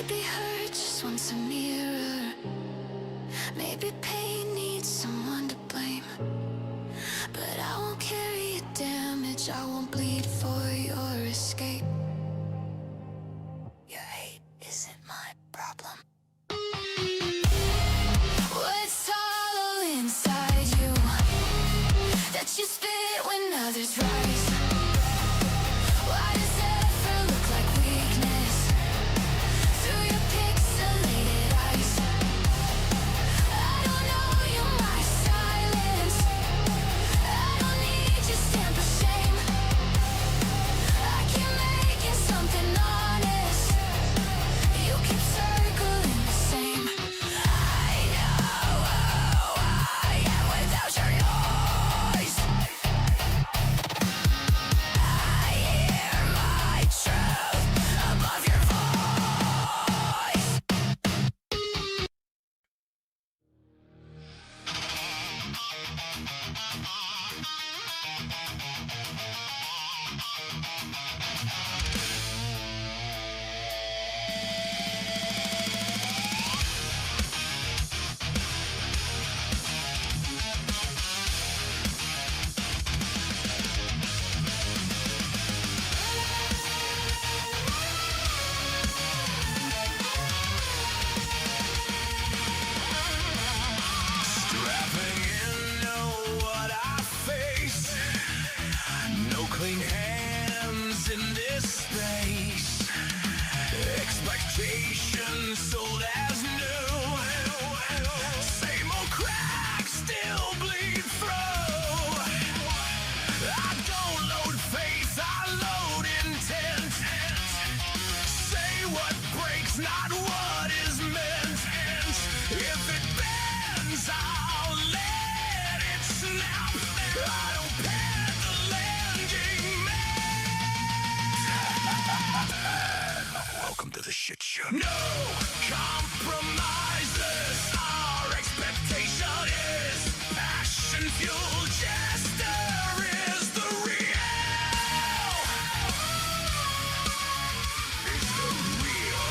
Maybe hurt just wants a mirror. Maybe pain needs someone to blame. But I won't carry your damage, I won't bleed for your escape. Your hate isn't my problem. What's hollow inside you that you spit when others rise? Why does effort look like weakness through your pixelated eyes? I don't know you, my silence. I don't need your stamp of shame. I can make it something honest. You keep circling the same. I know who I am without your noise. I hear my truth above your voice. Strapping in, know what I face. No clean hands in this space. Expectations sold as new. Same old cracks still bleed through. I don't load faith, I load intent. Say what breaks, not what is meant. If it bends, I'll let it snap. I don't pad the landing mat. Welcome to the shit show. No compromises. Our expectation is passion fueled. Jester is the real. It's the real.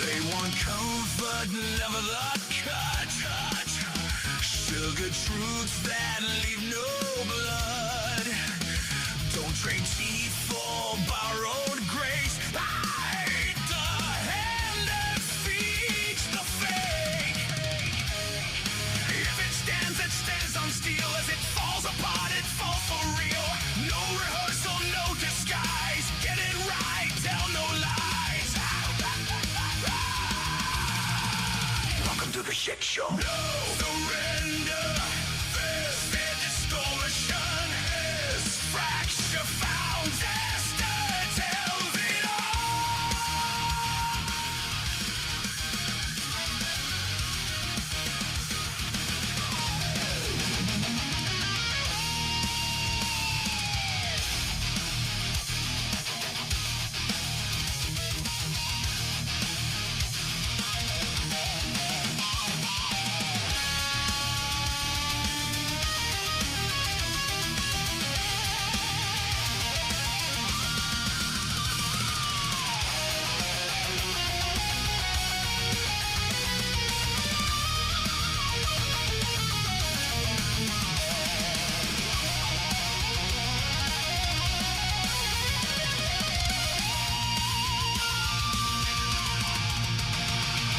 They want comfort, never the cut. Sugar truths that leave no blood. Don't trade teeth for borrowed grace. I hate the hand that feeds the fake. If it stands on steel. As it falls apart, it falls for real. No rehearsal, no disguise. Get it right, tell no lies. Welcome to the shit show. No surrender. This distortion is fracture found. Jester tells it all.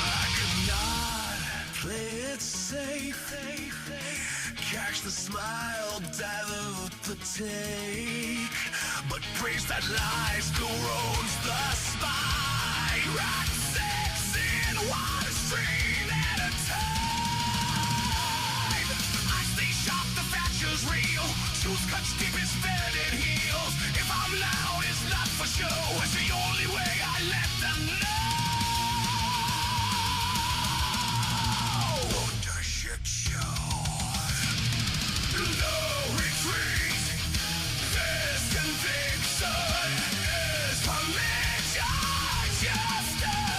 I could not play it safe. Catch the smile, dilute the take. But praise that lies corrodes the spine. Rock six in one stream at a time. I stay sharp, the fracture's real. Truth cuts deep as velvet heels. If I'm loud, it's not for show. It's the only way I let them know. The shit show. No retreat. This conviction is permission. Justice.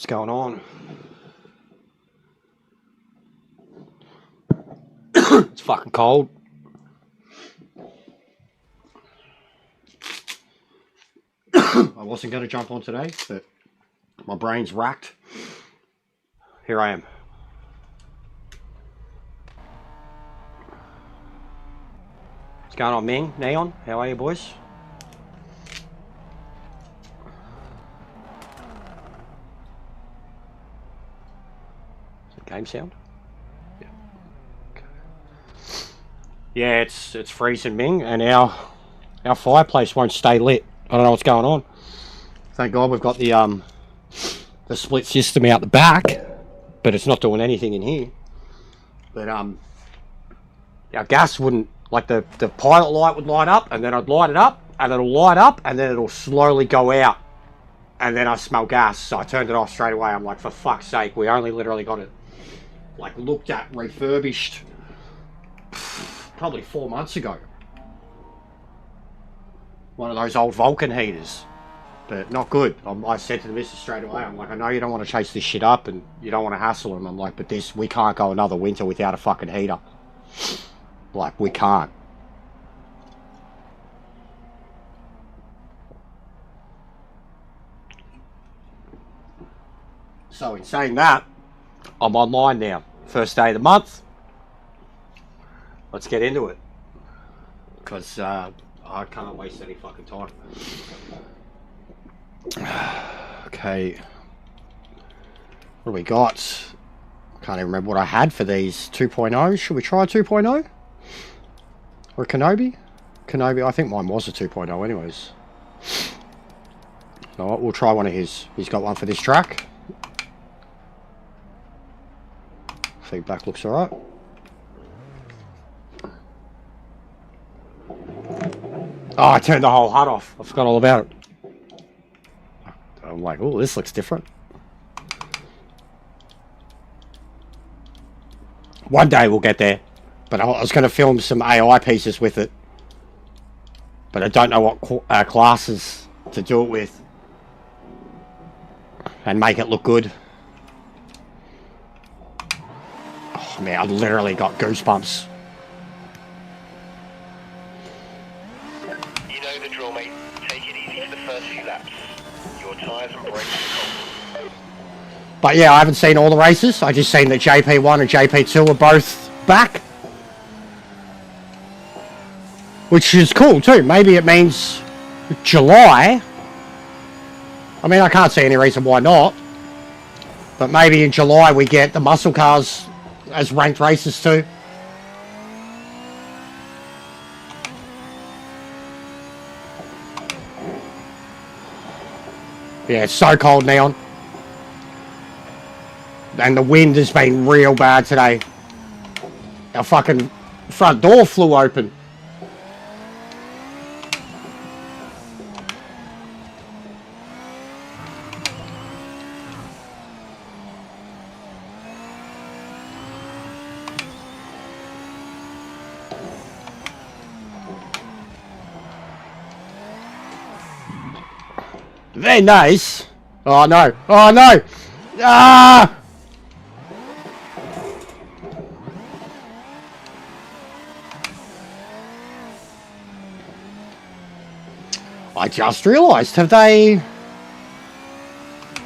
What's going on? It's fucking cold. I wasn't going to jump on today, but my brain's racked. Here I am. What's going on, Ming? Neon? How are you, boys? Game sound? Yeah. Okay. Yeah, it's freezing, Ming, and our fireplace won't stay lit. I don't know what's going on. Thank God we've got the split system out the back, but it's not doing anything in here. But our gas wouldn't, like the pilot light would light up, and then I'd light it up, and it'll light up, and then it'll slowly go out, and then I smell gas, so I turned it off straight away. I'm like, for fuck's sake, we only literally got it like looked at, refurbished probably 4 months ago. One of those old Vulcan heaters, but not good. I said to the missus straight away, I'm like, I know you don't want to chase this shit up and you don't want to hassle him. I'm like, but we can't go another winter without a fucking heater. Like, we can't. So in saying that, I'm online now. First day of the month. Let's get into it. Because I can't waste any fucking time. Okay. What do we got? Can't even remember what I had for these 2.0. Should we try 2.0? Or a Kenobi? Kenobi, I think mine was a 2.0 anyways. Alright, we'll try one of his. He's got one for this track. Feedback looks alright. Oh, I turned the whole HUD off. I forgot all about it. I'm like, oh, this looks different. One day we'll get there. But I was going to film some AI pieces with it. But I don't know what classes to do it with. And make it look good. Oh man, I literally got goosebumps. You know the drill, mate. Take it easy for the first few laps. Your tyres and brakes are cold. But yeah, I haven't seen all the races. I just seen that JP1 and JP2 are both back. Which is cool too. Maybe it means July. I mean, I can't see any reason why not. But maybe in July we get the muscle cars as ranked races too. Yeah, it's so cold, Neon. And the wind has been real bad today. Our fucking front door flew open. Very nice. Oh no. Oh no. Ah! I just realised, they've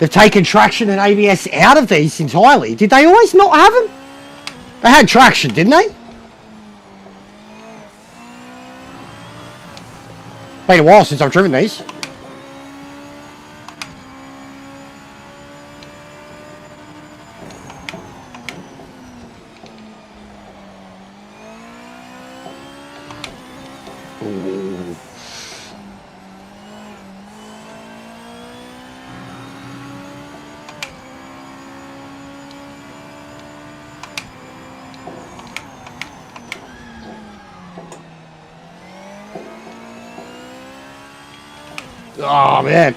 taken traction and ABS out of these entirely. Did they always not have them? They had traction, didn't they? Been a while since I've driven these. Ooh. Oh man.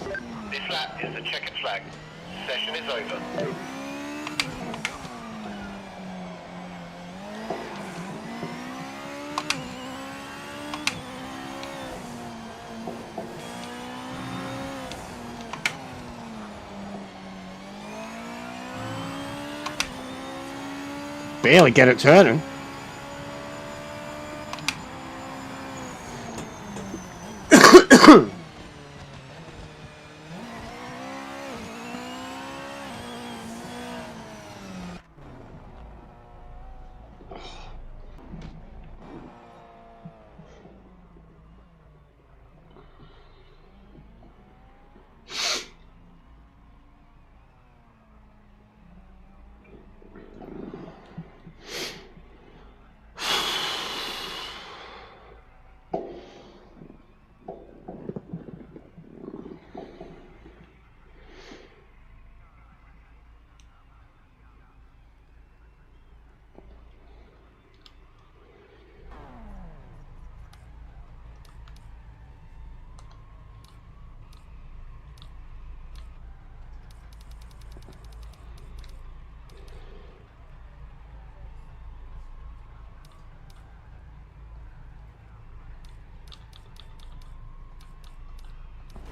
This lap is the checkered flag. Session is over. Barely get it turning.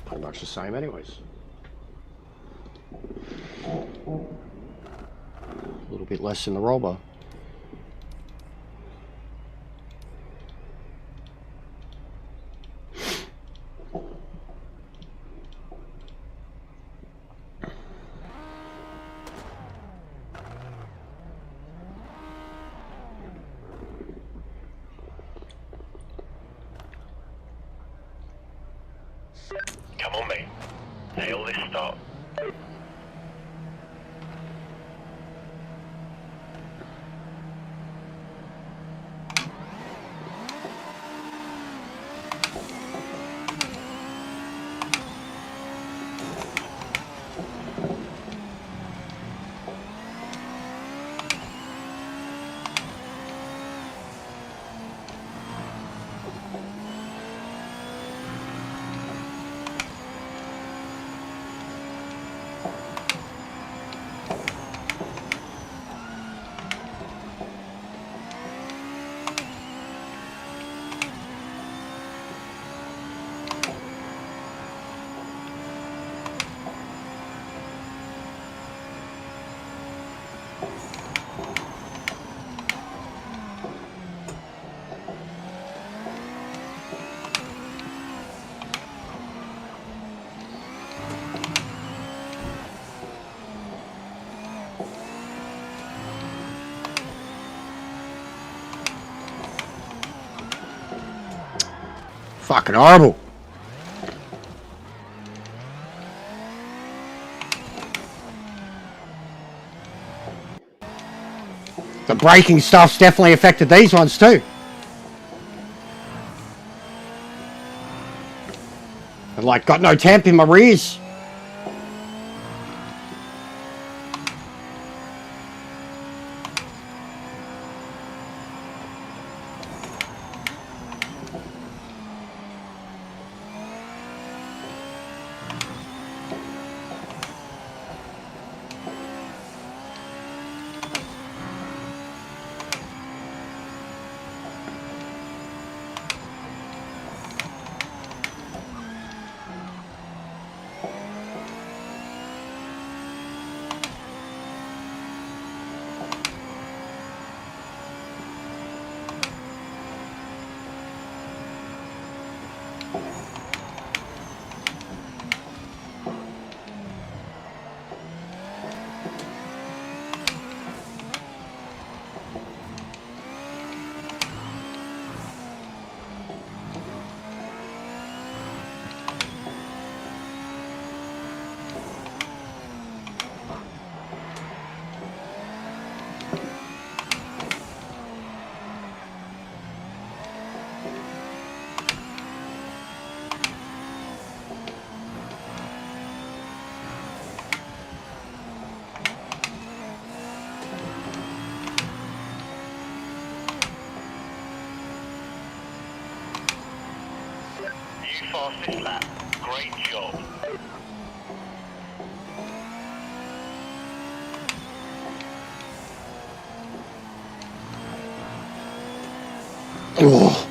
Pretty much the same anyways. A little bit less in the roll bar. Come on, mate. Nail this start. Fucking horrible. The braking stuff's definitely affected these ones too. I've like got no temp in my rears. You fastest lap. Great job. Oh.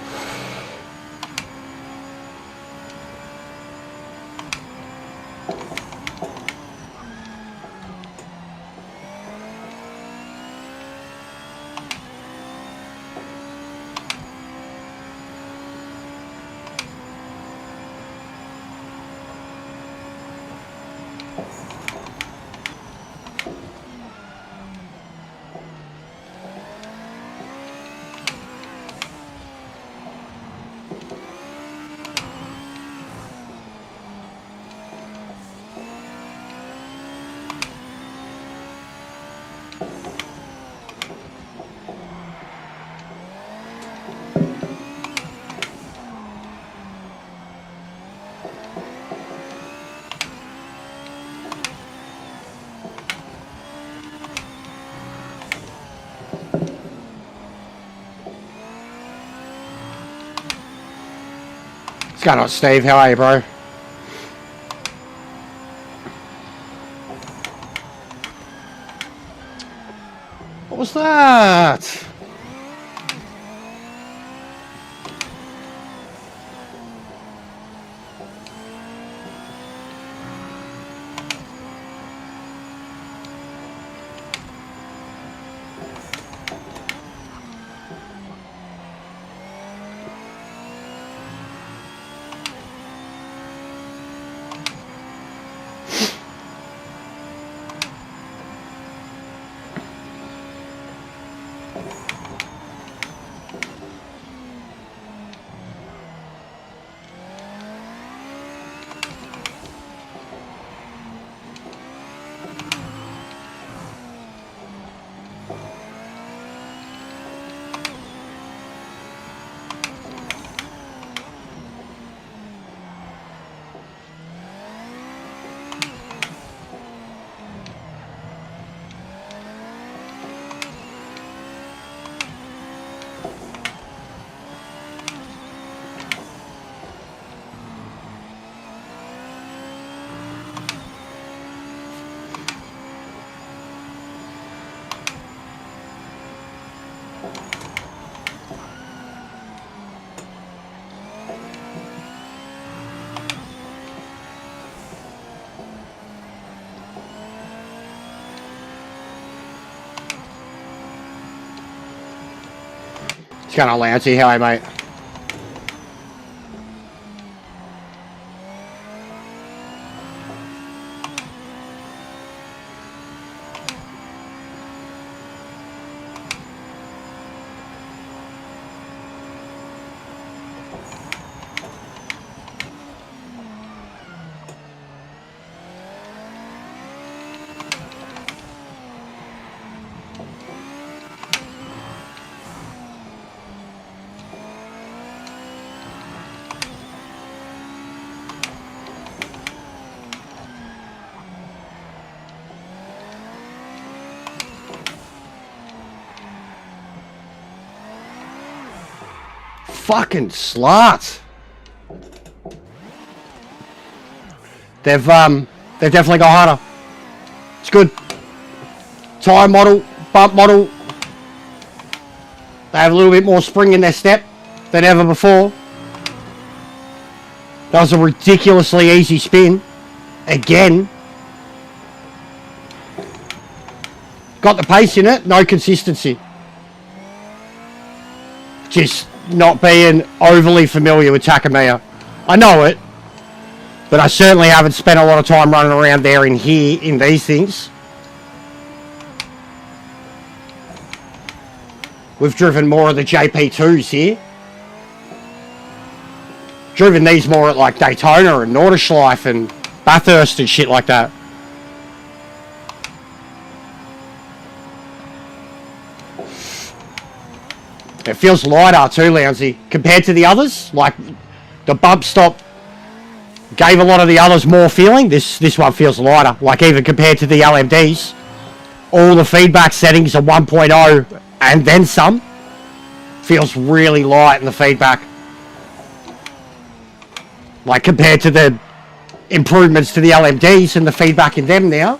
What's going on, Steve? How are you, bro? What was that? What's going on, Lancey? How are you, mate? Fucking slut. They've definitely got harder. It's good. Tyre model, bump model. They have a little bit more spring in their step than ever before. That was a ridiculously easy spin. Again. Got the pace in it, no consistency. Just not being overly familiar with Takamiya. I know it, but I certainly haven't spent a lot of time running around there in here in these things. We've driven more of the JP2s here. Driven these more at like Daytona and Nordschleife and Bathurst and shit like that. It feels lighter too, Lounsey, compared to the others. Like, the bump stop gave a lot of the others more feeling. This one feels lighter. Like, even compared to the LMDs. All the feedback settings are 1.0 and then some. Feels really light in the feedback. Like, compared to the improvements to the LMDs and the feedback in them now.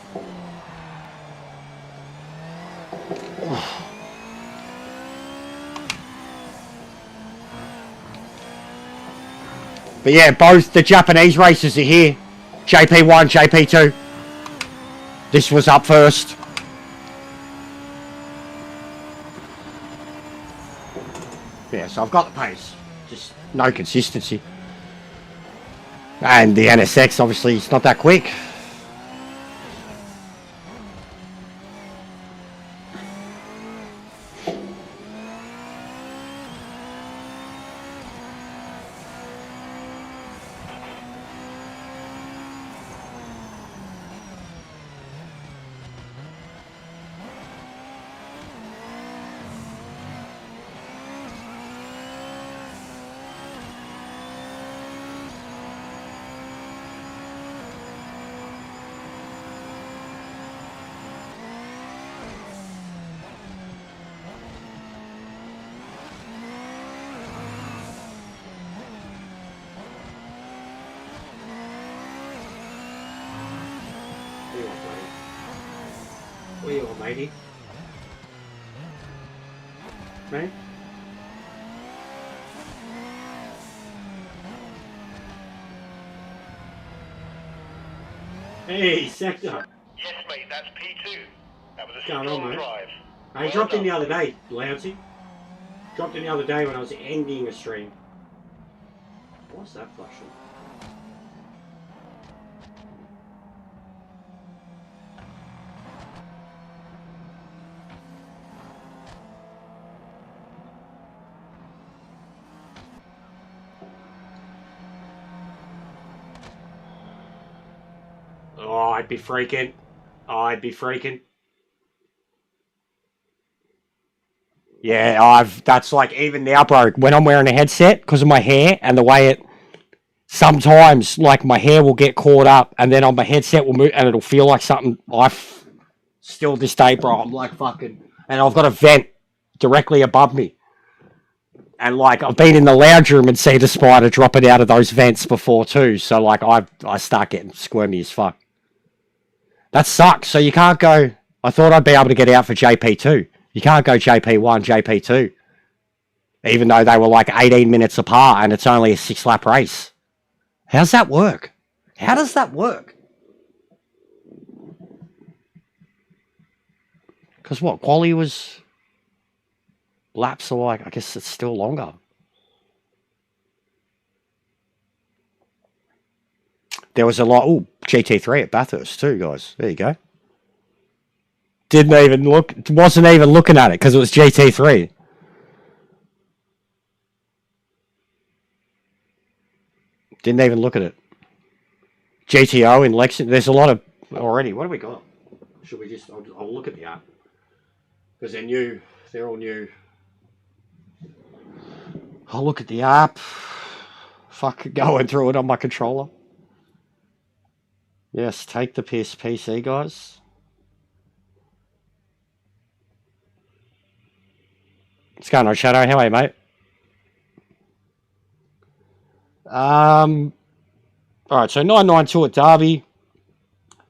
But yeah, both the Japanese races are here. JP1, JP2. This was up first. Yeah, so I've got the pace. Just no consistency. And the NSX, obviously, it's not that quick. What are you on, matey? Mate? Hey, Sector. Yes, mate, that's P2. That was a Going on, strong mate? drive. I dropped in the other day, Lousy. Dropped in the other day when I was ending a stream. What's that flashing? Oh, I'd be freaking. I'd be freaking. Yeah, that's like even now, bro, when I'm wearing a headset, because of my hair and the way it, sometimes like my hair will get caught up and then on my headset will move and it'll feel like something, still this day, bro, I'm like fucking, and I've got a vent directly above me. And like, I've been in the lounge room and seen a spider dropping out of those vents before too, so like, I start getting squirmy as fuck. That sucks, so you can't go, I thought I'd be able to get out for JP2. You can't go JP1, JP2. Even though they were like 18 minutes apart and it's only a 6-lap race. How's that work? How does that work? Because what, quali was... Laps are like, I guess it's still longer. There was a lot... Oh, GT3 at Bathurst too, guys. There you go. Didn't even look, wasn't even looking at it because it was GT3. Didn't even look at it. GTO in Lexington. There's a lot of already. What have we got? Should we just? I'll look at the app because they're new. They're all new. I'll look at the app. Fuck, going through it on my controller. Yes, take the piss, PC guys. What's going on, Shadow? How are you, mate? Alright, so 992 at Derby,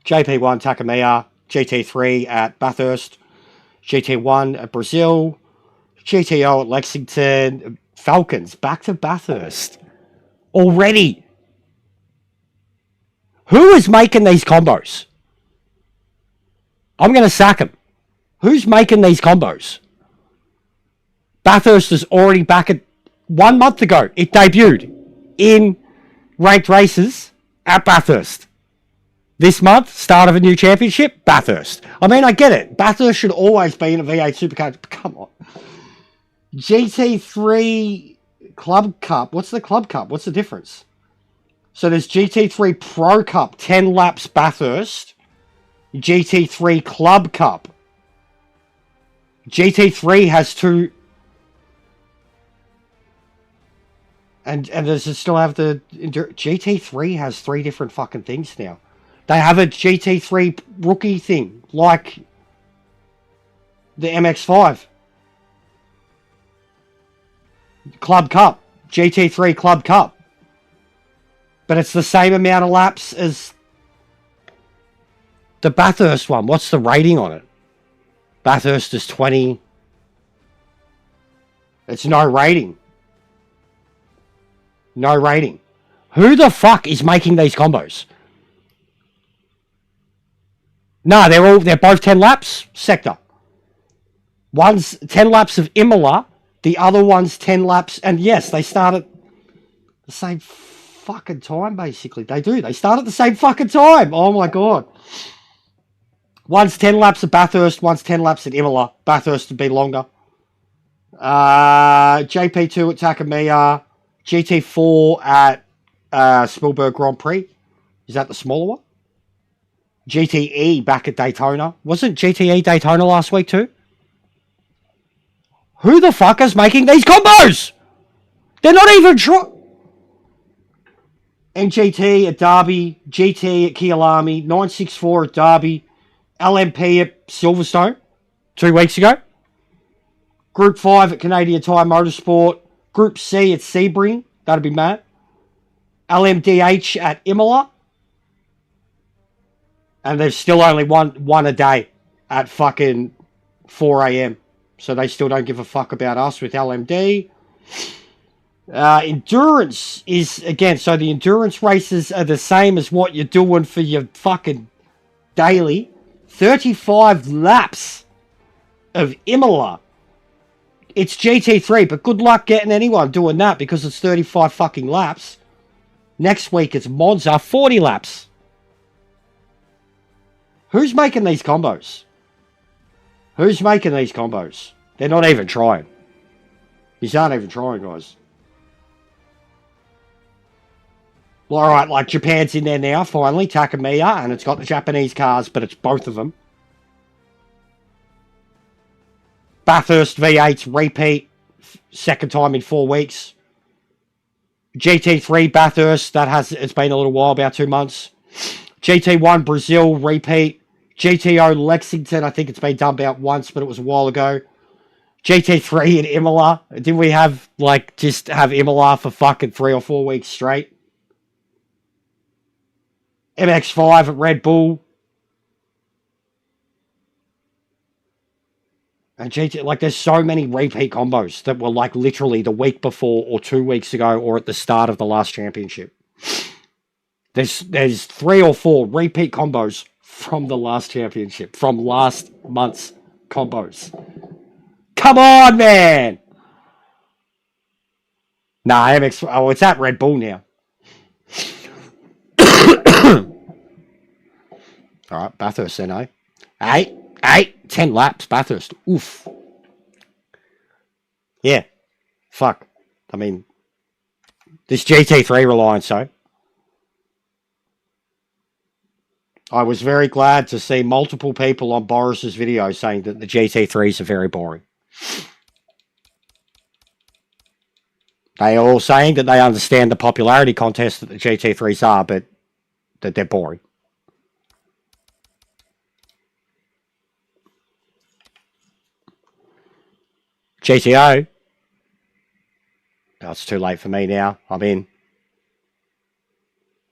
JP1 Takamiya, GT3 at Bathurst, GT1 at Brazil, GTO at Lexington, Falcons back to Bathurst. Already. Who is making these combos? I'm going to sack him. Who's making these combos? Bathurst is already back at 1 month ago. It debuted in ranked races at Bathurst. This month, start of a new championship, Bathurst. I mean, I get it. Bathurst should always be in a V8 Supercar. But come on. GT3 Club Cup. What's the Club Cup? What's the difference? So there's GT3 Pro Cup, 10 laps Bathurst. GT3 Club Cup. GT3 has 2... And does it still have the... GT3 has 3 different fucking things now. They have a GT3 rookie thing, like the MX-5. Club Cup. GT3 Club Cup. But it's the same amount of laps as the Bathurst one. What's the rating on it? Bathurst is 20. It's no rating. No rating. Who the fuck is making these combos? No, they're both 10 laps, sector. One's 10 laps of Imola, the other one's 10 laps, and yes, they start at the same fucking time, basically. They do. They start at the same fucking time. Oh my god. One's 10 laps at Bathurst, one's 10 laps at Imola. Bathurst would be longer. JP2 at Takamiya. GT4 at Spielberg Grand Prix. Is that the smaller one? GTE back at Daytona. Wasn't GTE Daytona last week too? Who the fuck is making these combos? They're not even trying. NGT at Derby, GT at Kialami, 964 at Derby, LMP at Silverstone 2 weeks ago. Group 5 at Canadian Tire Motorsport. Group C at Sebring. That'd be mad. LMDH at Imola. And there's still only one a day at fucking 4 a.m. So they still don't give a fuck about us with LMD. Endurance is, again, so the endurance races are the same as what you're doing for your fucking daily. 35 laps of Imola. It's GT3, but good luck getting anyone doing that because it's 35 fucking laps. Next week it's Monza, 40 laps. Who's making these combos? Who's making these combos? They're not even trying. These aren't even trying, guys. Well, alright, like Japan's in there now, finally, Takamiya, and it's got the Japanese cars, but it's both of them. Bathurst V8's repeat, second time in 4 weeks. GT3 Bathurst, it's been a little while, about 2 months. GT1 Brazil repeat. GTO Lexington, I think it's been done about once, but it was a while ago. GT3 in Imola. Didn't we have, just have Imola for fucking 3 or 4 weeks straight? MX5 at Red Bull. And GT, there's so many repeat combos that were, literally the week before or 2 weeks ago or at the start of the last championship. There's 3 or 4 repeat combos from the last championship, from last month's combos. Come on, man! Nah, MX... Oh, it's at Red Bull now. Alright, Bathurst then, eh? 10 laps, Bathurst. Oof. Yeah. Fuck. I mean, this GT3 Reliance, though. I was very glad to see multiple people on Boris's video saying that the GT3s are very boring. They are all saying that they understand the popularity contest that the GT3s are, but that they're boring. GTO. Oh, it's too late for me now. I'm in.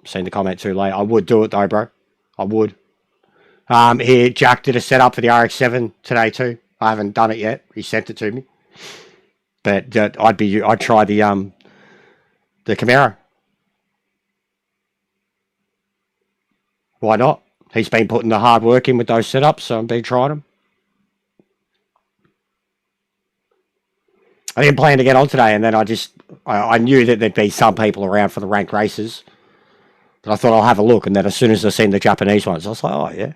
Seen the comment too late. I would do it though, bro. I would. Here, Jack did a setup for the RX-7 today too. I haven't done it yet. He sent it to me. But I'd try the Camaro. Why not? He's been putting the hard work in with those setups, so I've been trying them. I didn't plan to get on today, and then I knew that there'd be some people around for the ranked races. But I thought I'll have a look, and then as soon as I seen the Japanese ones, I was like, oh, yeah.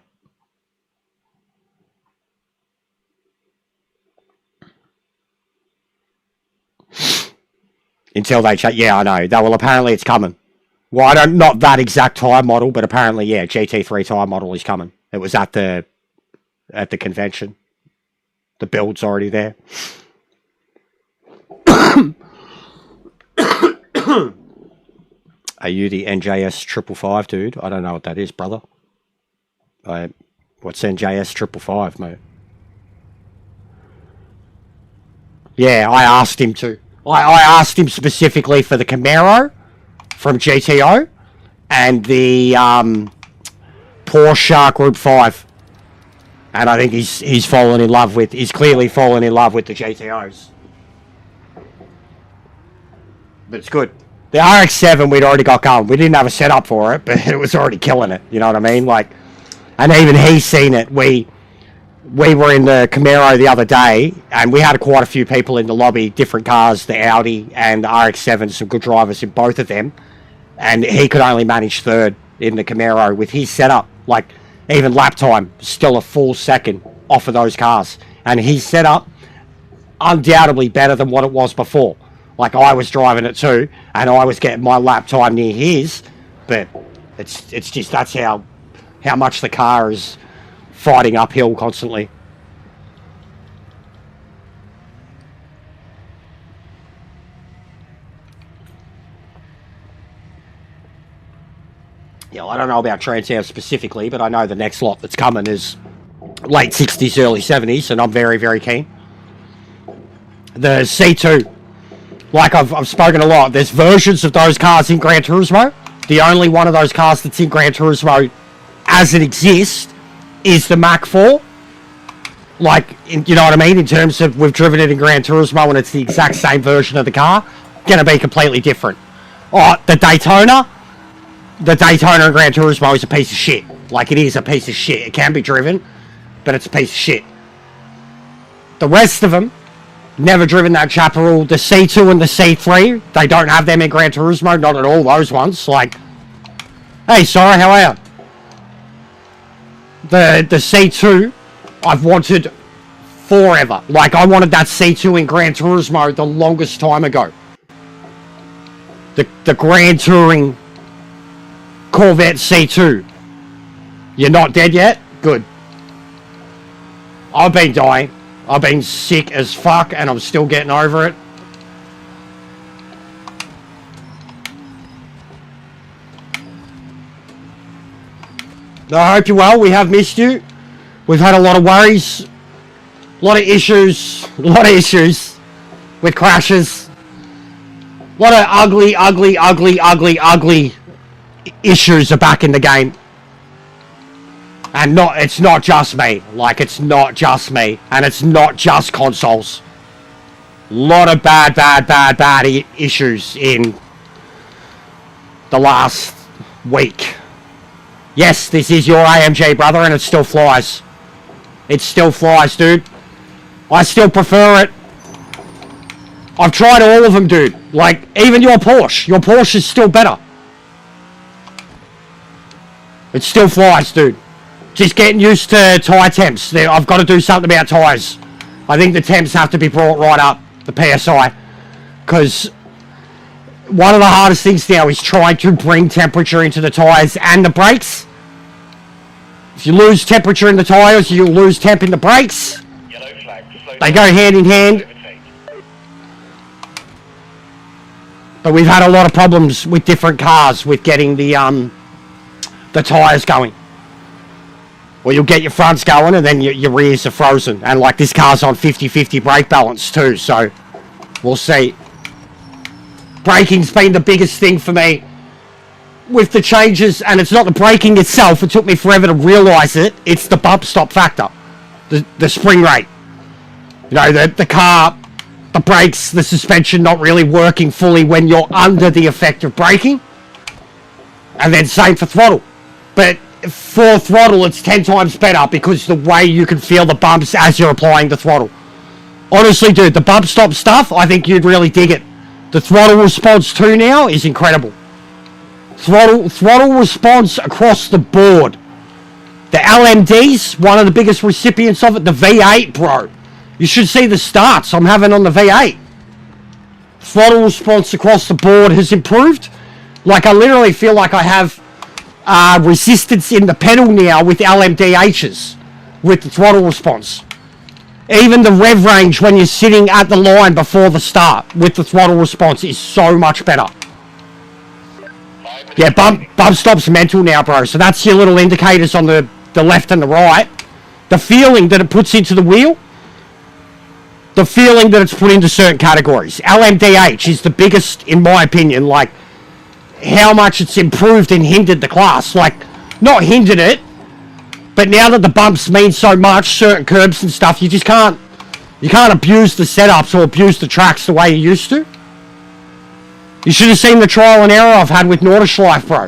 Until they check, yeah, I know. Well, apparently it's coming. Well, not that exact tyre model, but apparently, yeah, GT3 tyre model is coming. It was at the convention. The build's already there. Are you the NJS 555, dude? I don't know what that is, brother. What's NJS 555, mate? Yeah, I asked him to. I asked him specifically for the Camaro from GTO and the Porsche Group 5. And I think he's clearly fallen in love with the GTOs. But it's good. The RX-7 we'd already got going. We didn't have a setup for it, but it was already killing it. You know what I mean? Like, and even he's seen it. We were in the Camaro the other day, and we had quite a few people in the lobby, different cars, the Audi and the RX-7, some good drivers in both of them. And he could only manage third in the Camaro with his setup. Like, even lap time, still a full second off of those cars. And his setup, undoubtedly better than what it was before. Like, I was driving it too, and I was getting my lap time near his, but it's just, that's how much the car is fighting uphill constantly. Yeah, I don't know about Trans Am specifically, but I know the next lot that's coming is late 60s, early 70s, and I'm very, very keen. The C2, like I've spoken a lot, there's versions of those cars in Gran Turismo. The only one of those cars that's in Gran Turismo as it exists is the Mach 4. Like, you know what I mean? In terms of, we've driven it in Gran Turismo and it's the exact same version of the car. Gonna be completely different. Oh, the Daytona in Gran Turismo is a piece of shit. Like, it is a piece of shit. It can be driven, but it's a piece of shit. The rest of them, never driven that Chaparral. The C2 and the C3, they don't have them in Gran Turismo, not at all, those ones. Like, hey, Sarah, how are you? The C2, I've wanted forever. Like, I wanted that C2 in Gran Turismo the longest time ago. The Grand Touring Corvette C2. You're not dead yet? Good. I've been dying. I've been sick as fuck, and I'm still getting over it. I hope you're well. We have missed you. We've had a lot of worries, a lot of issues with crashes. A lot of ugly issues are back in the game. And it's not just me. Like, it's not just me. And it's not just consoles. A lot of bad issues in the last week. Yes, this is your AMG, brother, and it still flies. It still flies, dude. I still prefer it. I've tried all of them, dude. Like, even your Porsche. Your Porsche is still better. It still flies, dude. Just getting used to tyre temps. I've got to do something about tyres. I think the temps have to be brought right up, the PSI. Because one of the hardest things now is trying to bring temperature into the tyres and the brakes. If you lose temperature in the tyres, you'll lose temp in the brakes. They go hand in hand. But we've had a lot of problems with different cars with getting the tyres going. Well, you'll get your fronts going and then your rears are frozen. And like, this car's on 50-50 brake balance too, so we'll see. Braking's been the biggest thing for me with the changes, and it's not the braking itself. It took me forever to realise it. It's the bump stop factor, the spring rate. You know, the car, the brakes, the suspension not really working fully when you're under the effect of braking. And then same for throttle. But for throttle, it's 10 times better because the way you can feel the bumps as you're applying the throttle. Honestly, dude, the bump stop stuff, I think you'd really dig it. The throttle response too now is incredible. Throttle response across the board. The LMDs, one of the biggest recipients of it, the V8, bro. You should see the starts I'm having on the V8. Throttle response across the board has improved. Like, I literally feel like I have resistance in the pedal now with LMDHs, with the throttle response. Even the rev range when you're sitting at the line before the start with the throttle response is so much better. Yeah, bump stop's mental now, bro. So that's your little indicators on the left and the right. The feeling that it puts into the wheel. The feeling that it's put into certain categories. LMDH is the biggest, in my opinion, like, how much it's improved and hindered the class. Like, not hindered it, but now that the bumps mean so much, certain curbs and stuff, you just can't, you can't abuse the setups or abuse the tracks the way you used to. You should have seen the trial and error I've had with Nordschleife, bro.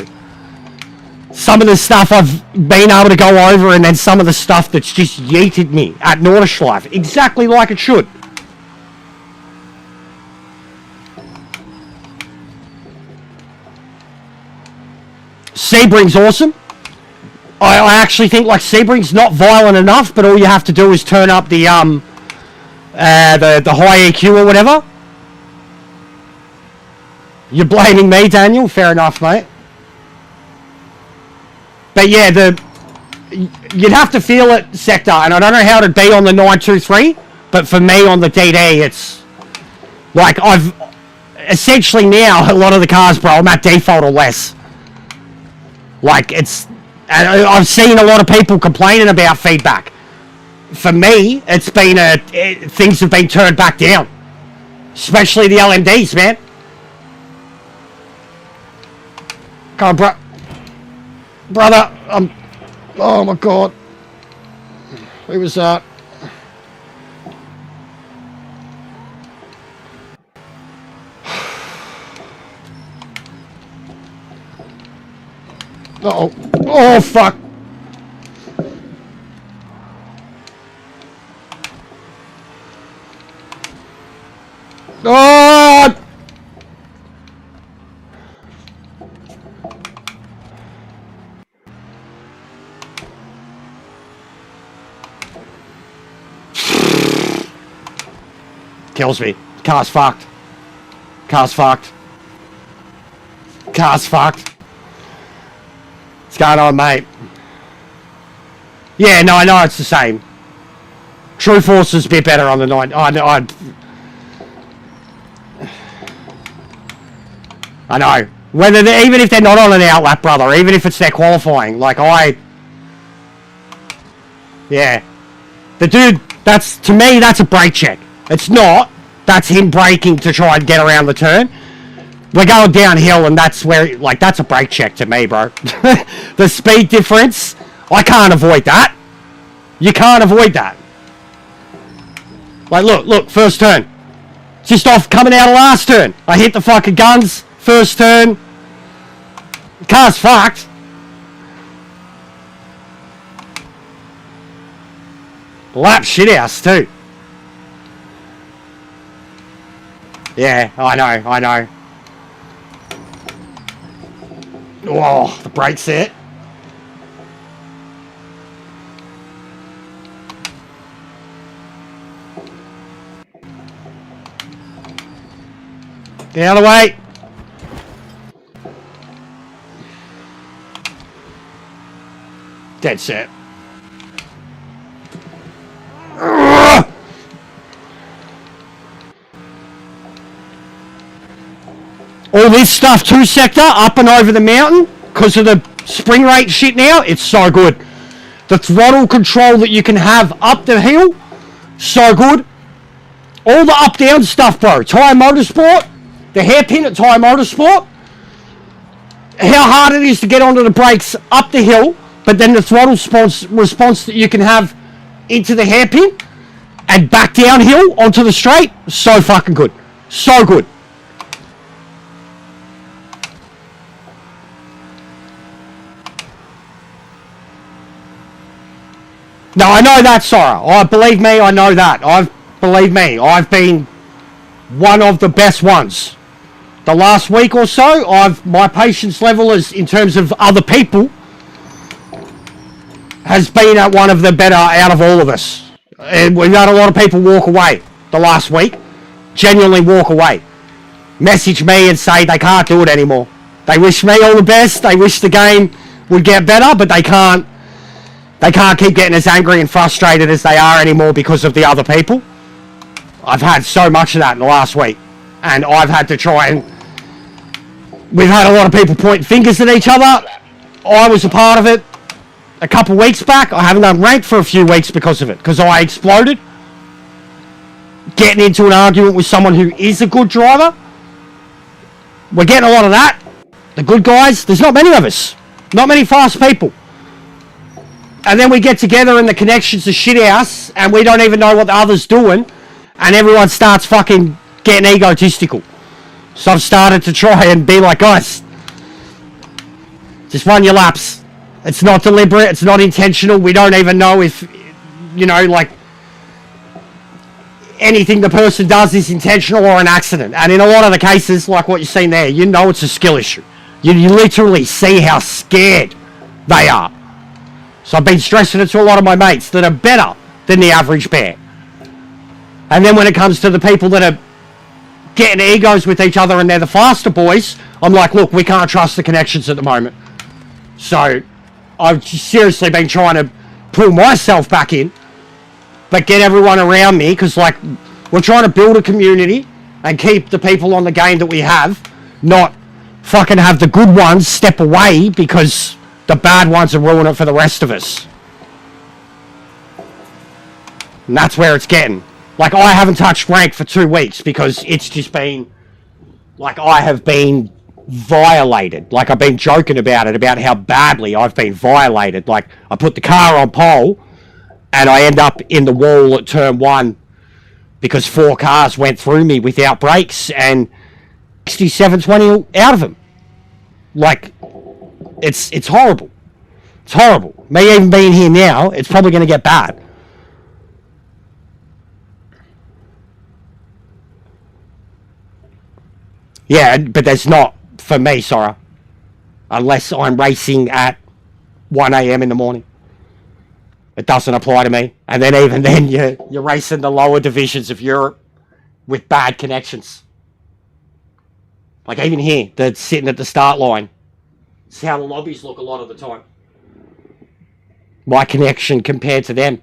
Some of the stuff I've been able to go over, and then some of the stuff that's just yeeted me at Nordschleife. Exactly like it should. Sebring's awesome. I actually think like Sebring's not violent enough, but all you have to do is turn up the high EQ or whatever. You're blaming me, Daniel. Fair enough, mate. But yeah, you'd have to feel it, Sector, and I don't know how it'd be on the 923, but for me on the DD, it's like I've essentially now a lot of the cars, bro, I'm at default or less. Like it's, and I've seen a lot of people complaining about feedback. For me, it's been things have been turned back down, especially the LMDs, man. Come on, brother, oh my god. Who was that? Uh-oh. Oh, fuck. Oh! Kills me. Car's fucked. Car's fucked. Car's fucked. What's going on, mate? Yeah, no, I know it's the same. True Force is a bit better on the 9. I know. Whether even if they're not on an outlap, brother, even if it's their qualifying, like yeah. The dude, that's, to me, that's a brake check. It's not. That's him braking to try and get around the turn. We're going downhill, and that's where, like, that's a brake check to me, bro. The speed difference, I can't avoid that. You can't avoid that. Like, look, first turn. Just off coming out of last turn. I hit the fucking guns, first turn. The car's fucked. Lap shithouse, too. Yeah, I know. Oh, the brake's set. Get out of the way. Dead set. All this stuff too, Sector, up and over the mountain, because of the spring rate shit now, it's so good. The throttle control that you can have up the hill, so good. All the up-down stuff, bro. Tyre Motorsport, the hairpin at Tyre Motorsport, how hard it is to get onto the brakes up the hill, but then the throttle response that you can have into the hairpin and back downhill onto the straight, so fucking good. So good. No, I know that, Sora. Believe me, I know that. Believe me, I've been one of the best ones. The last week or so, my patience level is, in terms of other people, has been at one of the better out of all of us. And we've had a lot of people walk away the last week. Genuinely walk away. Message me and say they can't do it anymore. They wish me all the best. They wish the game would get better, but they can't. They can't keep getting as angry and frustrated as they are anymore because of the other people. I've had so much of that in the last week. And I've had to try and... We've had a lot of people pointing fingers at each other. I was a part of it a couple weeks back. I haven't done ranked for a few weeks because of it. Because I exploded. Getting into an argument with someone who is a good driver. We're getting a lot of that. The good guys, there's not many of us. Not many fast people. And then we get together and the connection's a shit house and we don't even know what the other's doing and everyone starts fucking getting egotistical. So I've started to try and be like, guys, just run your laps. It's not deliberate. It's not intentional. We don't even know if, you know, like, anything the person does is intentional or an accident. And in a lot of the cases, like what you've seen there, you know it's a skill issue. You literally see how scared they are. So I've been stressing it to a lot of my mates that are better than the average bear. And then when it comes to the people that are getting egos with each other and they're the faster boys, I'm like, look, we can't trust the connections at the moment. So I've seriously been trying to pull myself back in, but get everyone around me, because like we're trying to build a community and keep the people on the game that we have, not fucking have the good ones step away because the bad ones are ruining it for the rest of us. And that's where it's getting. Like, I haven't touched rank for 2 weeks because it's just been, like, I have been violated. Like, I've been joking about it, about how badly I've been violated. Like, I put the car on pole and I end up in the wall at turn 1 because 4 cars went through me without brakes and 67-20 out of them. Like, it's horrible. It's horrible. Me even being here now, it's probably going to get bad. Yeah, but there's not for me, Sora. Unless I'm racing at 1 a.m. in the morning. It doesn't apply to me. And then even then, you're racing the lower divisions of Europe with bad connections. Like even here, they're sitting at the start line. It's how the lobbies look a lot of the time. My connection compared to them.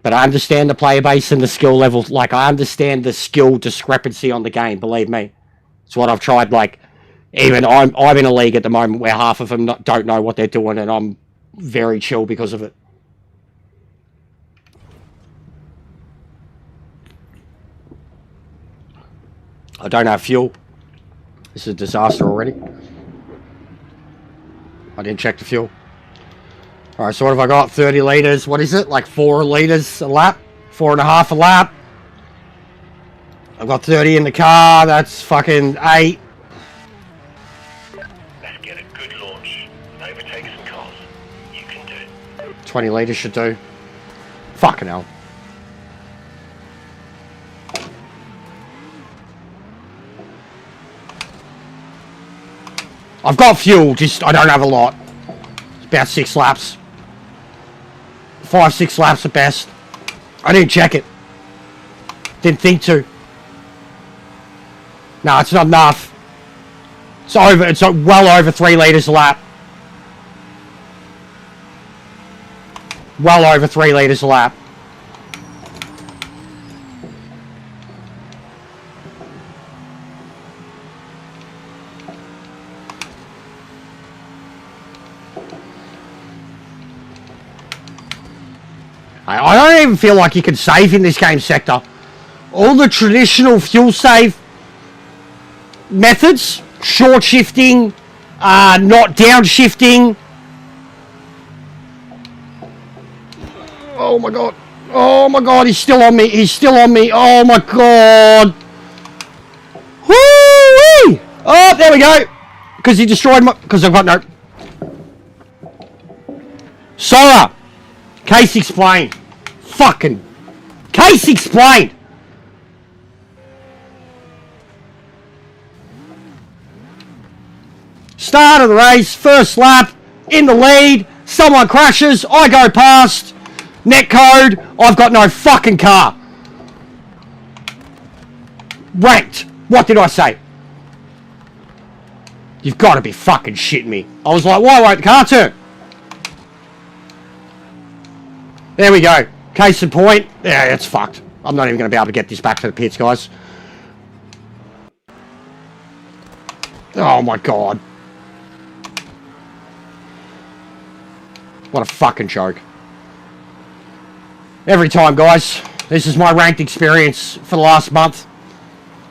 But I understand the player base and the skill level. Like, I understand the skill discrepancy on the game, believe me. It's what I've tried. Like, even I'm in a league at the moment where half of them don't know what they're doing, and I'm very chill because of it. I don't have fuel. This is a disaster already. I didn't check the fuel. Alright, so what have I got? 30 litres. What is it? Like 4 litres a lap? 4.5 a lap. I've got 30 in the car. That's fucking 8. Let's get a good launch. Overtake some cars. You can do it. 20 litres should do. Fucking hell. I've got fuel, just I don't have a lot. It's about 6 laps. 5-6 laps at best. I didn't check it. Didn't think to. No, it's not enough. It's over. It's well over 3 litres a lap. Well over 3 litres a lap. I don't even feel like you can save in this game sector. All the traditional fuel save methods, short shifting, not downshifting. Oh my god. Oh my god, he's still on me. He's still on me. Oh my god. Woo-wee! Oh, there we go. Because he destroyed my... Because I've got no... Sora! Case explained. Fucking... Case explained! Start of the race, first lap, in the lead, someone crashes, I go past, netcode, I've got no fucking car. Ranked. What did I say? You've got to be fucking shitting me. I was like, why won't the car turn? There we go. Case in point. Yeah, it's fucked. I'm not even going to be able to get this back to the pits, guys. Oh my god. What a fucking joke. Every time, guys. This is my ranked experience for the last month.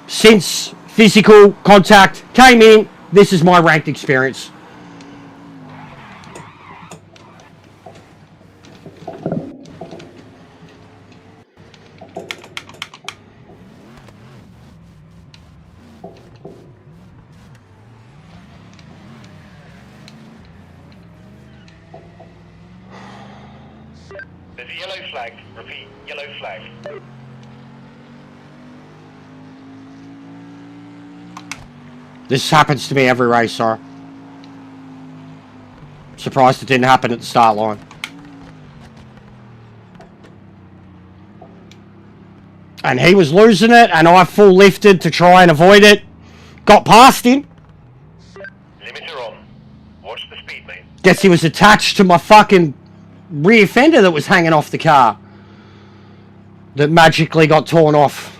Since physical contact came in, this is my ranked experience. There's a yellow flag. Repeat, yellow flag. This happens to me every race, sorry. Surprised it didn't happen at the start line. And he was losing it, and I full lifted to try and avoid it. Got past him. Limiter on. Watch the speed, mate. Guess he was attached to my fucking rear fender that was hanging off the car. That magically got torn off.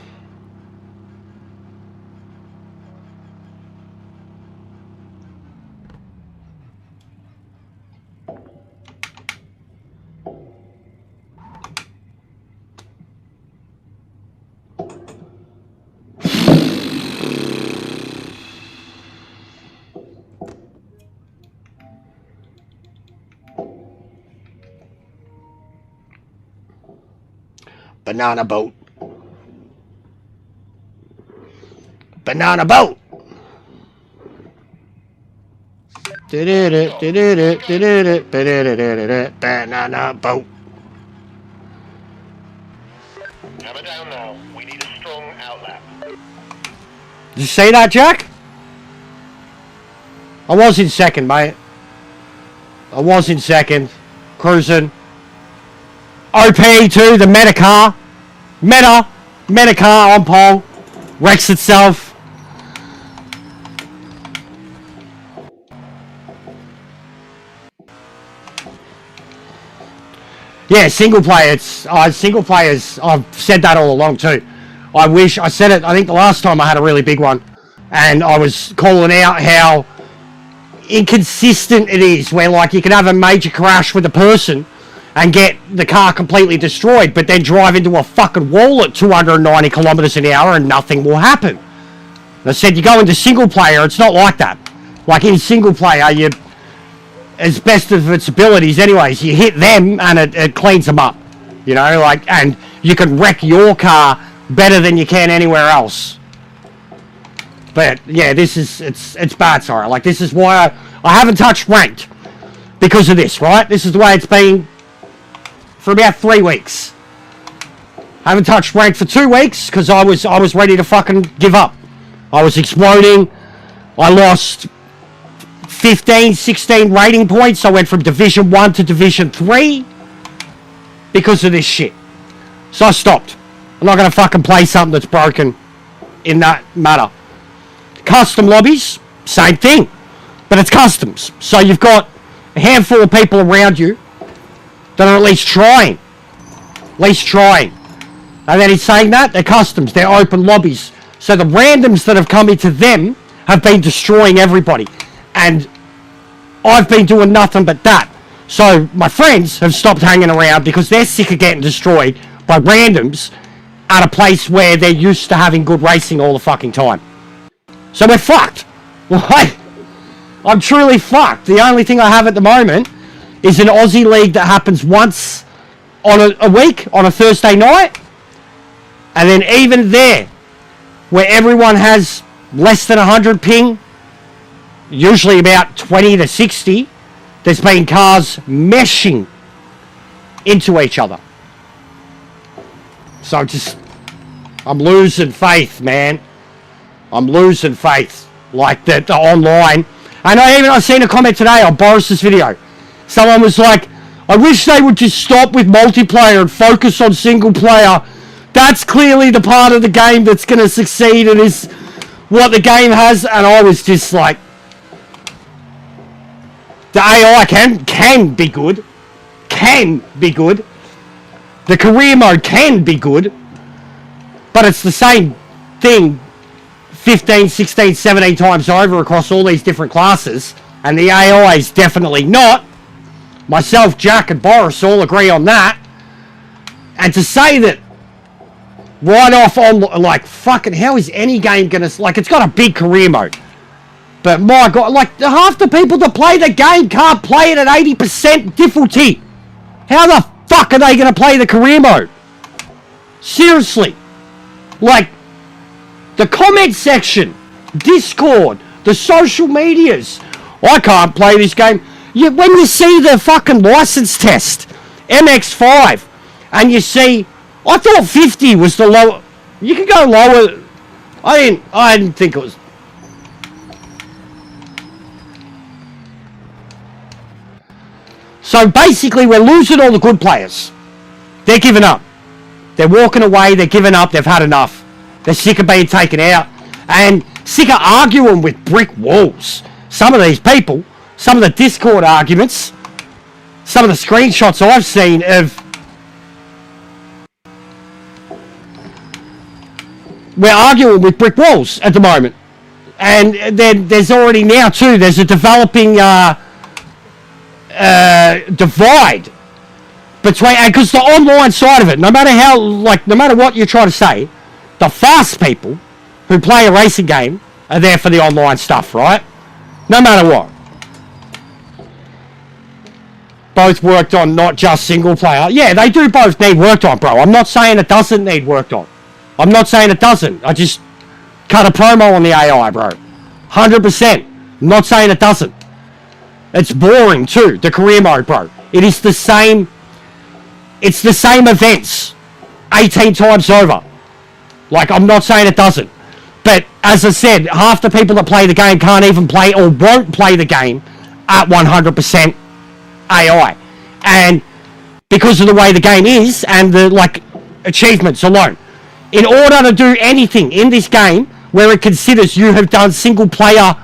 Banana boat. Banana boat. Banana boat. Hammer down now. We need a strong outlap. Did you see that, Jack? I was in second, mate. I was in second. Cruising. OP2, the meta car. Meta car on pole. Wrecks itself. Yeah, single player. Single players. I've said that all along too. I said it. I think the last time I had a really big one, and I was calling out how inconsistent it is. Where like you can have a major crash with a person and get the car completely destroyed, but then drive into a fucking wall at 290 kilometers an hour and nothing will happen. And I said you go into single player, it's not like that. Like in single player, you, as best of its abilities anyways, you hit them and it cleans them up. You know, like, and you can wreck your car better than you can anywhere else. But yeah, this is, it's bad, sorry. Like this is why I haven't touched ranked because of this, right? This is the way it's been for about 3 weeks. I haven't touched ranked for 2 weeks because I was ready to fucking give up. I was exploding. I lost 15, 16 rating points. I went from Division 1 to Division 3 because of this shit. So I stopped. I'm not going to fucking play something that's broken in that matter. Custom lobbies, same thing. But it's customs. So you've got a handful of people around you that are at least trying. And then he's saying that they're customs, they're open lobbies. So the randoms that have come into them have been destroying everybody. And I've been doing nothing but that. So my friends have stopped hanging around because they're sick of getting destroyed by randoms at a place where they're used to having good racing all the fucking time. So we're fucked. Like, I'm truly fucked. The only thing I have at the moment is an Aussie league that happens once on a week, on a Thursday night. And then even there, where everyone has less than 100 ping, usually about 20 to 60, there's been cars meshing into each other. So I'm losing faith, man. I'm losing faith. Like the online. And I've seen a comment today on Boris's video. Someone was like, I wish they would just stop with multiplayer and focus on single player. That's clearly the part of the game that's going to succeed and is what the game has. And I was just like, the AI can be good. Can be good. The career mode can be good. But it's the same thing 15, 16, 17 times over across all these different classes. And the AI is definitely not. Myself, Jack, and Boris all agree on that. And to say that right off on, like, fucking, how is any game gonna, like, it's got a big career mode. But my God, like, half the people that play the game can't play it at 80% difficulty. How the fuck are they gonna play the career mode? Seriously. Like, the comment section, Discord, the social medias. I can't play this game. When you see the fucking license test, MX5, and you see, I thought 50 was the low. You can go lower. I didn't think it was. So basically, we're losing all the good players. They're giving up. They're walking away. They're giving up. They've had enough. They're sick of being taken out and sick of arguing with brick walls. Some of these people, some of the Discord arguments, some of the screenshots I've seen of. We're arguing with brick walls at the moment. And then there's already now too, there's a developing divide between, because the online side of it, no matter how, like, no matter what you try to say, the fast people who play a racing game are there for the online stuff, right? No matter what. Both worked on, not just single player. Yeah, they do both need worked on, bro. I'm not saying it doesn't need worked on. I'm not saying it doesn't. I just cut a promo on the AI, bro. 100%. I'm not saying it doesn't. It's boring too, the career mode, bro. It is the same. It's the same events 18 times over. Like, I'm not saying it doesn't. But as I said, half the people that play the game can't even play or won't play the game at 100% AI. And because of the way the game is and the, like, achievements alone. In order to do anything in this game where it considers you have done single player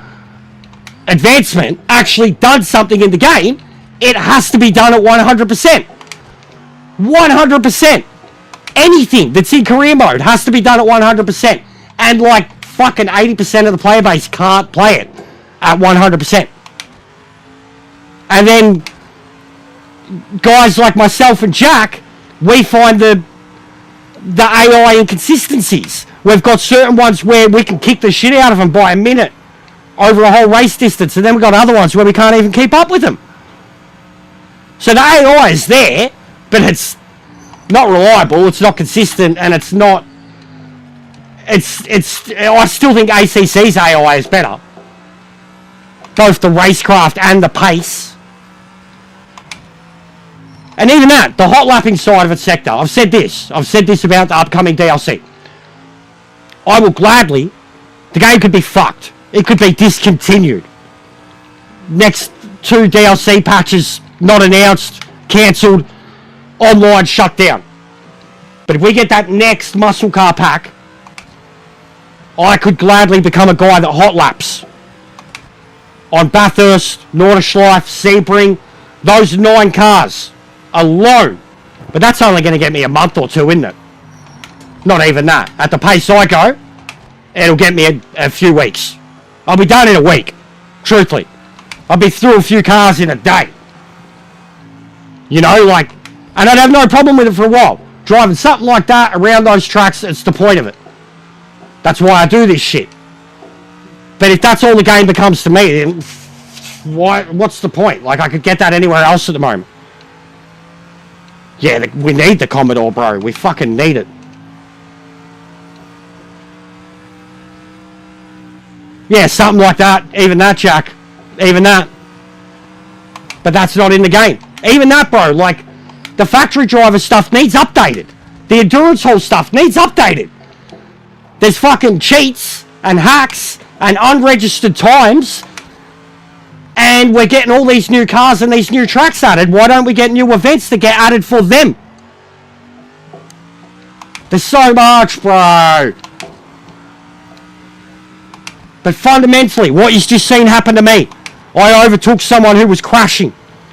advancement, actually done something in the game, it has to be done at 100%. 100%. Anything that's in career mode has to be done at 100%. And like fucking 80% of the player base can't play it at 100%. And then guys like myself and Jack, we find the AI inconsistencies. We've got certain ones where we can kick the shit out of them by a minute over a whole race distance, and then we've got other ones where we can't even keep up with them. So the AI is there, but it's not reliable, it's not consistent, and it's not... I still think ACC's AI is better. Both the racecraft and the pace. And even that, the hot lapping side of its sector. I've said this about the upcoming DLC. I will gladly... The game could be fucked. It could be discontinued. Next 2 DLC patches not announced, cancelled, online shut down. But if we get that next muscle car pack, I could gladly become a guy that hot laps on Bathurst, Nordschleife, Sebring, those 9 cars alone. But that's only going to get me a month or 2, isn't it? Not even that. At the pace I go, it'll get me a few weeks. I'll be done in a week. Truthfully. I'll be through a few cars in a day. You know, like... And I'd have no problem with it for a while. Driving something like that around those tracks, it's the point of it. That's why I do this shit. But if that's all the game becomes to me, then... What's the point? Like, I could get that anywhere else at the moment. Yeah, we need the Commodore, bro. We fucking need it. Yeah, something like that. Even that, Jack. Even that. But that's not in the game. Even that, bro. Like, the factory driver stuff needs updated. The endurance hall stuff needs updated. There's fucking cheats and hacks and unregistered times. And we're getting all these new cars and these new tracks added. Why don't we get new events that get added for them? There's so much, bro. But fundamentally, what you've just seen happen to me, I overtook someone who was crashing,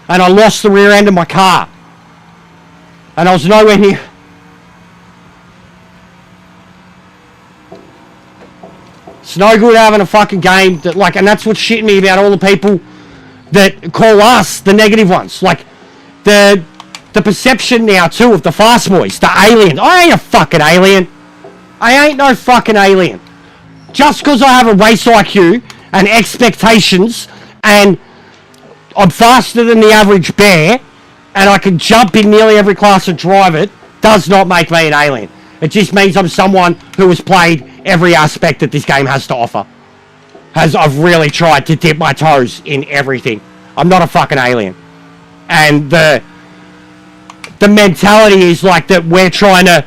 and I lost the rear end of my car. And I was nowhere near... It's no good having a fucking game that, like, and that's what's shitting me about all the people that call us the negative ones. Like, the perception now, too, of the fast boys, the aliens. I ain't a fucking alien. I ain't no fucking alien. Just because I have a race IQ and expectations and I'm faster than the average bear and I can jump in nearly every class and drive it does not make me an alien. It just means I'm someone who has played every aspect that this game has to offer. I've really tried to dip my toes in everything. I'm not a fucking alien. And the the mentality is like that we're trying to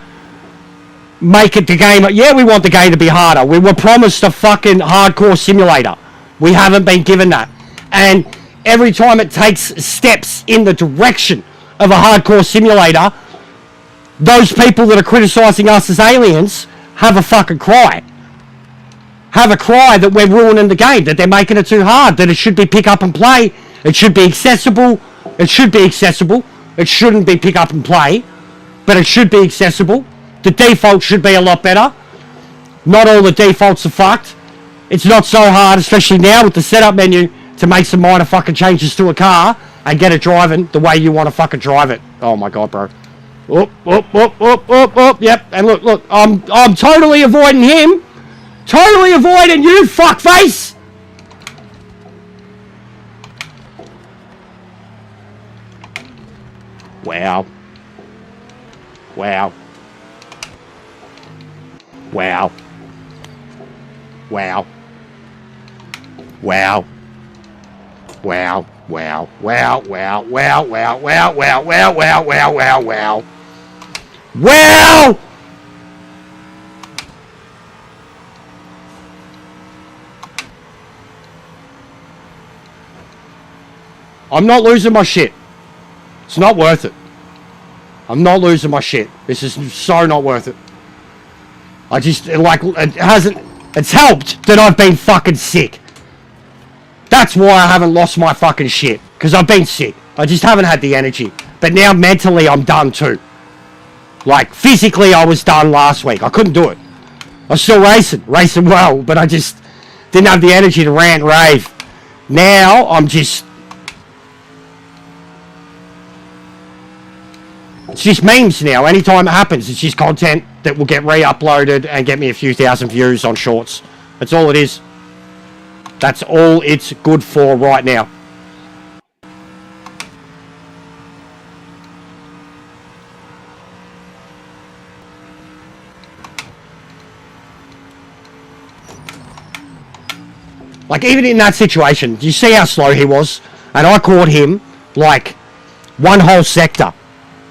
make it the game. Yeah, we want the game to be harder. We were promised a fucking hardcore simulator. We haven't been given that. And every time it takes steps in the direction of a hardcore simulator, those people that are criticising us as aliens have a fucking cry. Have a cry that we're ruining the game, that they're making it too hard, that it should be pick up and play, it should be accessible, it should be accessible, it shouldn't be pick up and play, but it should be accessible. The default should be a lot better. Not all the defaults are fucked. It's not so hard, especially now with the setup menu, to make some minor fucking changes to a car and get it driving the way you want to fucking drive it. Oh my god, bro. Yep, and look, I'm totally avoiding him. Totally avoiding you, fuckface! Wow. Wow. Wow. Wow. Wow. Wow. Wow. Wow. Wow. Wow. Wow. Wow. Wow. Wow. Wow. Wow. Wow. Wow. Wow! I'm not losing my shit. It's not worth it. I'm not losing my shit. This is so not worth it. I just, like, it's helped that I've been fucking sick. That's why I haven't lost my fucking shit. Because I've been sick. I just haven't had the energy. But now mentally I'm done too. Like, physically I was done last week. I couldn't do it. I was still racing well, but I just didn't have the energy to rant and rave. Now I'm just... It's just memes now. Anytime it happens, it's just content that will get re-uploaded and get me a few thousand views on shorts. That's all it is. That's all it's good for right now. Like, even in that situation, do you see how slow he was? And I caught him, like, one whole sector.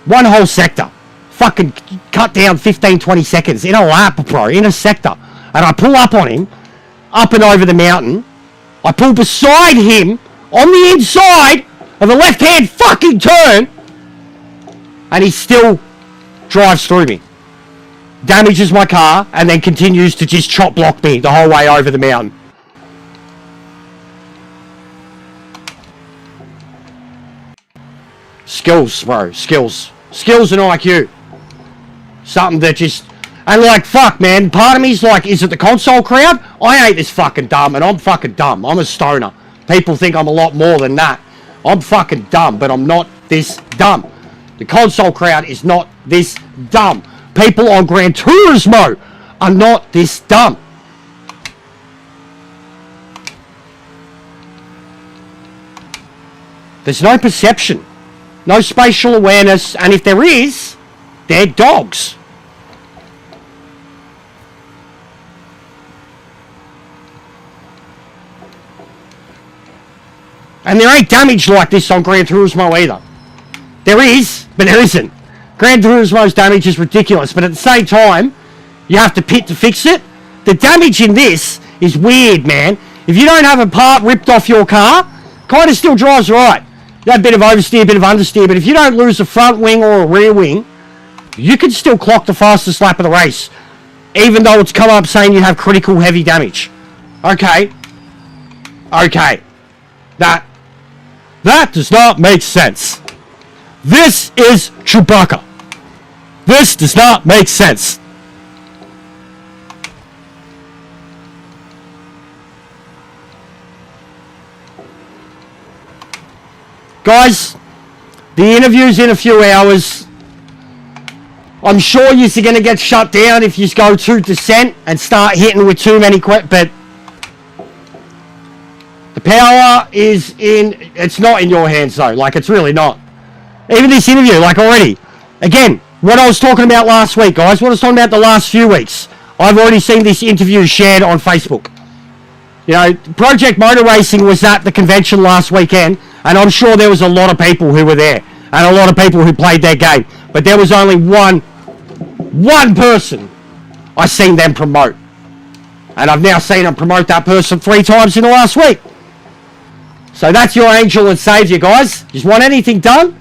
One whole sector. Fucking cut down 15, 20 seconds in a lap, bro, in a sector. And I pull up on him, up and over the mountain. I pull beside him, on the inside of a left-hand fucking turn. And he still drives through me. Damages my car, and then continues to just chop block me the whole way over the mountain. Skills, bro. Skills. Skills and IQ. Something that just... And like, fuck, man. Part of me's like, is it the console crowd? I ain't this fucking dumb, and I'm fucking dumb. I'm a stoner. People think I'm a lot more than that. I'm fucking dumb, but I'm not this dumb. The console crowd is not this dumb. People on Gran Turismo are not this dumb. There's no perception. No spatial awareness, and if there is, they're dogs. And there ain't damage like this on Gran Turismo either. There is, but there isn't. Gran Turismo's damage is ridiculous, but at the same time, you have to pit to fix it. The damage in this is weird, man. If you don't have a part ripped off your car, kind of still drives right. That bit of oversteer, a bit of understeer, but if you don't lose a front wing or a rear wing, you can still clock the fastest lap of the race, even though it's come up saying you have critical heavy damage. Okay. Okay. That does not make sense. This is Chewbacca. This does not make sense. Guys, the interview's in a few hours. I'm sure you're going to get shut down if you go to Descent and start hitting with too many questions, but the power is in... It's not in your hands, though. Like, it's really not. Even this interview, like, already. Again, what I was talking about last week, guys, what I was talking about the last few weeks. I've already seen this interview shared on Facebook. You know, Project Motor Racing was at the convention last weekend, and I'm sure there was a lot of people who were there. and a lot of people who played their game. But there was only one person I seen them promote. And I've now seen them promote that person 3 times in the last week. So that's your angel and savior, guys. You just want anything done?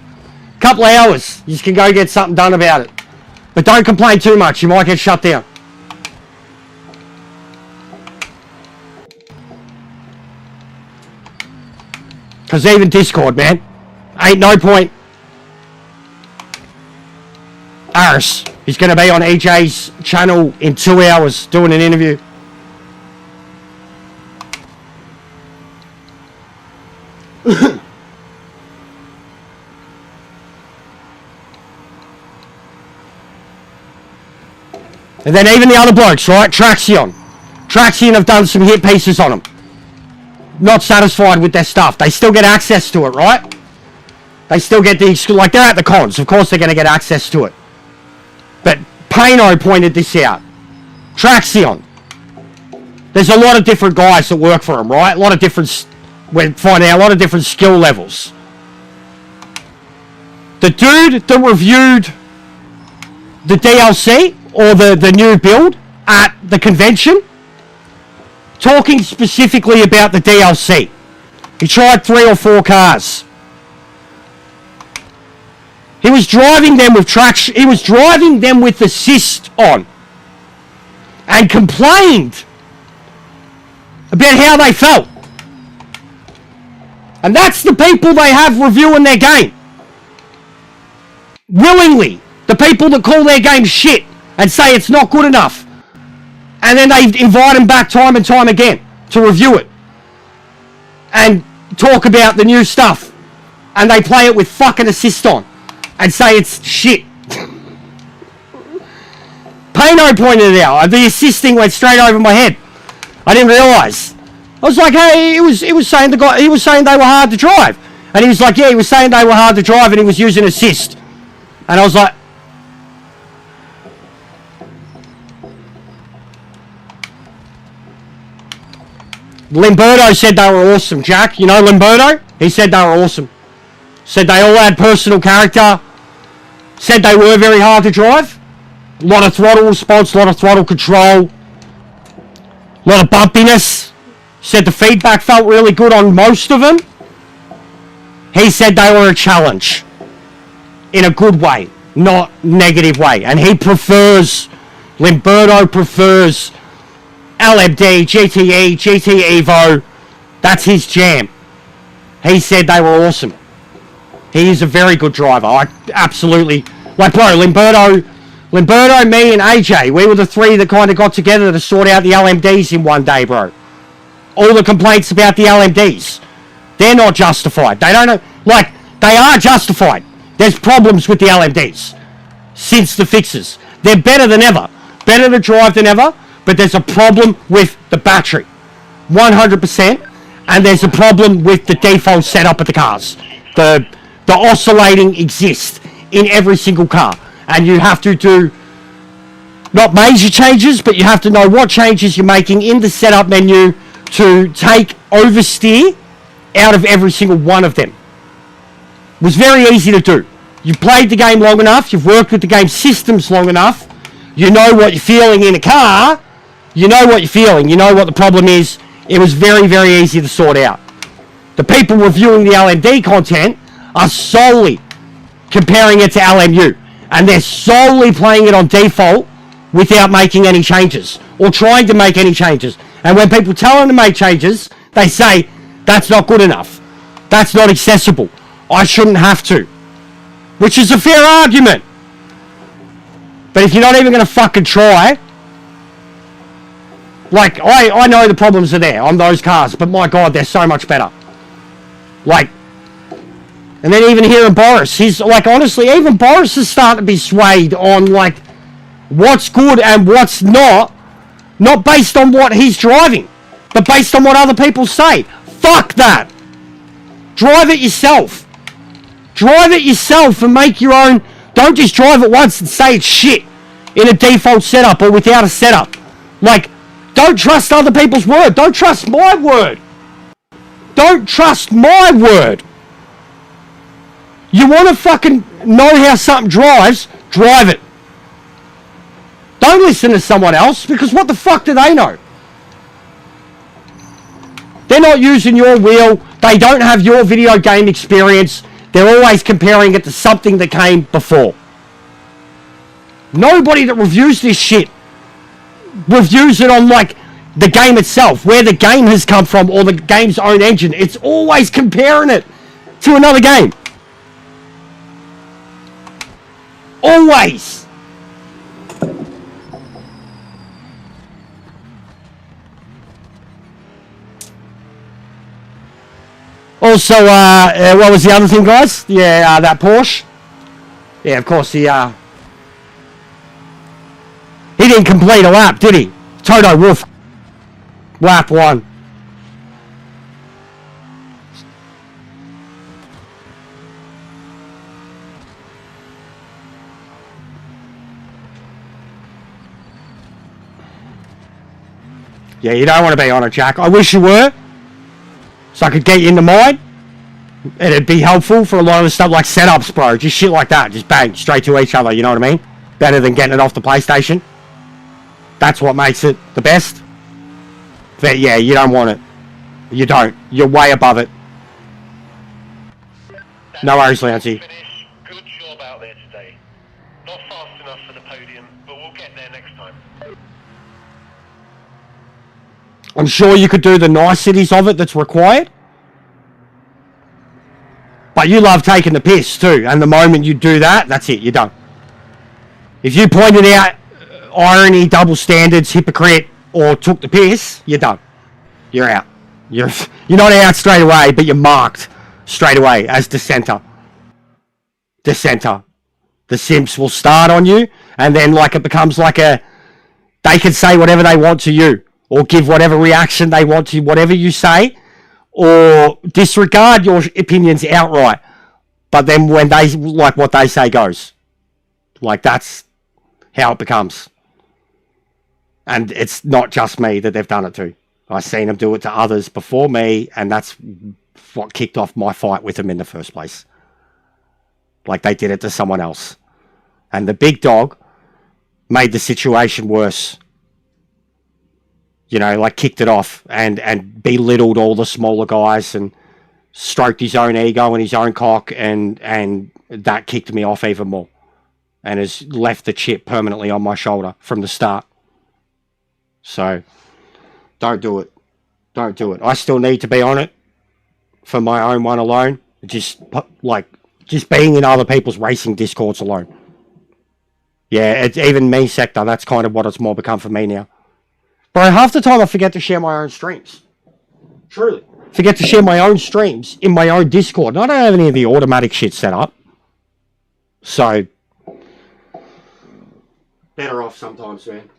Couple of hours. You just can go get something done about it. But don't complain too much. You might get shut down. Because even Discord, man, ain't no point. Aris, he's going to be on EJ's channel in 2 hours doing an interview. And then even the other blokes, right? Traxion have done some hit pieces on them. Not satisfied with their stuff. They still get access to it, right? They still get the, like, they're at the cons. Of course they're going to get access to it. But Pano pointed this out. Traxion. There's a lot of different guys that work for him, right? A lot of different, we're finding out a lot of different skill levels. The dude that reviewed the DLC or the new build at the convention, talking specifically about the DLC. He tried 3 or 4 cars. He was driving them with traction. He was driving them with assist on, and complained about how they felt. And that's the people they have reviewing their game. Willingly, the people that call their game shit and say it's not good enough. And then they invite them back time and time again to review it. And talk about the new stuff. And they play it with fucking assist on. And say it's shit. Pano pointed it out. The assisting went straight over my head. I didn't realise. I was like, hey, he was saying they were hard to drive. And he was like, yeah, he was saying they were hard to drive and he was using assist. And I was like, Limberto said they were awesome, Jack. You know Limberto? He said they were awesome. Said they all had personal character. Said they were very hard to drive. A lot of throttle response, a lot of throttle control. A lot of bumpiness. Said the feedback felt really good on most of them. He said they were a challenge. In a good way, not negative way. And he prefers, Limberto prefers LMD, GTE, GT Evo. That's his jam. He said they were awesome. He is a very good driver. I absolutely, like, bro, Limberto, me and AJ, we were the 3 that kind of got together to sort out the LMDs in one day, bro. All the complaints about the LMDs, they're not justified. They don't know, like, they are justified. There's problems with the LMDs since the fixes. They're better than ever. Better to drive than ever, but there's a problem with the battery. 100%. And there's a problem with the default setup of the cars. The oscillating exists in every single car. And you have to do, not major changes, but you have to know what changes you're making in the setup menu to take oversteer out of every single one of them. It was very easy to do. You've played the game long enough, you've worked with the game systems long enough, you know what you're feeling in a car, you know what you're feeling, you know what the problem is. It was very, very easy to sort out. The people reviewing the LMD content are solely comparing it to LMU, and they're solely playing it on default without making any changes or trying to make any changes. And when people tell them to make changes, they say, that's not good enough. That's not accessible. I shouldn't have to. Which is a fair argument. But if you're not even going to fucking try, like, I know the problems are there on those cars, but my God, they're so much better. Like, and then even hearing Boris, he's like, honestly, even Boris is starting to be swayed on, like, what's good and what's not based on what he's driving, but based on what other people say. Fuck that. Drive it yourself. Drive it yourself and make your own. Don't just drive it once and say it's shit in a default setup or without a setup. Like, don't trust other people's word. Don't trust my word. Don't trust my word. You want to fucking know how something drives, drive it. Don't listen to someone else, because what the fuck do they know? They're not using your wheel. They don't have your video game experience. They're always comparing it to something that came before. Nobody that reviews this shit reviews it on, like, the game itself, where the game has come from, or the game's own engine. It's always comparing it to another game. Always. Also, what was the other thing, guys? Yeah, that Porsche. Yeah, of course, he didn't complete a lap, did he? Toto Wolff. Lap 1. Yeah, you don't want to be on it, Jack. I wish you were. So I could get you into mine. It'd be helpful for a lot of the stuff like setups, bro. Just shit like that. Just bang, straight to each other, you know what I mean? Better than getting it off the PlayStation. That's what makes it the best. But yeah, you don't want it. You don't. You're way above it. No worries, Lancy. Good job out there today. Not fast enough for the podium, but we'll get there next time. I'm sure you could do the niceties of it that's required. But you love taking the piss too. And the moment you do that, that's it. You're done. If you pointed out irony, double standards, hypocrite, or took the piss, you're done. You're out. You're not out straight away, but you're marked straight away as dissenter. Dissenter. The simps will start on you, and then like it becomes like a... They can say whatever they want to you, or give whatever reaction they want to whatever you say, or disregard your opinions outright. But then when they... Like what they say goes. Like that's how it becomes. And it's not just me that they've done it to. I've seen them do it to others before me, and that's what kicked off my fight with them in the first place. Like they did it to someone else. And the big dog made the situation worse. You know, like kicked it off and belittled all the smaller guys and stroked his own ego and his own cock, and that kicked me off even more. And has left the chip permanently on my shoulder from the start. So, don't do it. Don't do it. I still need to be on it for my own one alone. Just being in other people's racing discords alone. Yeah, it's even me sector. That's kind of what it's more become for me now. Bro, half the time I forget to share my own streams. Truly. Forget to share my own streams in my own Discord. I don't have any of the automatic shit set up. So, better off sometimes, man.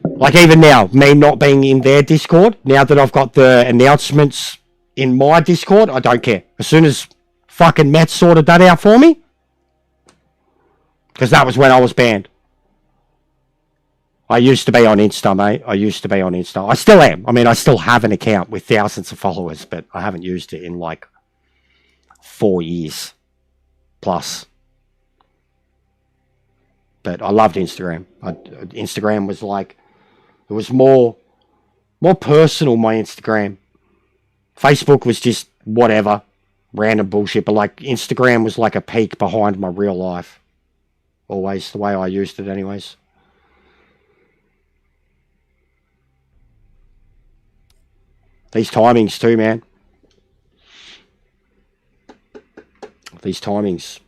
Like even now, me not being in their Discord, now that I've got the announcements in my Discord, I don't care. As soon as fucking Matt sorted that out for me, because that was when I was banned. I used to be on Insta, mate. I used to be on Insta. I still am. I mean, I still have an account with thousands of followers, but I haven't used it in like 4 years plus. But I loved Instagram. Instagram was like, it was more personal, my Instagram. Facebook was just whatever, random bullshit. But like Instagram was like a peek behind my real life. Always the way I used it anyways. These timings too, man. These timings.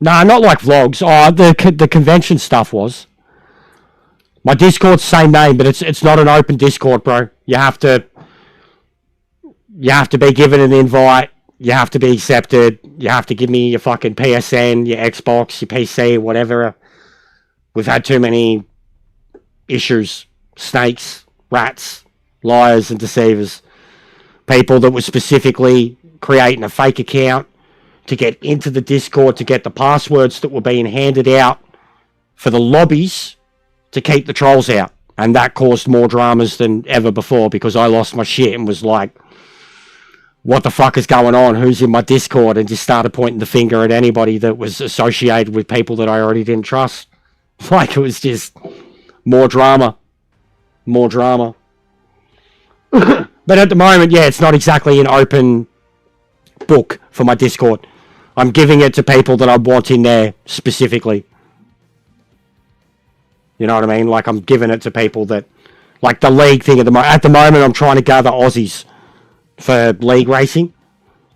Nah, not like vlogs. Oh, the convention stuff was. My Discord's same name, but it's not an open Discord, bro. You have to be given an invite. You have to be accepted. You have to give me your fucking PSN, your Xbox, your PC, whatever. We've had too many issues. Snakes, rats, liars and deceivers. People that were specifically creating a fake account to get into the Discord, to get the passwords that were being handed out for the lobbies to keep the trolls out And that caused more dramas than ever before because I lost my shit and was like, what the fuck is going on? Who's in my Discord? And just started pointing the finger at anybody that was associated with people that I already didn't trust. Like, it was just more drama. More drama. But at the moment, yeah, it's not exactly an open book for my Discord. I'm giving it to people that I want in there specifically. You know what I mean? Like, I'm giving it to people that... Like, the league thing at the moment. At the moment, I'm trying to gather Aussies for league racing.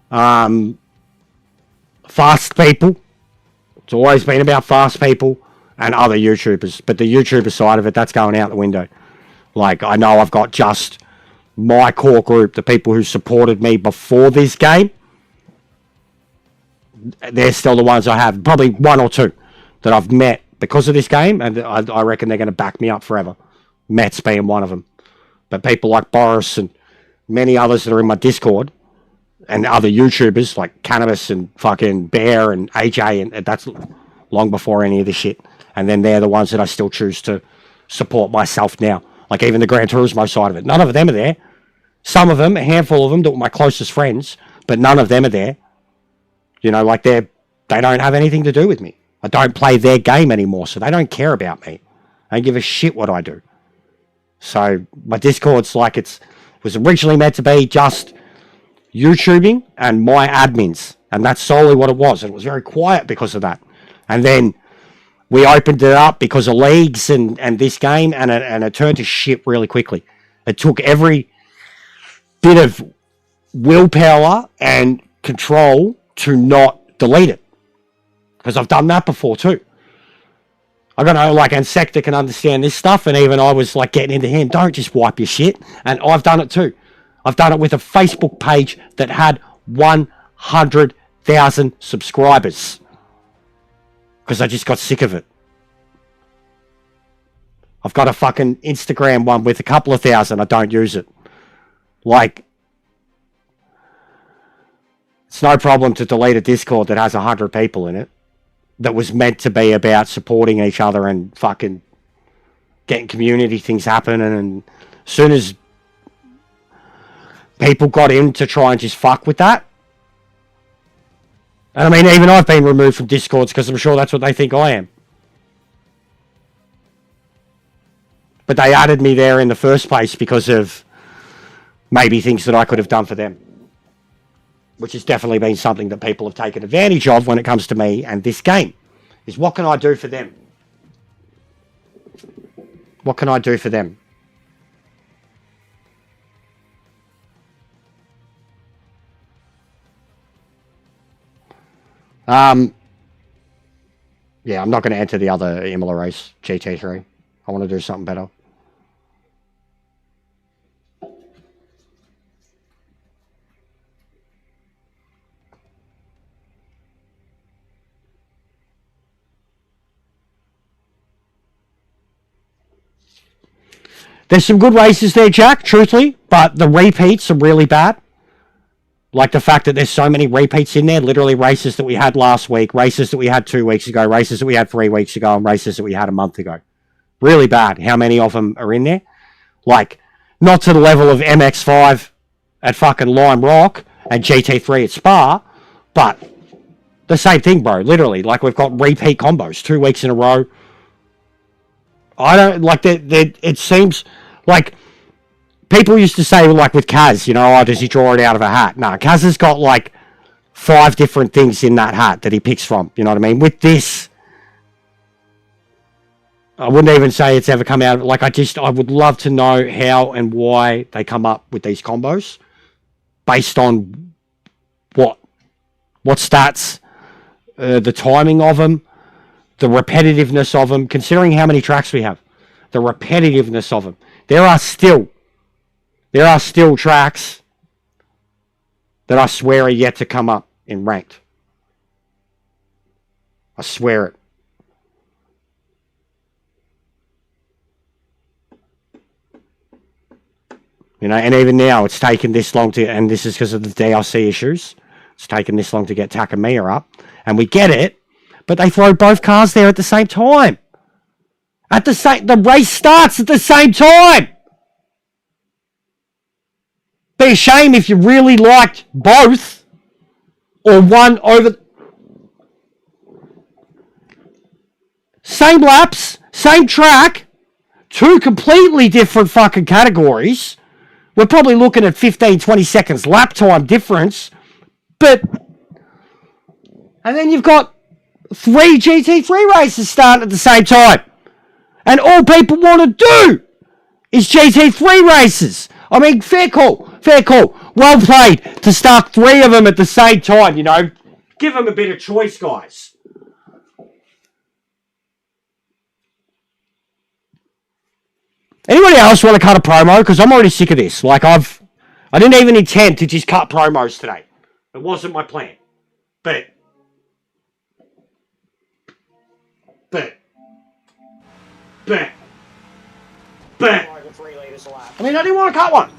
Fast people. It's always been about fast people and other YouTubers. But the YouTuber side of it, that's going out the window. Like, I know I've got just my core group, the people who supported me before this game. They're still the ones I have. Probably one or two that I've met because of this game. And I reckon they're going to back me up forever. Matt's being one of them. But people like Boris and many others that are in my Discord and other YouTubers like Cannabis and fucking Bear and AJ, and that's long before any of this shit. And then they're the ones that I still choose to support myself now. Like even the Gran Turismo side of it. None of them are there. Some of them, a handful of them that were my closest friends, but none of them are there. You know, like they don't have anything to do with me. I don't play their game anymore, so they don't care about me. I don't give a shit what I do. So my Discord's like it was originally meant to be just YouTubing and my admins. And that's solely what it was. And it was very quiet because of that. And then we opened it up because of leagues and this game, and it turned to shit really quickly. It took every bit of willpower and control to not delete it. Because I've done that before too. I got know, like, and Sector can understand this stuff, and even I was like getting into him, don't just wipe your shit. And I've done it too. I've done it with a Facebook page that had 100,000 subscribers. Because I just got sick of it. I've got a fucking Instagram one with a couple of thousand. I don't use it. Like, it's no problem to delete a Discord that has 100 people in it. That was meant to be about supporting each other and fucking getting community things happening. And as soon as people got in to try and just fuck with that. And I mean, even I've been removed from Discords because I'm sure that's what they think I am. But they added me there in the first place because of maybe things that I could have done for them. Which has definitely been something that people have taken advantage of when it comes to me and this game. Is what can I do for them? What can I do for them? Yeah, I'm not going to enter the other Imola race, GT3. I want to do something better. There's some good races there, Jack, truthfully, but the repeats are really bad. Like the fact that there's so many repeats in there, literally races that we had last week, races that we had 2 weeks ago, races that we had 3 weeks ago, and races that we had a month ago. Really bad how many of them are in there. Like, not to the level of MX5 at fucking Lime Rock and GT3 at Spa, but the same thing, bro, literally. Like, we've got repeat combos 2 weeks in a row. I don't, like, it seems like people used to say, like, with Kaz, you know, oh, does he draw it out of a hat? No, Kaz has got, like, 5 different things in that hat that he picks from, you know what I mean? With this, I wouldn't even say it's ever come out, like, I would love to know how and why they come up with these combos, based on what stats, the timing of them, the repetitiveness of them, considering how many tracks we have, the repetitiveness of them. There are still tracks that I swear are yet to come up in ranked. I swear it. You know, and even now it's taken this long to, and this is because of the DLC issues, it's taken this long to get Takamiya up, and we get it, but they throw both cars there at the same time. The race starts at the same time. Be a shame if you really liked both or one over. Same laps, same track, two completely different fucking categories. We're probably looking at 15, 20 seconds lap time difference. But, and then you've got 3 GT3 races starting at the same time. And all people want to do is GT3 races. I mean, fair call. Well played to start 3 of them at the same time, you know. Give them a bit of choice, guys. Anybody else want to cut a promo? Because I'm already sick of this. Like, I didn't even intend to just cut promos today. It wasn't my plan. But. I mean, I didn't want to cut one.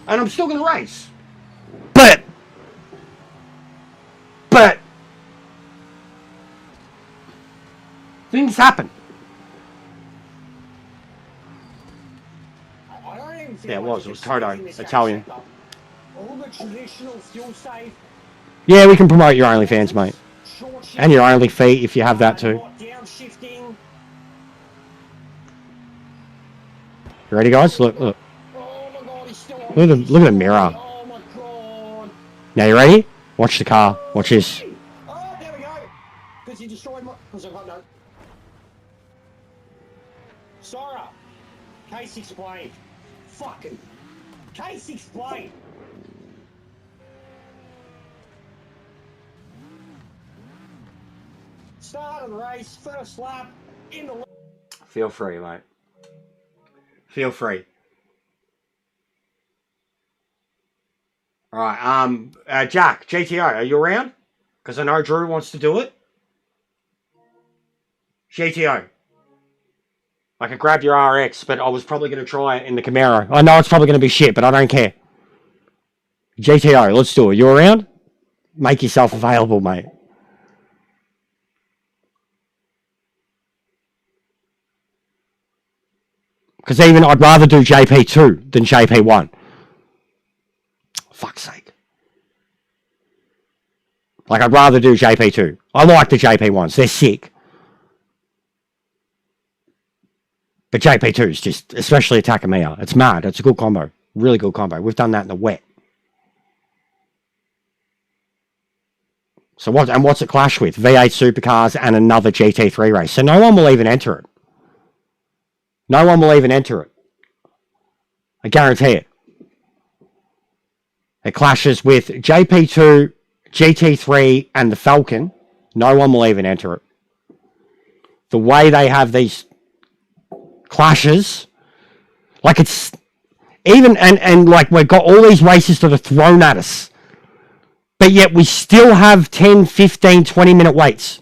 And I'm still going to race. But. Things happen. Yeah, it was Toto, Italian. Yeah, we can promote your OnlyFans, mate. And your OnlyFeet if you have that too. You ready, guys? Look. Look at the mirror. Now, you ready? Watch the car. Watch this. Oh, there we go. Because you destroyed my... Because I've got no... Sora. Case explained. Fucking... Case explained. Start of the race. First lap. In the... Feel free, mate. Feel free. Alright, Jack, GTO, are you around? Because I know Drew wants to do it. GTO. I could grab your RX, but I was probably going to try it in the Camaro. I know it's probably going to be shit, but I don't care. GTO, let's do it. You around? Make yourself available, mate. Because even I'd rather do JP2 than JP1. Fuck's sake. Like, I'd rather do JP2. I like the JP1s. They're sick. But JP2 is just, especially Takamiya. It's mad. It's a good combo. Really good combo. We've done that in the wet. So what's it clash with? V8 supercars and another GT3 race. So no one will even enter it. No one will even enter it. I guarantee it. It clashes with JP2, GT3, and the Falcon. No one will even enter it. The way they have these clashes, like it's even, and like we've got all these races that are thrown at us, but yet we still have 10, 15, 20-minute waits.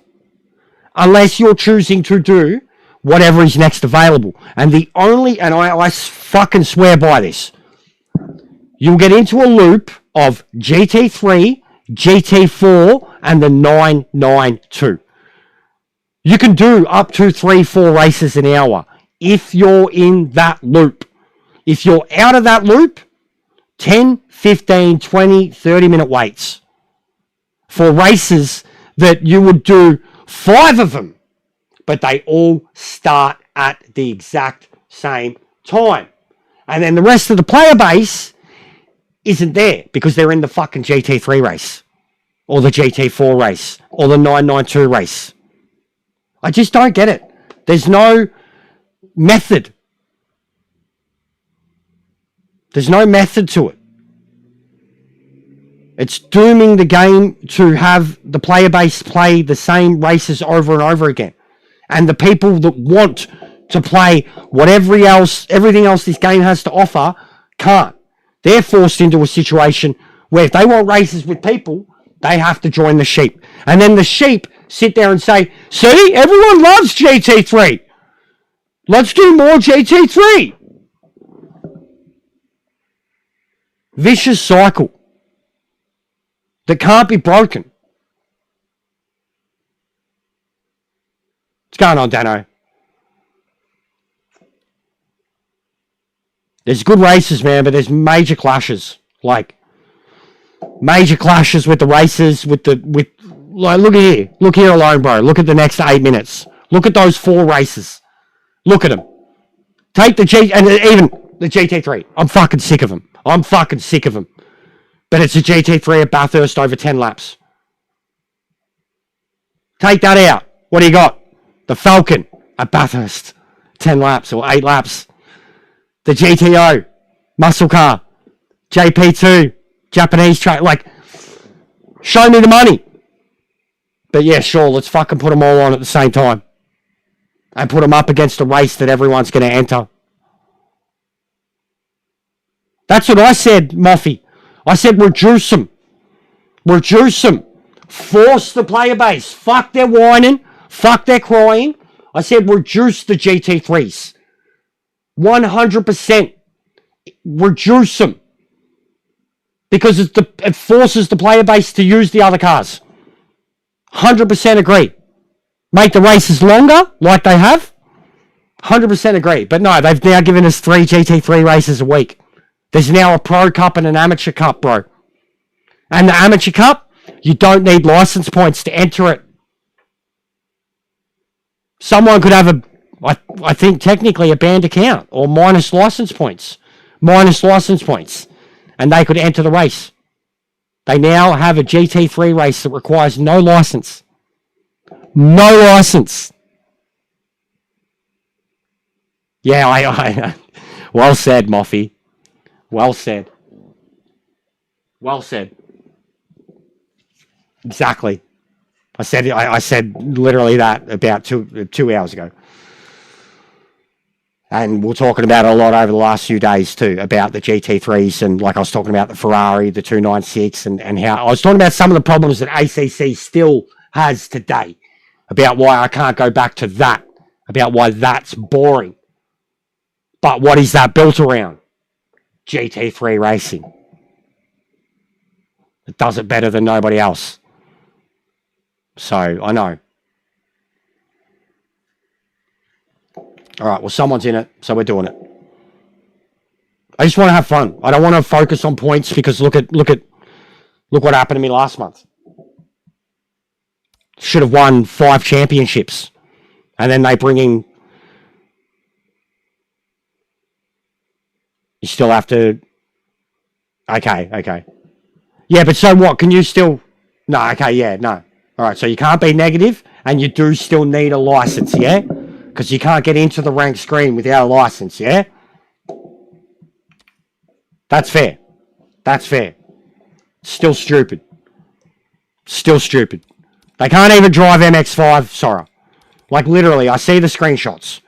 Unless you're choosing to do whatever is next available. And the only, and I fucking swear by this, you'll get into a loop of GT3, GT4, and the 992. You can do up to 3-4 races an hour if you're in that loop. If you're out of that loop, 10, 15, 20, 30-minute waits for races that you would do 5 of them, but they all start at the exact same time. And then the rest of the player base isn't there because they're in the fucking GT3 race or the GT4 race or the 992 race. I just don't get it. There's no method. There's no method to it. It's dooming the game to have the player base play the same races over and over again. And the people that want to play everything else this game has to offer can't. They're forced into a situation where if they want races with people, they have to join the sheep. And then the sheep sit there and say, see, everyone loves GT3. Let's do more GT3. Vicious cycle that can't be broken. What's going on, Dano? There's good races, man, but there's major clashes. Like, major clashes with the races, like, look at here. Look here alone, bro. Look at the next 8 minutes. Look at those 4 races. Look at them. Take the and even the GT3. I'm fucking sick of them. I'm fucking sick of them. But it's a GT3 at Bathurst over 10 laps. Take that out. What do you got? The Falcon at Bathurst. 10 laps or 8 laps. The GTO. Muscle car. JP2. Japanese track. Like, show me the money. But yeah, sure, let's fucking put them all on at the same time. And put them up against a race that everyone's going to enter. That's what I said, Moffy. I said reduce them. Reduce them. Force the player base. Fuck their whining. Fuck their crying. I said reduce the GT3s. 100%. Reduce them. Because it forces the player base to use the other cars. 100% agree. Make the races longer, like they have. 100% agree. But no, they've now given us 3 GT3 races a week. There's now a Pro Cup and an Amateur Cup, bro. And the Amateur Cup, you don't need license points to enter it. Someone could have I think technically a banned account or minus license points. Minus license points. And they could enter the race. They now have a GT3 race that requires no license. No license. Yeah, I well said, Moffy. Well said. Well said. Exactly. I said literally that about two hours ago. And we're talking about it a lot over the last few days too, about the GT3s, and like I was talking about the Ferrari, the 296, and how I was talking about some of the problems that ACC still has today, about why I can't go back to that, about why that's boring. But what is that built around? GT3 racing. It does it better than nobody else. So, I know. All right, well, someone's in it, so we're doing it. I just want to have fun. I don't want to focus on points because look what happened to me last month. Should have won 5 championships. And then they bring in... You still have to... Okay. Yeah, but so what? Can you still... No, okay, yeah, no. All right, so you can't be negative, and you do still need a license, yeah? Because you can't get into the rank screen without a license, yeah? That's fair. That's fair. Still stupid. Still stupid. They can't even drive MX-5 Sora. Like, literally, I see the screenshots.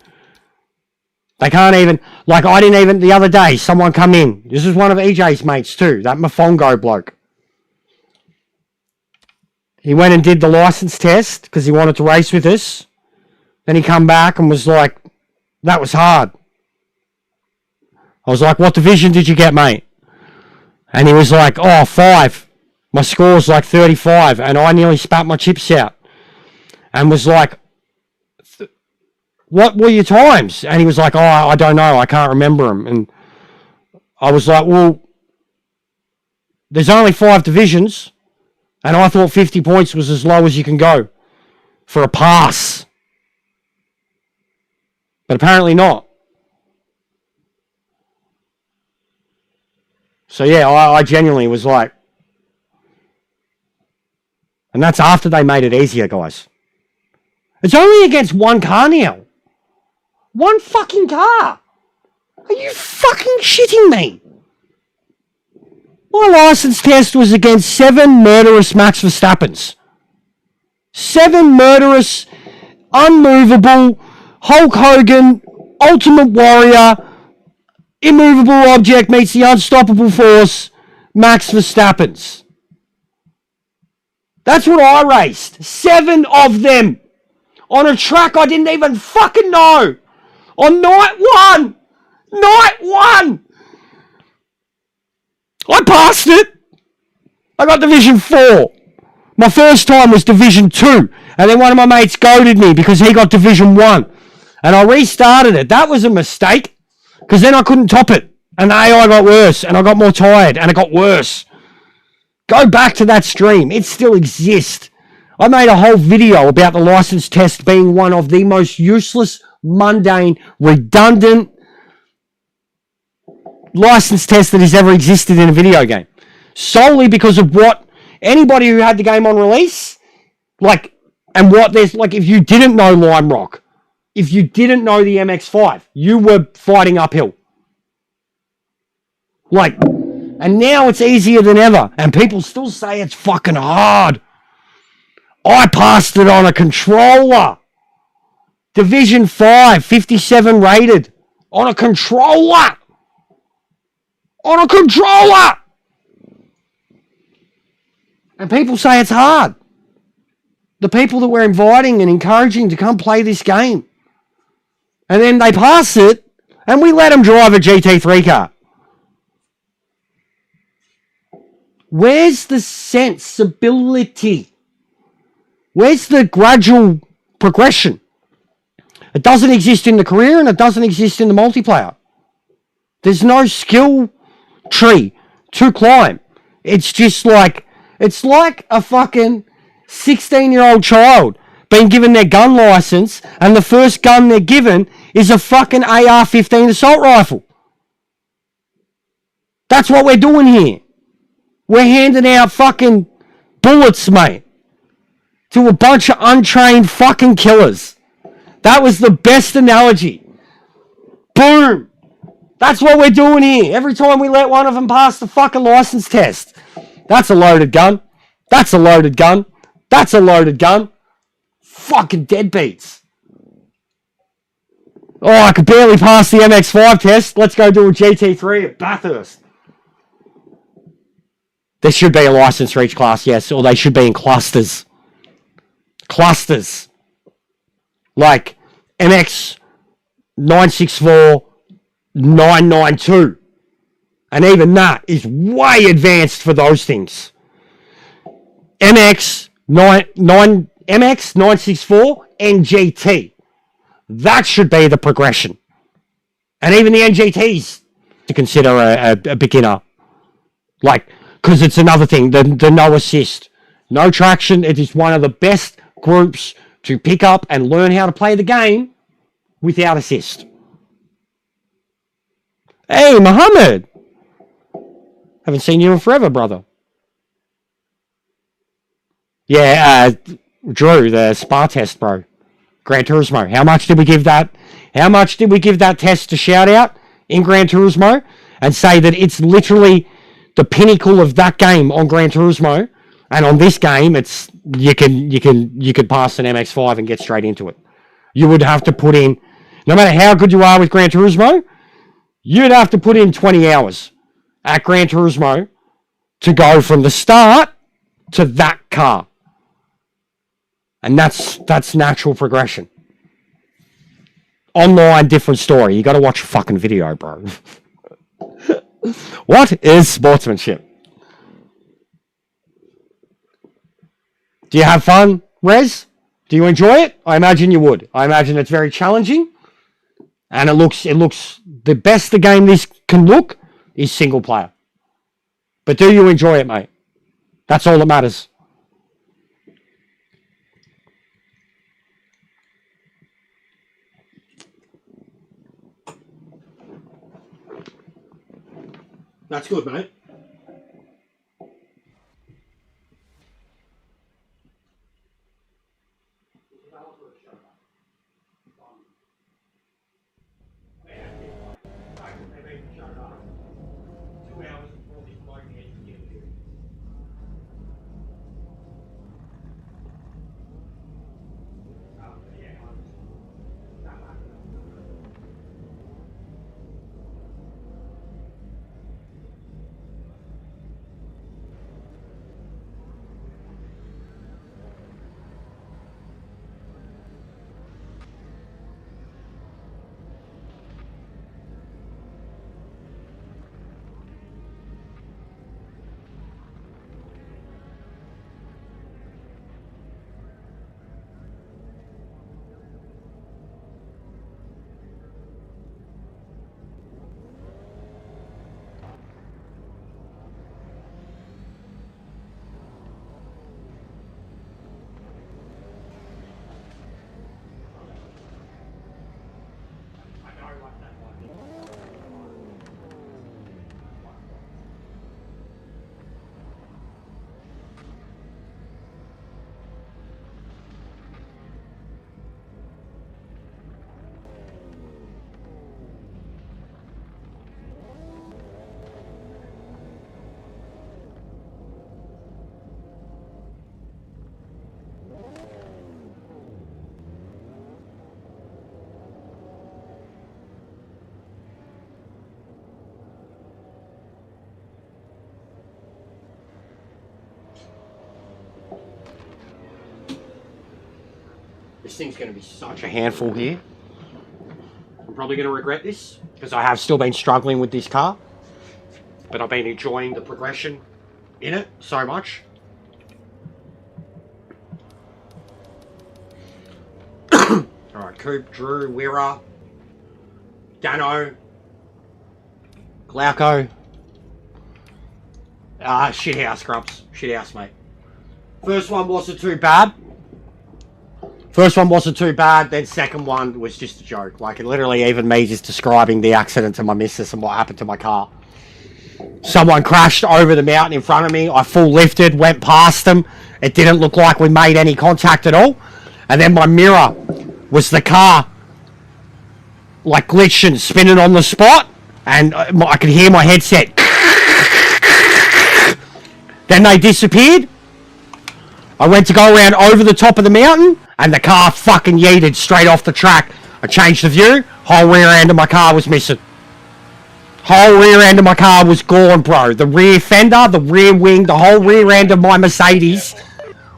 They can't even... Like, I didn't even... The other day, someone come in. This is one of EJ's mates, too. That Mofongo bloke. He went and did the license test because he wanted to race with us. Then he come back and was like, that was hard. I was like, what division did you get, mate? And he was like, 5. My score's like 35. And I nearly spat my chips out. And was like, what were your times? And he was like, I don't know. I can't remember them. And I was like, well, there's only 5 divisions. And I thought 50 points was as low as you can go for a pass. But apparently not. So yeah, I genuinely was like... And that's after they made it easier, guys. It's only against one car now. One fucking car. Are you fucking shitting me? My license test was against 7 murderous Max Verstappens. 7 murderous, unmovable, Hulk Hogan, Ultimate Warrior, immovable object meets the unstoppable force, Max Verstappens. That's what I raced. 7 of them. On a track I didn't even fucking know. On night 1. Night 1. I passed it. I got Division 4. My first time was Division 2. And then one of my mates goaded me because he got Division 1. And I restarted it. That was a mistake. Because then I couldn't top it And the AI got worse, and I got more tired, and it got worse. Go back to that stream. It still exists. I made a whole video about the license test being one of the most useless, mundane, redundant license tests that has ever existed in a video game. Solely because of what anybody who had the game on release, like, and what there's, like, if you didn't know Lime Rock, if you didn't know the MX5, you were fighting uphill. Like, and now it's easier than ever, and people still say it's fucking hard. I passed it on a controller. Division 5, 57 rated. On a controller. On a controller. And people say it's hard. The people that we're inviting and encouraging to come play this game. And then they pass it, and we let them drive a GT3 car. Where's the sensibility? Where's the gradual progression? It doesn't exist in the career, and it doesn't exist in the multiplayer. There's no skill tree to climb. It's just like, it's like a fucking 16-year-old child being given their gun license, and the first gun they're given is a fucking AR-15 assault rifle. That's what we're doing here. We're handing out fucking bullets, mate, to a bunch of untrained fucking killers. That was the best analogy. Boom. That's what we're doing here. Every time we let one of them pass the fucking license test. That's a loaded gun. That's a loaded gun. That's a loaded gun. Fucking deadbeats. Oh, I could barely pass the MX5 test. Let's go do a GT3 at Bathurst. There should be a license for each class, yes, or they should be in clusters. Clusters. Like MX 964 992. And even that is way advanced for those things. MX 964 NGT. That should be the progression. And even the NGTs to consider a beginner. Like, because it's another thing, the no assist. No traction. It is one of the best groups to pick up and learn how to play the game without assist. Hey, Mohammed. Haven't seen you in forever, brother. Yeah, Drew, the spa test, bro. Gran Turismo. How much did we give that? How much did we give that test a shout out in Gran Turismo and say that it's literally the pinnacle of that game on Gran Turismo, and on this game, it's you could pass an MX5 and get straight into it. You would have to put in, no matter how good you are with Gran Turismo, you'd have to put in 20 hours at Gran Turismo to go from the start to that car. And that's natural progression. Online, different story. You got to watch a fucking video, bro. What is sportsmanship? Do you have fun, Rez? Do you enjoy it? I imagine you would. I imagine it's very challenging. And it looks the best the game this can look is single player. But do you enjoy it, mate? That's all that matters. That's good, mate. This thing's going to be such a handful here. I'm probably going to regret this because I have still been struggling with this car. But I've been enjoying the progression in it so much. Alright, Coop, Drew, Wira, Dano, Glauco. Shithouse, Grubs. Shithouse, mate. First one wasn't too bad. Then second one was just a joke. Like, it literally, even me just describing the accident to my missus and what happened to my car. Someone crashed over the mountain in front of me. I full lifted, went past them. It didn't look like we made any contact at all. And then my mirror was the car, like, glitching, spinning on the spot. And I could hear my headset. Then they disappeared. I went to go around over the top of the mountain, and the car fucking yeeted straight off the track. I changed the view. Whole rear end of my car was missing. Whole rear end of my car was gone, bro. The rear fender, the rear wing, the whole rear end of my Mercedes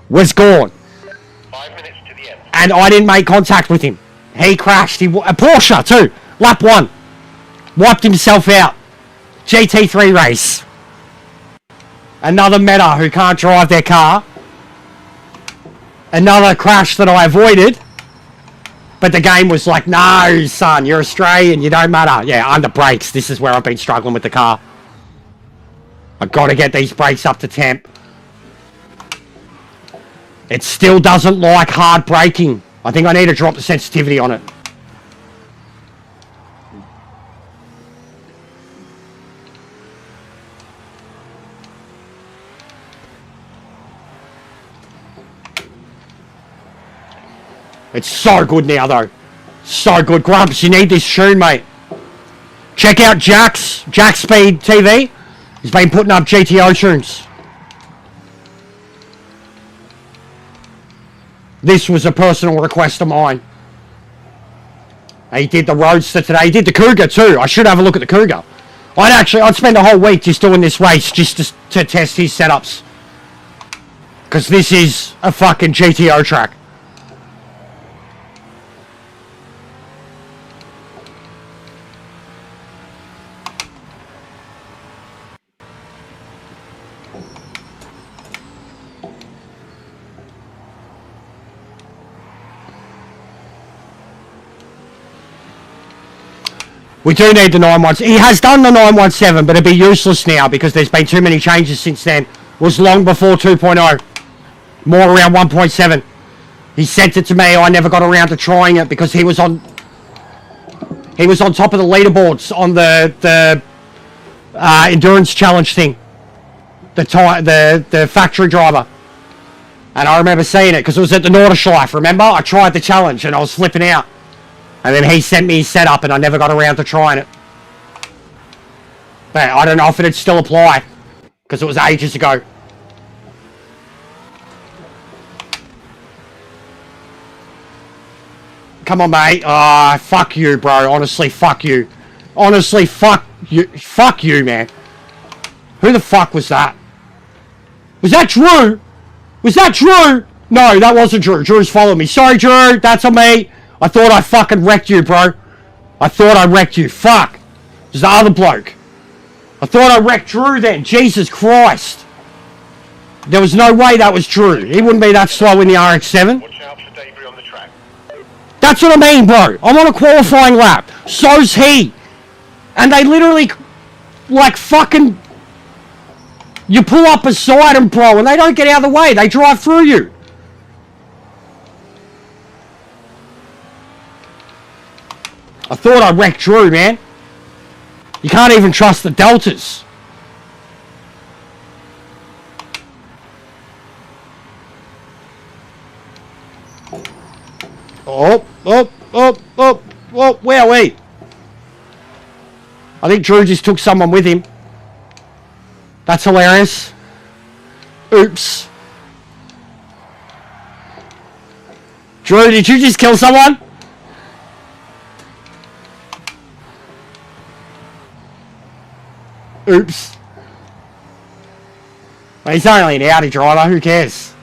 was gone. 5 minutes to the end. And I didn't make contact with him. He crashed. A Porsche, too. Lap 1. Wiped himself out. GT3 race. Another meta who can't drive their car. Another crash that I avoided. But the game was like, no, son, you're Australian, you don't matter. Yeah, under brakes. This is where I've been struggling with the car. I've got to get these brakes up to temp. It still doesn't like hard braking. I think I need to drop the sensitivity on it. It's so good now, though. So good. Grumps, you need this tune, mate. Check out Jack Speed TV. He's been putting up GTO tunes. This was a personal request of mine. He did the Roadster today. He did the Cougar, too. I should have a look at the Cougar. I'd spend a whole week just doing this race just to test his setups. Because this is a fucking GTO track. We do need the 917. He has done the 917, but it'd be useless now because there's been too many changes since then. It was long before 2.0. More around 1.7. He sent it to me. I never got around to trying it because he was on top of the leaderboards on the endurance challenge thing. The factory driver. And I remember seeing it because it was at the Nordschleife, remember? I tried the challenge and I was flipping out. And then he sent me his setup and I never got around to trying it. But I don't know if it'd still apply. Because it was ages ago. Come on, mate. Fuck you, bro. Honestly, fuck you. Honestly, fuck you. Fuck you, man. Who the fuck was that? Was that Drew? Was that Drew? No, that wasn't Drew. Drew's following me. Sorry, Drew. That's on me. I thought I fucking wrecked you, bro. I thought I wrecked you. Fuck. There's the other bloke. I thought I wrecked Drew then. Jesus Christ. There was no way that was Drew. He wouldn't be that slow in the RX-7. Watch out for debris on the track. That's what I mean, bro. I'm on a qualifying lap. So's he. And they literally, like, fucking... You pull up beside them, bro, and they don't get out of the way. They drive through you. I thought I wrecked Drew, man. You can't even trust the Deltas. Oh, where are we? I think Drew just took someone with him. That's hilarious. Oops. Drew, did you just kill someone? Oops. Well, he's only an Audi driver, who cares?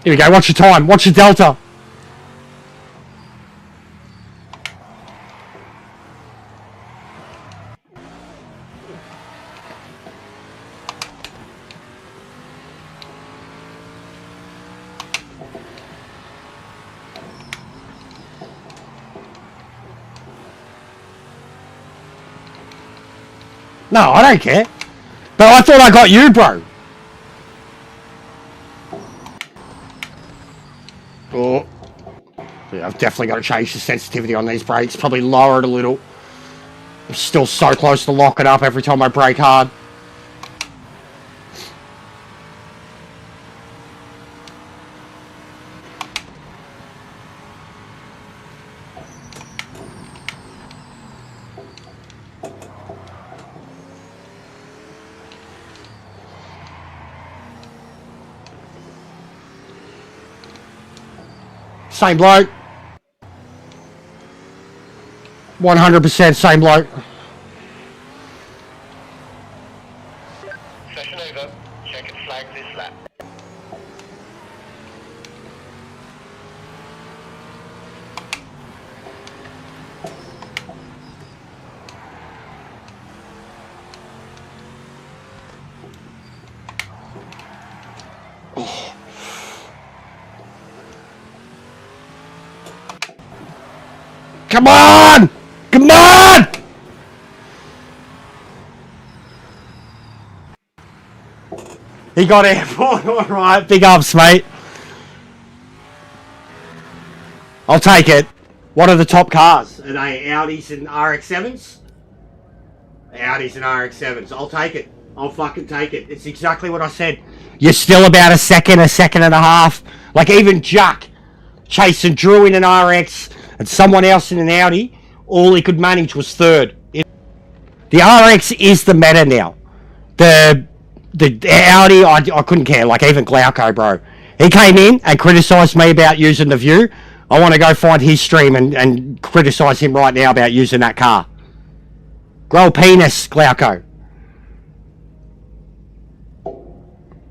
Here we go, watch your time, watch your delta. No, I don't care. But I thought I got you, bro. Oh. Yeah, I've definitely got to change the sensitivity on these brakes. Probably lower it a little. I'm still so close to locking up every time I brake hard. Same bloke. 100% same bloke. Session over. Check and flag this lap. Come on! Come on! He got airborne, alright. Big ups, mate. I'll take it. What are the top cars? Are they Audis and RX-7s? Audis and RX-7s. I'll take it. I'll fucking take it. It's exactly what I said. You're still about a second and a half. Like even Jack chasing Drew in an RX and someone else in an Audi, all he could manage was third. The RX is the meta now. The Audi, I couldn't care. Like even Glauco, bro. He came in and criticised me about using the View. I want to go find his stream and criticise him right now about using that car. Grow a penis, Glauco.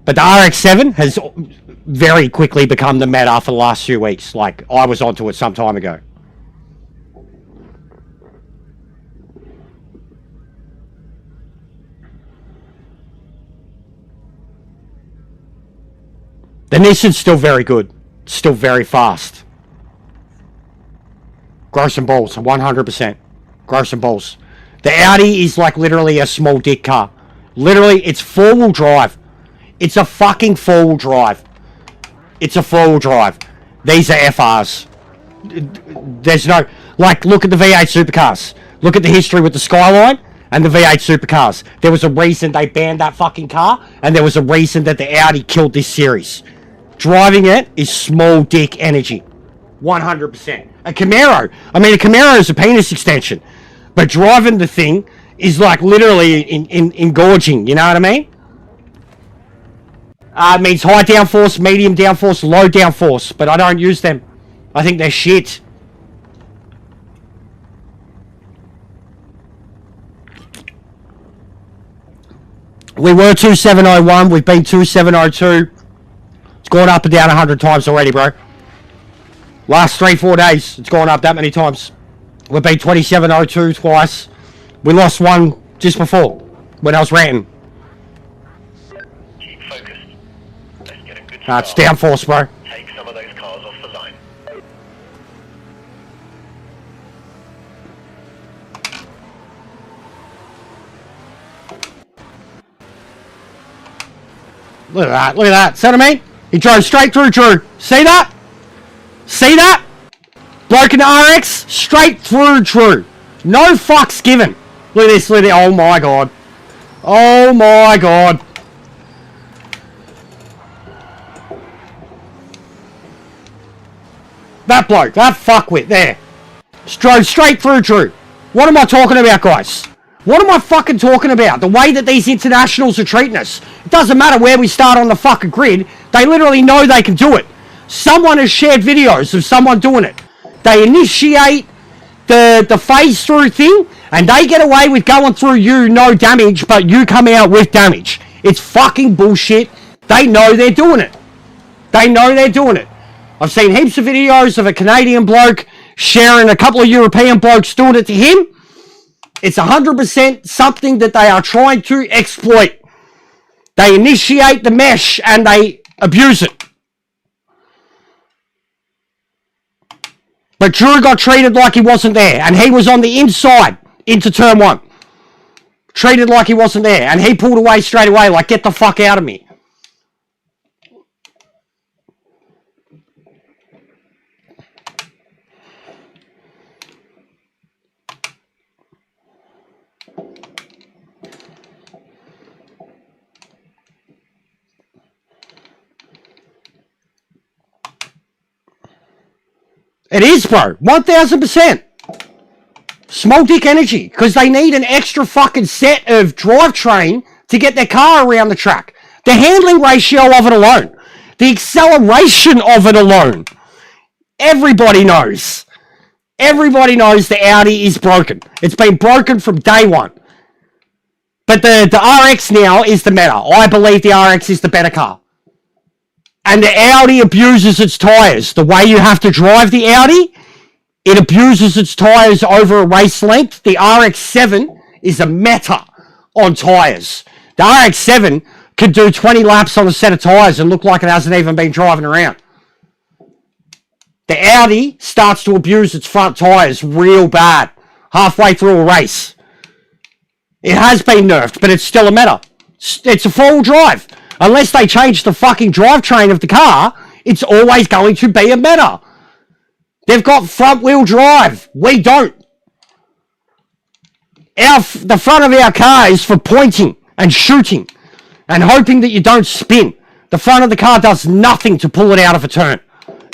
But the RX-7 has very quickly become the meta for the last few weeks. Like, I was onto it some time ago. The Nissan's still very good. Still very fast. Gross and balls, 100%. Gross and balls. The Audi is like literally a small dick car. Literally, it's four-wheel drive. It's a fucking four-wheel drive. It's a four-wheel drive. These are FRs. There's no... Like, look at the V8 supercars. Look at the history with the Skyline and the V8 supercars. There was a reason they banned that fucking car, and there was a reason that the Audi killed this series. Driving it is small dick energy. 100%. A Camaro. I mean, a Camaro is a penis extension. But driving the thing is like literally engorging. You know what I mean? It means high downforce, medium downforce, low downforce. But I don't use them. I think they're shit. We were 2701. We've been 2702. It's gone up and down 100 times already, bro. Last 3-4 days, it's gone up that many times. We've been 2702 twice. We lost one just before when I was ranting. Keep focused. Let's get a good start. It's downforce, bro. Take some of those cars off the line. Look at that, look at that. See what I mean? He drove straight through Drew. See that? See that? Bloke in the RX, straight through Drew. No fucks given. Look at this, look at this. Oh my god. Oh my god. That bloke, that fuckwit there. Drove straight through Drew. What am I talking about, guys? What am I fucking talking about? The way that these internationals are treating us. It doesn't matter where we start on the fucking grid. They literally know they can do it. Someone has shared videos of someone doing it. They initiate the phase through thing, and they get away with going through you no damage, but you come out with damage. It's fucking bullshit. They know they're doing it. They know they're doing it. I've seen heaps of videos of a Canadian bloke sharing a couple of European blokes doing it to him. It's 100% something that they are trying to exploit. They initiate the mesh and they abuse it. But Drew got treated like he wasn't there, and he was on the inside into turn one. Treated like he wasn't there, and he pulled away straight away like, get the fuck out of me. It is, bro. 1000%. Small dick energy. Because they need an extra fucking set of drivetrain to get their car around the track. The handling ratio of it alone. The acceleration of it alone. Everybody knows. Everybody knows the Audi is broken. It's been broken from day one. But the RX now is the meta. I believe the RX is the better car. And the Audi abuses its tyres. The way you have to drive the Audi, it abuses its tyres over a race length. The RX-7 is a meta on tyres. The RX-7 could do 20 laps on a set of tyres and look like it hasn't even been driving around. The Audi starts to abuse its front tyres real bad halfway through a race. It has been nerfed, but it's still a meta. It's a four-wheel drive. Unless they change the fucking drivetrain of the car, it's always going to be a meta. They've got front-wheel drive. We don't. The front of our car is for pointing and shooting and hoping that you don't spin. The front of the car does nothing to pull it out of a turn.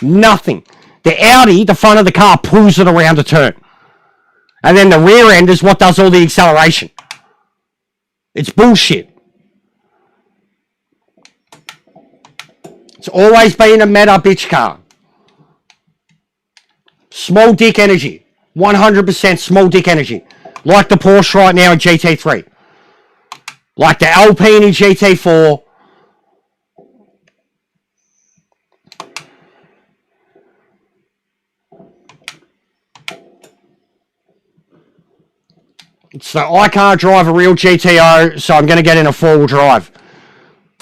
Nothing. The Audi, the front of the car, pulls it around a turn. And then the rear end is what does all the acceleration. It's bullshit. It's always been a meta bitch car. Small dick energy. 100% small dick energy. Like the Porsche right now in GT3. Like the Alpine in GT4. So I can't drive a real GTO, so I'm going to get in a four-wheel drive.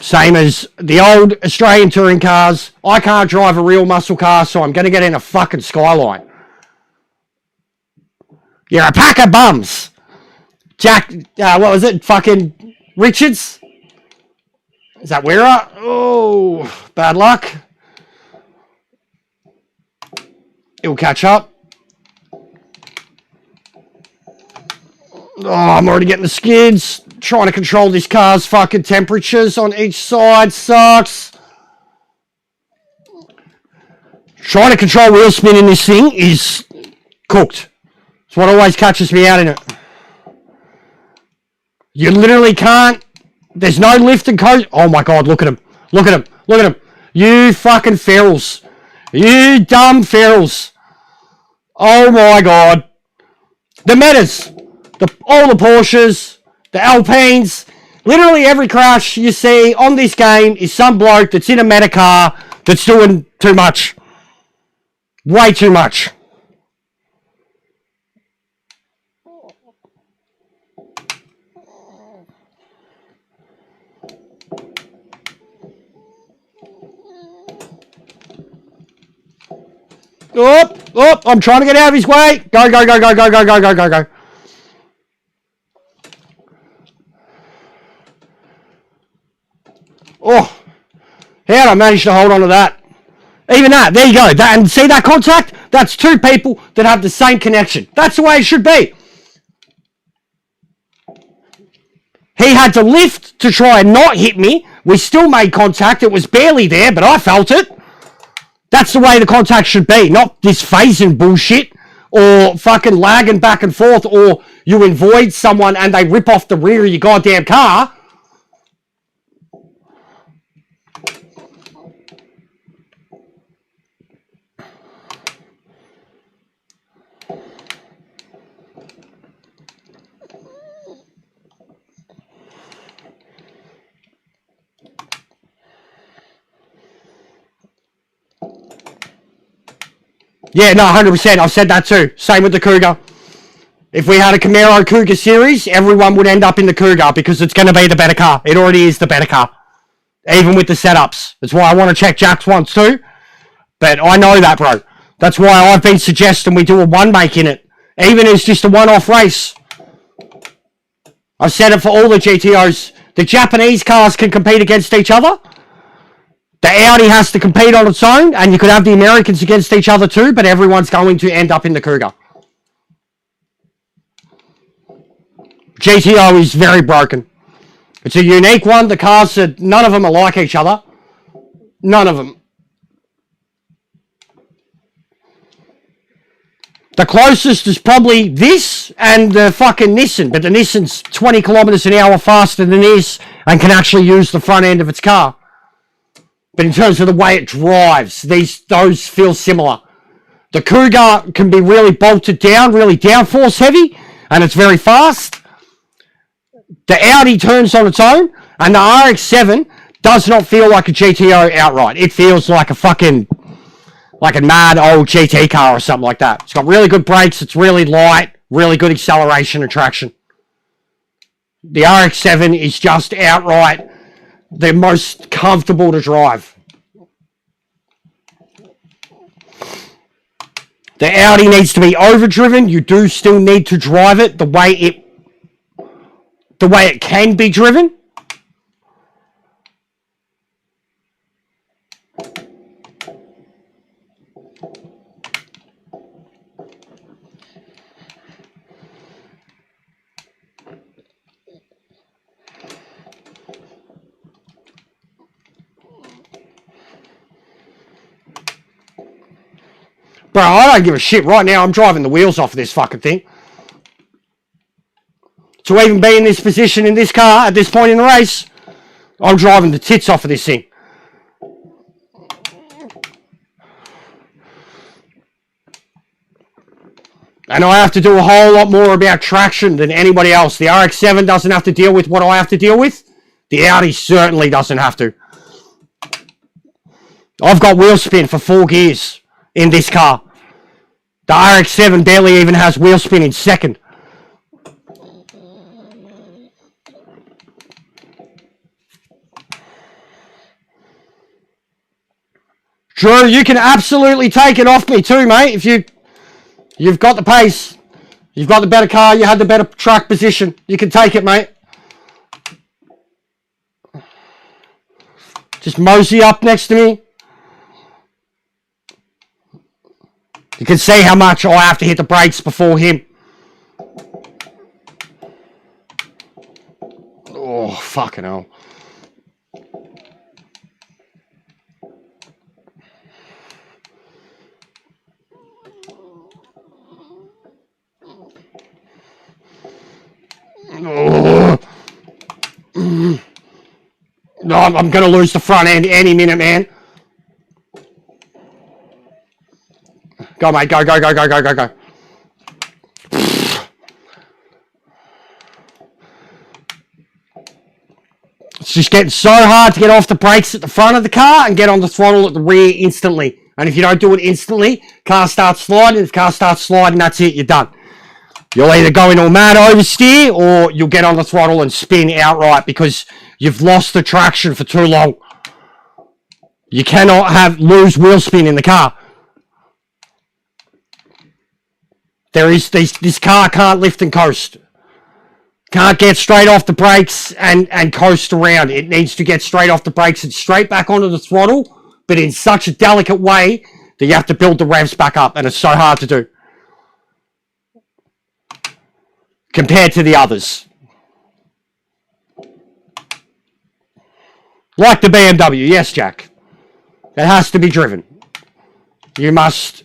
Same as the old Australian touring cars. I can't drive a real muscle car, so I'm going to get in a fucking Skyline. You're a pack of bums. Jack, what was it? Fucking Richards? Is that Wera? Oh, bad luck. It'll catch up. Oh, I'm already getting the skids. Trying to control this car's fucking temperatures on each side sucks. Trying to control wheel spin in this thing is cooked. It's what always catches me out in it. You literally can't. There's no lift and coast. Oh my god, look at him. Look at him. Look at him. You fucking ferals. You dumb ferals. Oh my god. The metas. All the Porsches. The Alpines. Literally every crash you see on this game is some bloke that's in a meta car that's doing too much. Way too much. Oh, I'm trying to get out of his way. Go, go, go, go, go, go, go, go, go, go. Oh, how did I manage to hold on to that? Even that, there you go. And see that contact? That's two people that have the same connection. That's the way it should be. He had to lift to try and not hit me. We still made contact. It was barely there, but I felt it. That's the way the contact should be, not this phasing bullshit or fucking lagging back and forth, or you avoid someone and they rip off the rear of your goddamn car. Yeah, no, 100%. I've said that too. Same with the Cougar. If we had a Camaro Cougar series, everyone would end up in the Cougar because it's going to be the better car. It already is the better car. Even with the setups. That's why I want to check Jack's ones too. But I know that, bro. That's why I've been suggesting we do a one make in it. Even as just a one-off race. I've said it for all the GTOs. The Japanese cars can compete against each other. The Audi has to compete on its own, and you could have the Americans against each other too, but everyone's going to end up in the Cougar. GTO is very broken. It's a unique one. The cars, none of them are like each other. None of them. The closest is probably this and the fucking Nissan, but the Nissan's 20 kilometers an hour faster than this and can actually use the front end of its car. But in terms of the way it drives, those feel similar. The Cougar can be really bolted down, really downforce heavy, and it's very fast. The Audi turns on its own, and the RX-7 does not feel like a GTO outright. It feels like a fucking, like a mad old GT car or something like that. It's got really good brakes, it's really light, really good acceleration and traction. The RX-7 is just outright the most comfortable to drive. The Audi needs to be overdriven. You do still need to drive it the way it can be driven. Bro, I don't give a shit. Right now, I'm driving the wheels off of this fucking thing. To even be in this position in this car at this point in the race, I'm driving the tits off of this thing. And I have to do a whole lot more about traction than anybody else. The RX-7 doesn't have to deal with what I have to deal with. The Audi certainly doesn't have to. I've got wheel spin for 4 gears in this car. The RX-7 barely even has wheel spin in second. Drew, you can absolutely take it off me too, mate. If you've got the pace, you've got the better car, you had the better track position, you can take it, mate. Just mosey up next to me. You can see how much I have to hit the brakes before him. Oh, fucking hell. Oh. No, I'm going to lose the front end any minute, man. Go, mate. Go, go, go, go, go, go, go. It's just getting so hard to get off the brakes at the front of the car and get on the throttle at the rear instantly. And if you don't do it instantly, car starts sliding. If the car starts sliding, that's it. You're done. You'll either go into a mad oversteer or you'll get on the throttle and spin outright because you've lost the traction for too long. You cannot lose wheel spin in the car. This car can't lift and coast. Can't get straight off the brakes and coast around. It needs to get straight off the brakes and straight back onto the throttle, but in such a delicate way that you have to build the revs back up, and it's so hard to do compared to the others. Like the BMW, yes, Jack. It has to be driven. You must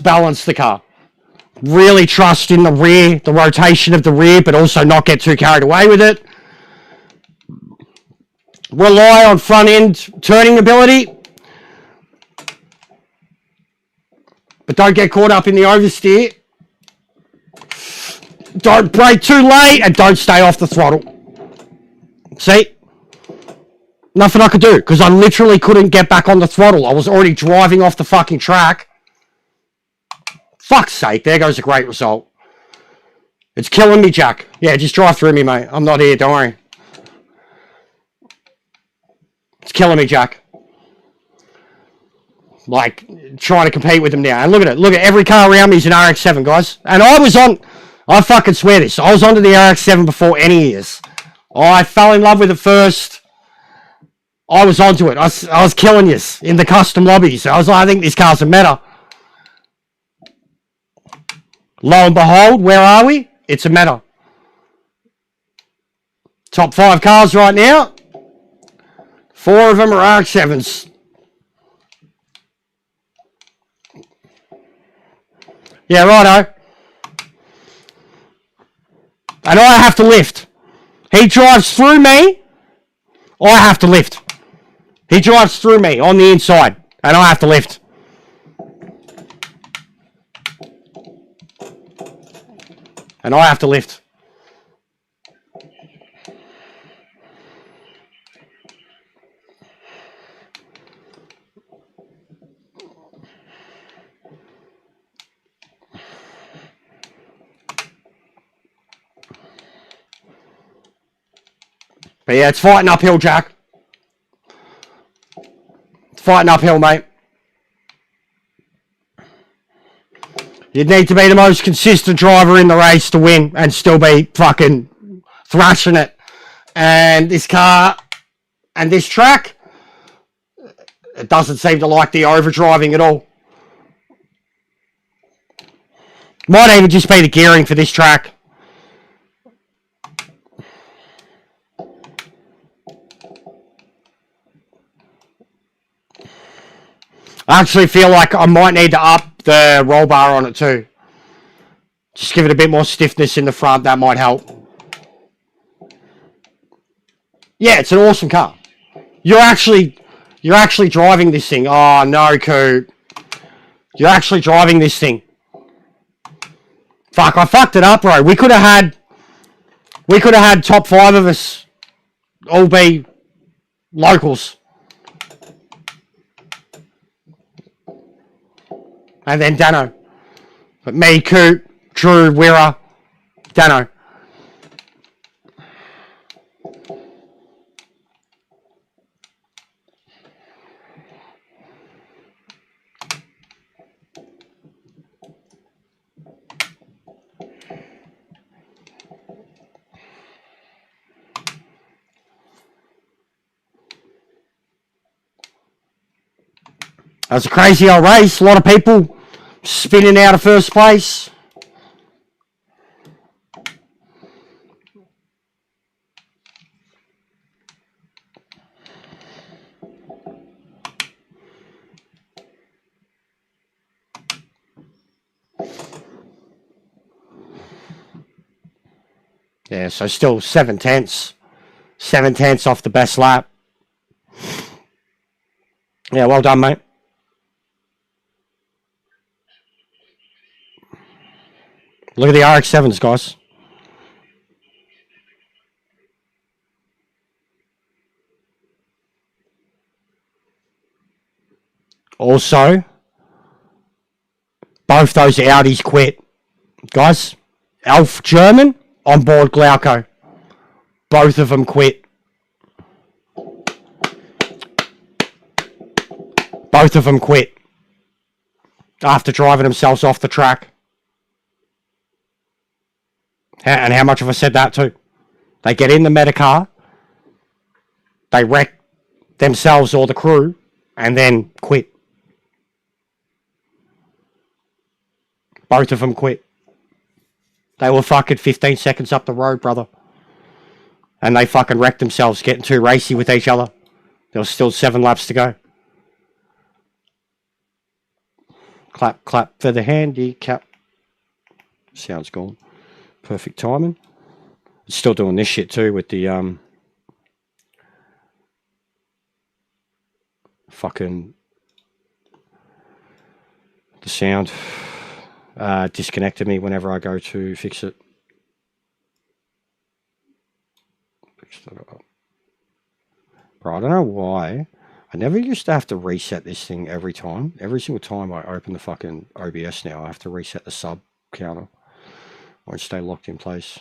balance the car. Really trust in the rear, the rotation of the rear, but also not get too carried away with it. Rely on front end turning ability, but don't get caught up in the oversteer. Don't brake too late and don't stay off the throttle. See? Nothing I could do, because I literally couldn't get back on the throttle. I was already driving off the fucking track. Fuck's sake, there goes a great result. It's killing me, Jack. Yeah, just drive through me, mate. I'm not here, don't worry. It's killing me, Jack. Like, trying to compete with them now. And look at it. Look at every car around me is an RX-7, guys. And I was on... I fucking swear this. I was onto the RX-7 before any years. I fell in love with it first. I was onto it. I was killing you in the custom lobbies. I was like, I think this car's a meta. Lo and behold, where are we? It's a meta. Top 5 cars right now. 4 of them are RX-7s. Yeah, righto. And I have to lift. He drives through me. I have to lift. He drives through me on the inside. And I have to lift. And I have to lift. But yeah, it's fighting uphill, Jack. It's fighting uphill, mate. You'd need to be the most consistent driver in the race to win and still be fucking thrashing it. And this car and this track, it doesn't seem to like the overdriving at all. Might even just be the gearing for this track. I actually feel like I might need to up the roll bar on it too. Just give it a bit more stiffness in the front. That might help. Yeah, it's an awesome car. You're actually driving this thing. Oh no, Coop. You're actually driving this thing. Fuck, I fucked it up, bro. We could have had top 5 of us all be locals. And then Dano. But me, Coop, Drew, Wira, Dano. That was a crazy old race. A lot of people spinning out of first place. Yeah, so still 7 tenths. 7 tenths off the best lap. Yeah, well done, mate. Look at the RX-7s, guys. Also, both those Audis quit. Guys, Elf German on board Glauco. Both of them quit. Both of them quit. After driving themselves off the track. And how much have I said that too? They get in the meta car, they wreck themselves or the crew, and then quit. Both of them quit. They were fucking 15 seconds up the road, brother. And they fucking wrecked themselves getting too racy with each other. There was still 7 laps to go. Clap, clap for the handicap. Sound's gone. Perfect timing. It's still doing this shit too with the fucking the sound disconnected me whenever I go to fix it. Bro, I don't know why. I never used to have to reset this thing every time. Every single time I open the fucking OBS now, I have to reset the sub counter. Won't stay locked in place.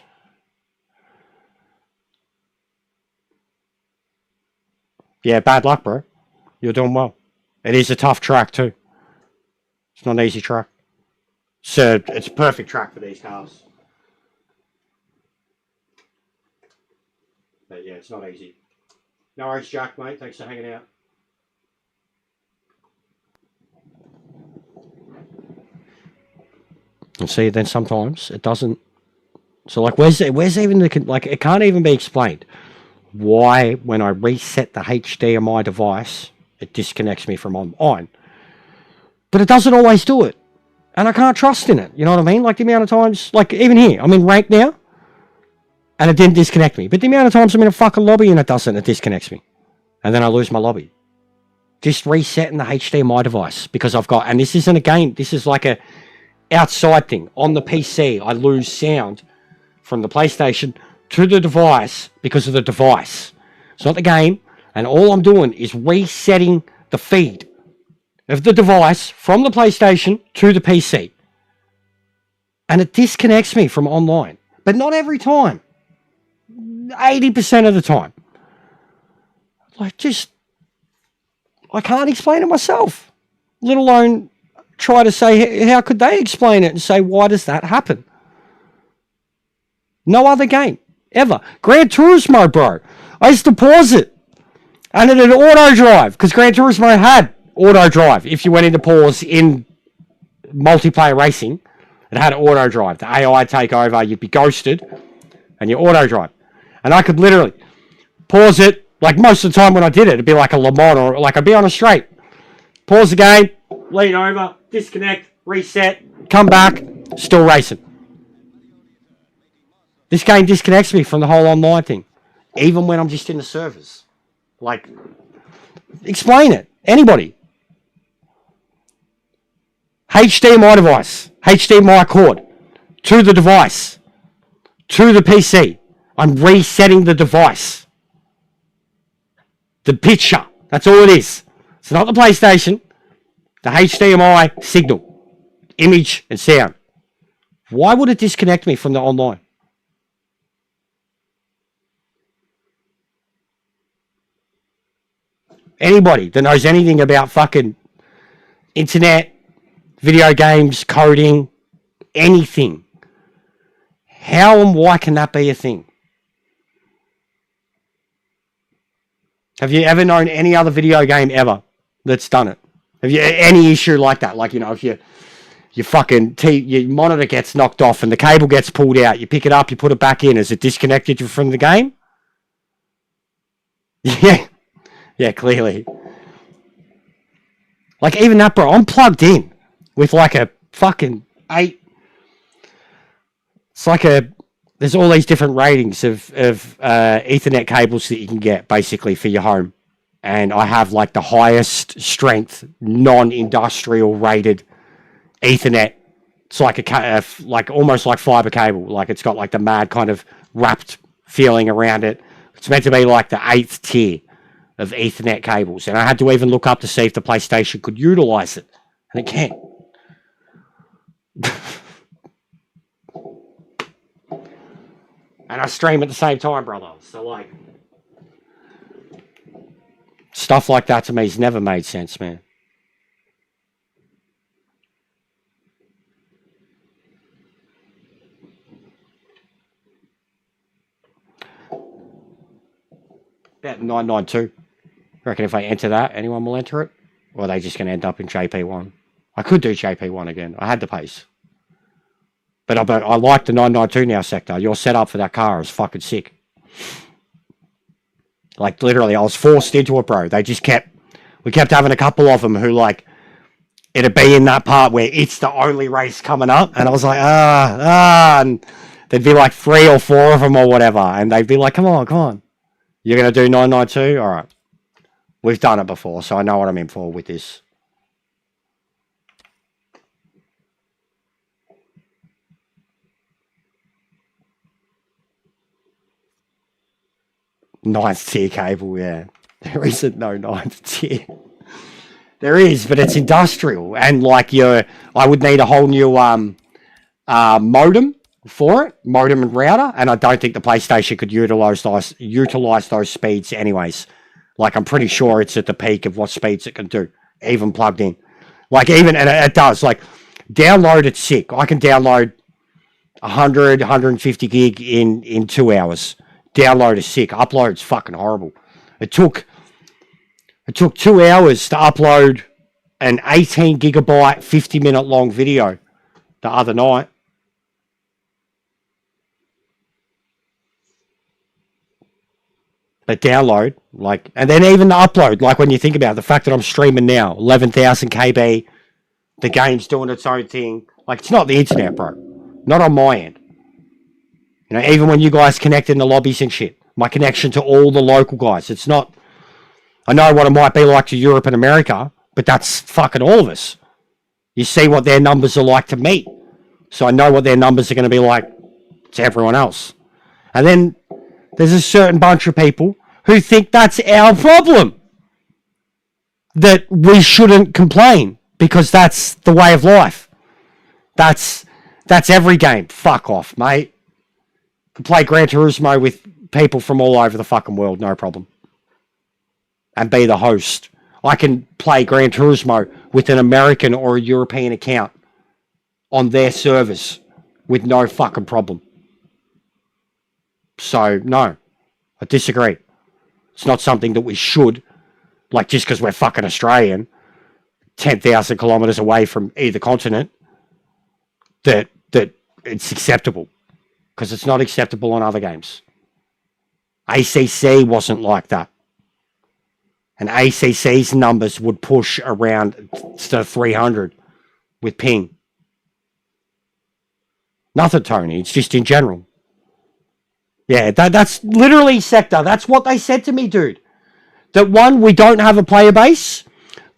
Yeah, bad luck, bro. You're doing well. It is a tough track, too. It's not an easy track. So, it's a perfect track for these cars. But yeah, it's not easy. No worries, Jack, mate. Thanks for hanging out. And see, then sometimes it doesn't. So, like, where's even the, like, it can't even be explained why, when I reset the HDMI device, it disconnects me from online. But it doesn't always do it. And I can't trust in it. You know what I mean? Like, the amount of times, like, even here, I'm in rank now, and it didn't disconnect me. But the amount of times I'm in a fucking lobby and it doesn't, it disconnects me. And then I lose my lobby. Just resetting the HDMI device, because I've got, and this isn't a game, this is like a outside thing. On the PC, I lose sound from the PlayStation to the device because of the device. It's not the game, and all I'm doing is resetting the feed of the device from the PlayStation to the PC. And it disconnects me from online. But not every time. 80% of the time. Like, just, I can't explain it myself. Let alone try to say, how could they explain it and say, why does that happen? No other game, ever. Gran Turismo, bro. I used to pause it. And it had auto drive, because Gran Turismo had auto drive. If you went into pause in multiplayer racing, it had auto drive. The AI take over, you'd be ghosted, and you auto drive. And I could literally pause it, like most of the time when I did it, it'd be like a Le Mans, or like I'd be on a straight. Pause the game, lean over, disconnect, reset, come back, still racing. This game disconnects me from the whole online thing, even when I'm just in the servers. Like, explain it. Anybody. HDMI device, HDMI cord, to the device, to the PC. I'm resetting the device. The picture. That's all it is. It's not the PlayStation. The HDMI signal, image and sound. Why would it disconnect me from the online? Anybody that knows anything about fucking internet, video games, coding, anything. How and why can that be a thing? Have you ever known any other video game ever that's done it? Have you any issue like that? Like, you know, if your fucking your monitor gets knocked off and the cable gets pulled out, you pick it up, you put it back in. Has it disconnected you from the game? Yeah. Yeah, clearly. Like, even that, bro, I'm plugged in with like a fucking 8. It's like there's all these different ratings of Ethernet cables that you can get basically for your home. And I have like the highest strength, non-industrial rated Ethernet. It's like like almost like fiber cable. Like, it's got like the mad kind of wrapped feeling around it. It's meant to be like the 8th tier of Ethernet cables. And I had to even look up to see if the PlayStation could utilize it. And it can't. And I stream at the same time, brother. So, like, stuff like that to me has never made sense, man. About 992. I reckon if I enter that, anyone will enter it? Or are they just going to end up in JP1? I could do JP1 again. I had the pace. But I like the 992 now sector. Your setup for that car is fucking sick. Like, literally, I was forced into it, bro. We kept having a couple of them who, like, it'd be in that part where it's the only race coming up. And I was like, and there'd be like 3 or 4 of them or whatever. And they'd be like, come on. You're going to do 992? All right. We've done it before, so I know what I'm in for with this. Nice tier cable, yeah. There isn't no ninth tier. There is, but it's industrial, and like I would need a whole new modem for it, modem and router, and I don't think the PlayStation could utilize those speeds anyways. Like I'm pretty sure it's at the peak of what speeds it can do, even plugged in. Like even, and it does, like download it's sick. I can download 100, 150 gig in 2 hours. Download is sick. Upload's fucking horrible. It took 2 hours to upload an 18 gigabyte, 50-minute long video the other night. But download, like, and then even the upload, like when you think about it, the fact that I'm streaming now, 11,000 KB, the game's doing its own thing. Like, it's not the internet, bro. Not on my end. You know, even when you guys connect in the lobbies and shit, my connection to all the local guys, it's not, I know what it might be like to Europe and America, but that's fucking all of us. You see what their numbers are like to me. So I know what their numbers are going to be like to everyone else. And then there's a certain bunch of people who think that's our problem. That we shouldn't complain because that's the way of life. That's every game. Fuck off, mate. Can play Gran Turismo with people from all over the fucking world, no problem. And be the host. I can play Gran Turismo with an American or a European account on their servers with no fucking problem. So, no. I disagree. It's not something that we should, like just because we're fucking Australian, 10,000 kilometres away from either continent, that it's acceptable. Because it's not acceptable on other games. ACC wasn't like that. And ACC's numbers would push around to 300 with ping. Nothing, Tony. It's just in general. Yeah, that's literally sector. That's what they said to me, dude. That one, we don't have a player base.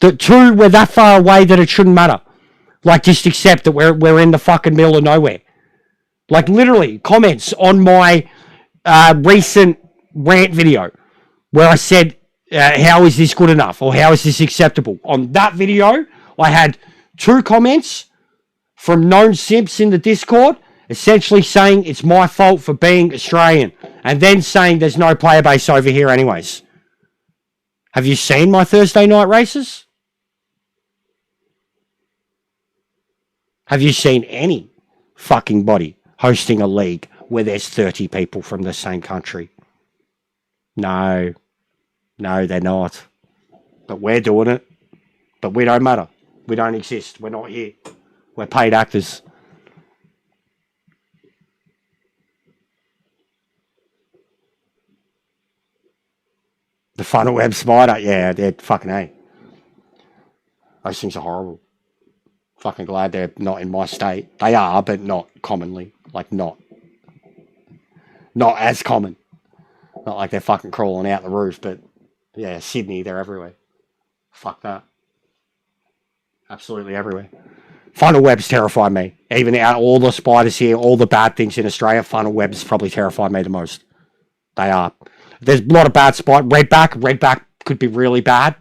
That two, we're that far away that it shouldn't matter. Like, just accept that we're in the fucking middle of nowhere. Like, literally, comments on my recent rant video where I said, how is this good enough? Or how is this acceptable? On that video, I had 2 comments from known simps in the Discord, essentially saying it's my fault for being Australian, and then saying there's no player base over here anyways. Have you seen my Thursday night races? Have you seen any fucking body hosting a league where there's 30 people from the same country? No. No, they're not. But we're doing it. But we don't matter. We don't exist. We're not here. We're paid actors. The funnel web spider, yeah, they're fucking A. Those things are horrible. Fucking glad they're not in my state. They are, but not commonly. Like, not as common. Not like they're fucking crawling out the roof, but yeah, Sydney, they're everywhere. Fuck that. Absolutely everywhere. Funnel webs terrify me. Even out of all the spiders here, all the bad things in Australia, funnel webs probably terrify me the most. They are. There's a lot of bad spot. Redback could be really bad.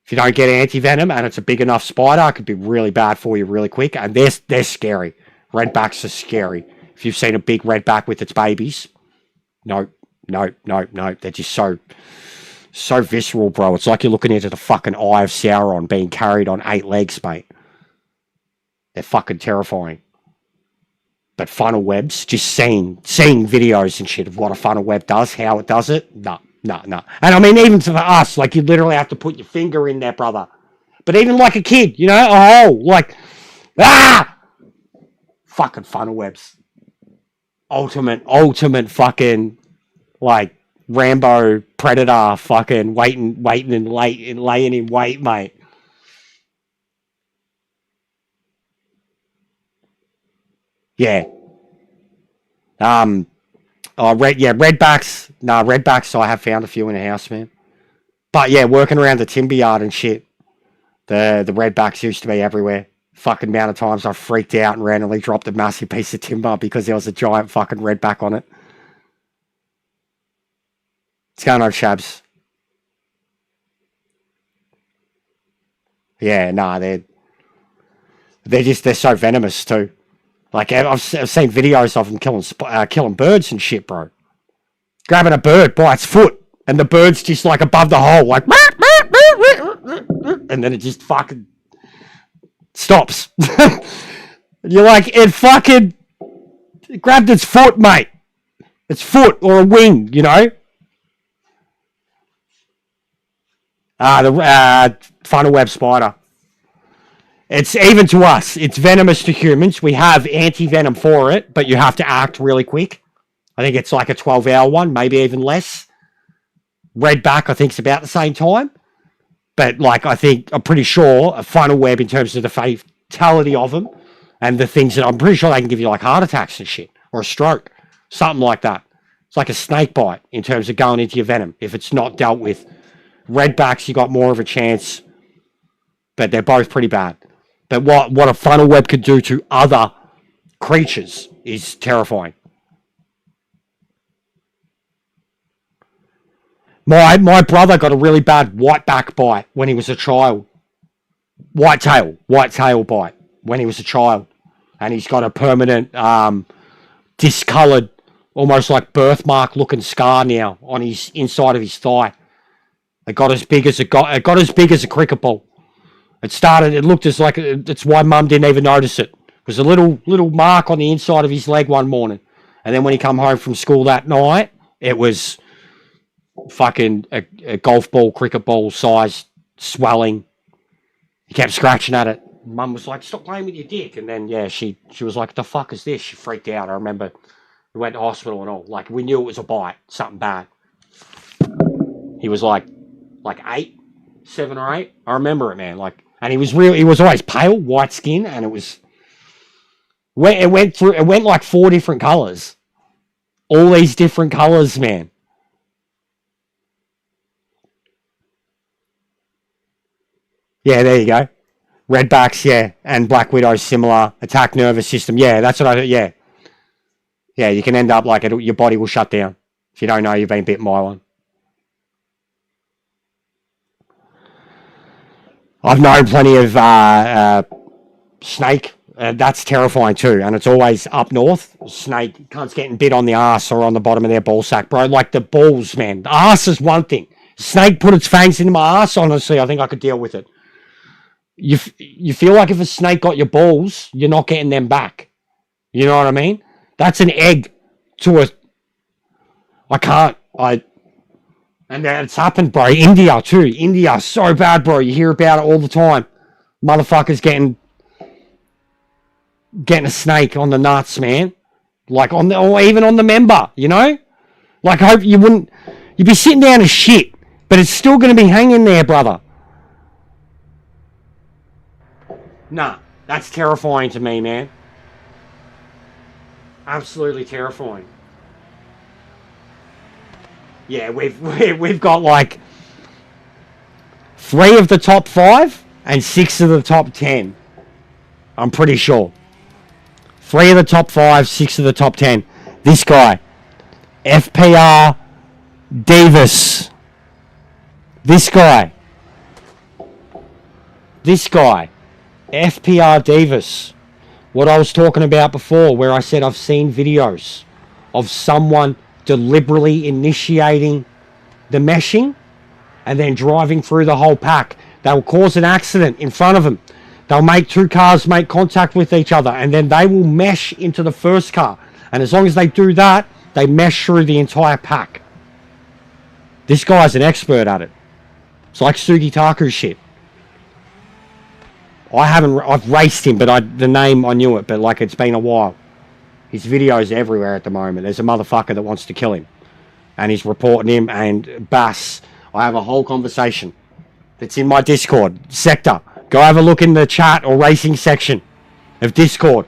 If you don't get anti-venom and it's a big enough spider, it could be really bad for you really quick. And they're scary. Redbacks are scary. If you've seen a big redback with its babies, no. They're just so visceral, bro. It's like you're looking into the fucking eye of Sauron being carried on 8 legs, mate. They're fucking terrifying. But funnel webs, just seeing videos and shit of what a funnel web does, how it does it, no. And I mean, even for us, like, you literally have to put your finger in there, brother. But even like a kid, you know, a hole, like, fucking funnel webs. Ultimate fucking, like, Rambo Predator fucking waiting and laying in wait, mate. Yeah. Redbacks. Nah, redbacks, I have found a few in the house, man. But yeah, working around the timber yard and shit, the redbacks used to be everywhere. Fucking amount of times I freaked out and randomly dropped a massive piece of timber because there was a giant fucking redback on it. What's going on, Shabs? Yeah, nah, they're so venomous too. Like I've seen videos of them killing birds and shit, bro. Grabbing a bird by its foot, and the bird's just like above the hole, like, and then it just fucking stops. You're like, it grabbed its foot, mate. Its foot or a wing, you know. The funnel web spider. It's even to us. It's venomous to humans. We have anti-venom for it, but you have to act really quick. I think it's like a 12-hour one, maybe even less. Redback, I think, is about the same time. But, like, I'm pretty sure a funnel web in terms of the fatality of them and the things that I'm pretty sure they can give you, like, heart attacks and shit or a stroke, something like that. It's like a snake bite in terms of going into your venom if it's not dealt with. Redbacks, you got more of a chance, but they're both pretty bad. But what a funnel web could do to other creatures is terrifying. My brother got a really bad whiteback bite when he was a child. Whitetail bite when he was a child. And he's got a permanent, discoloured, almost like birthmark looking scar now on his inside of his thigh. It got as big as a cricket ball. It looked as like, it's why Mum didn't even notice it. It was a little mark on the inside of his leg one morning. And then when he come home from school that night, it was fucking a golf ball, cricket ball size swelling. He kept scratching at it. Mum was like, stop playing with your dick. And then, yeah, she was like, the fuck is this? She freaked out. I remember we went to hospital and all. Like, we knew it was a bite, something bad. He was like 7 or 8. I remember it, man. Like, and he was always pale, white skin, and it went like 4 different colours. All these different colours, man. Yeah, there you go. Redbacks, yeah, and black widows similar. Attack nervous system, yeah, that's what yeah. Yeah, you can end up like your body will shut down if you don't know you've been bitten by one. I've known plenty of snake. That's terrifying too, and it's always up north. Snake, cunts getting bit on the ass or on the bottom of their ball sack, bro. Like the balls, man. The ass is one thing. Snake put its fangs into my ass, honestly, I think I could deal with it. You feel like if a snake got your balls, you're not getting them back. You know what I mean? That's an egg to a... And it's happened, bro. India, too. India, so bad, bro. You hear about it all the time. Motherfuckers getting a snake on the nuts, man. Like, or even on the member, you know? Like, I hope you wouldn't... You'd be sitting down as shit, but it's still going to be hanging there, brother. Nah, that's terrifying to me, man. Absolutely terrifying. Yeah, we've got like 3 of the top 5 and 6 of the top 10. I'm pretty sure. 3 of the top 5, 6 of the top 10. This guy, FPR Davis. This guy, FPR Davis. What I was talking about before, where I said I've seen videos of someone deliberately initiating the meshing and then driving through the whole pack. They'll cause an accident in front of them. They'll make 2 cars make contact with each other, and then they will mesh into the first car. And as long as they do that, they mesh through the entire pack. This guy's an expert at it. It's like Sugitaku shit. I've raced him, but the name, I knew it, but like it's been a while. His video's everywhere at the moment. There's a motherfucker that wants to kill him. And he's reporting him, and Bass, I have a whole conversation that's in my Discord sector. Go have a look in the chat or racing section of Discord.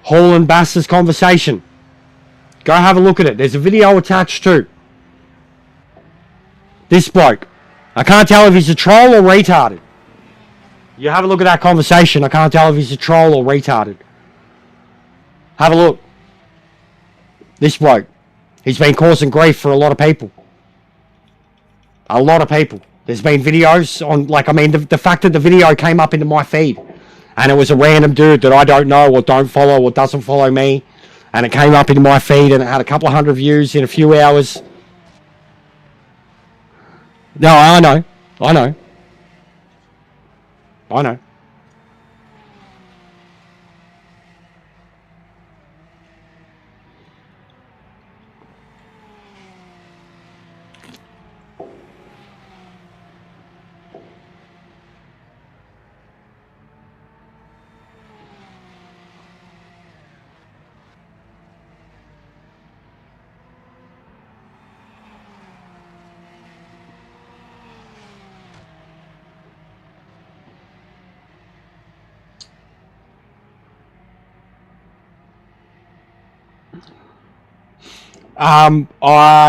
Hall and Bass's conversation. Go have a look at it. There's a video attached too. This bloke. I can't tell if he's a troll or retarded. You have a look at that conversation. I can't tell if he's a troll or retarded. Have a look. This bloke. He's been causing grief for a lot of people. A lot of people. There's been videos on, like, I mean, the fact that the video came up into my feed and it was a random dude that I don't know or don't follow or doesn't follow me, and it came up into my feed and it had a couple of hundred views in a few hours. No, I know. I know. I know.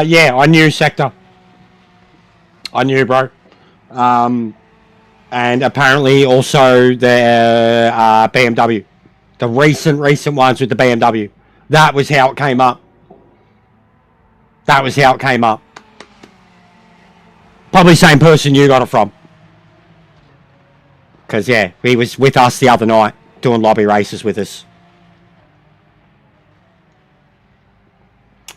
Yeah, I knew Sector. I knew, bro. And apparently also the BMW. The recent ones with the BMW. That was how it came up. That was how it came up. Probably same person you got it from. Because, yeah, he was with us the other night doing lobby races with us.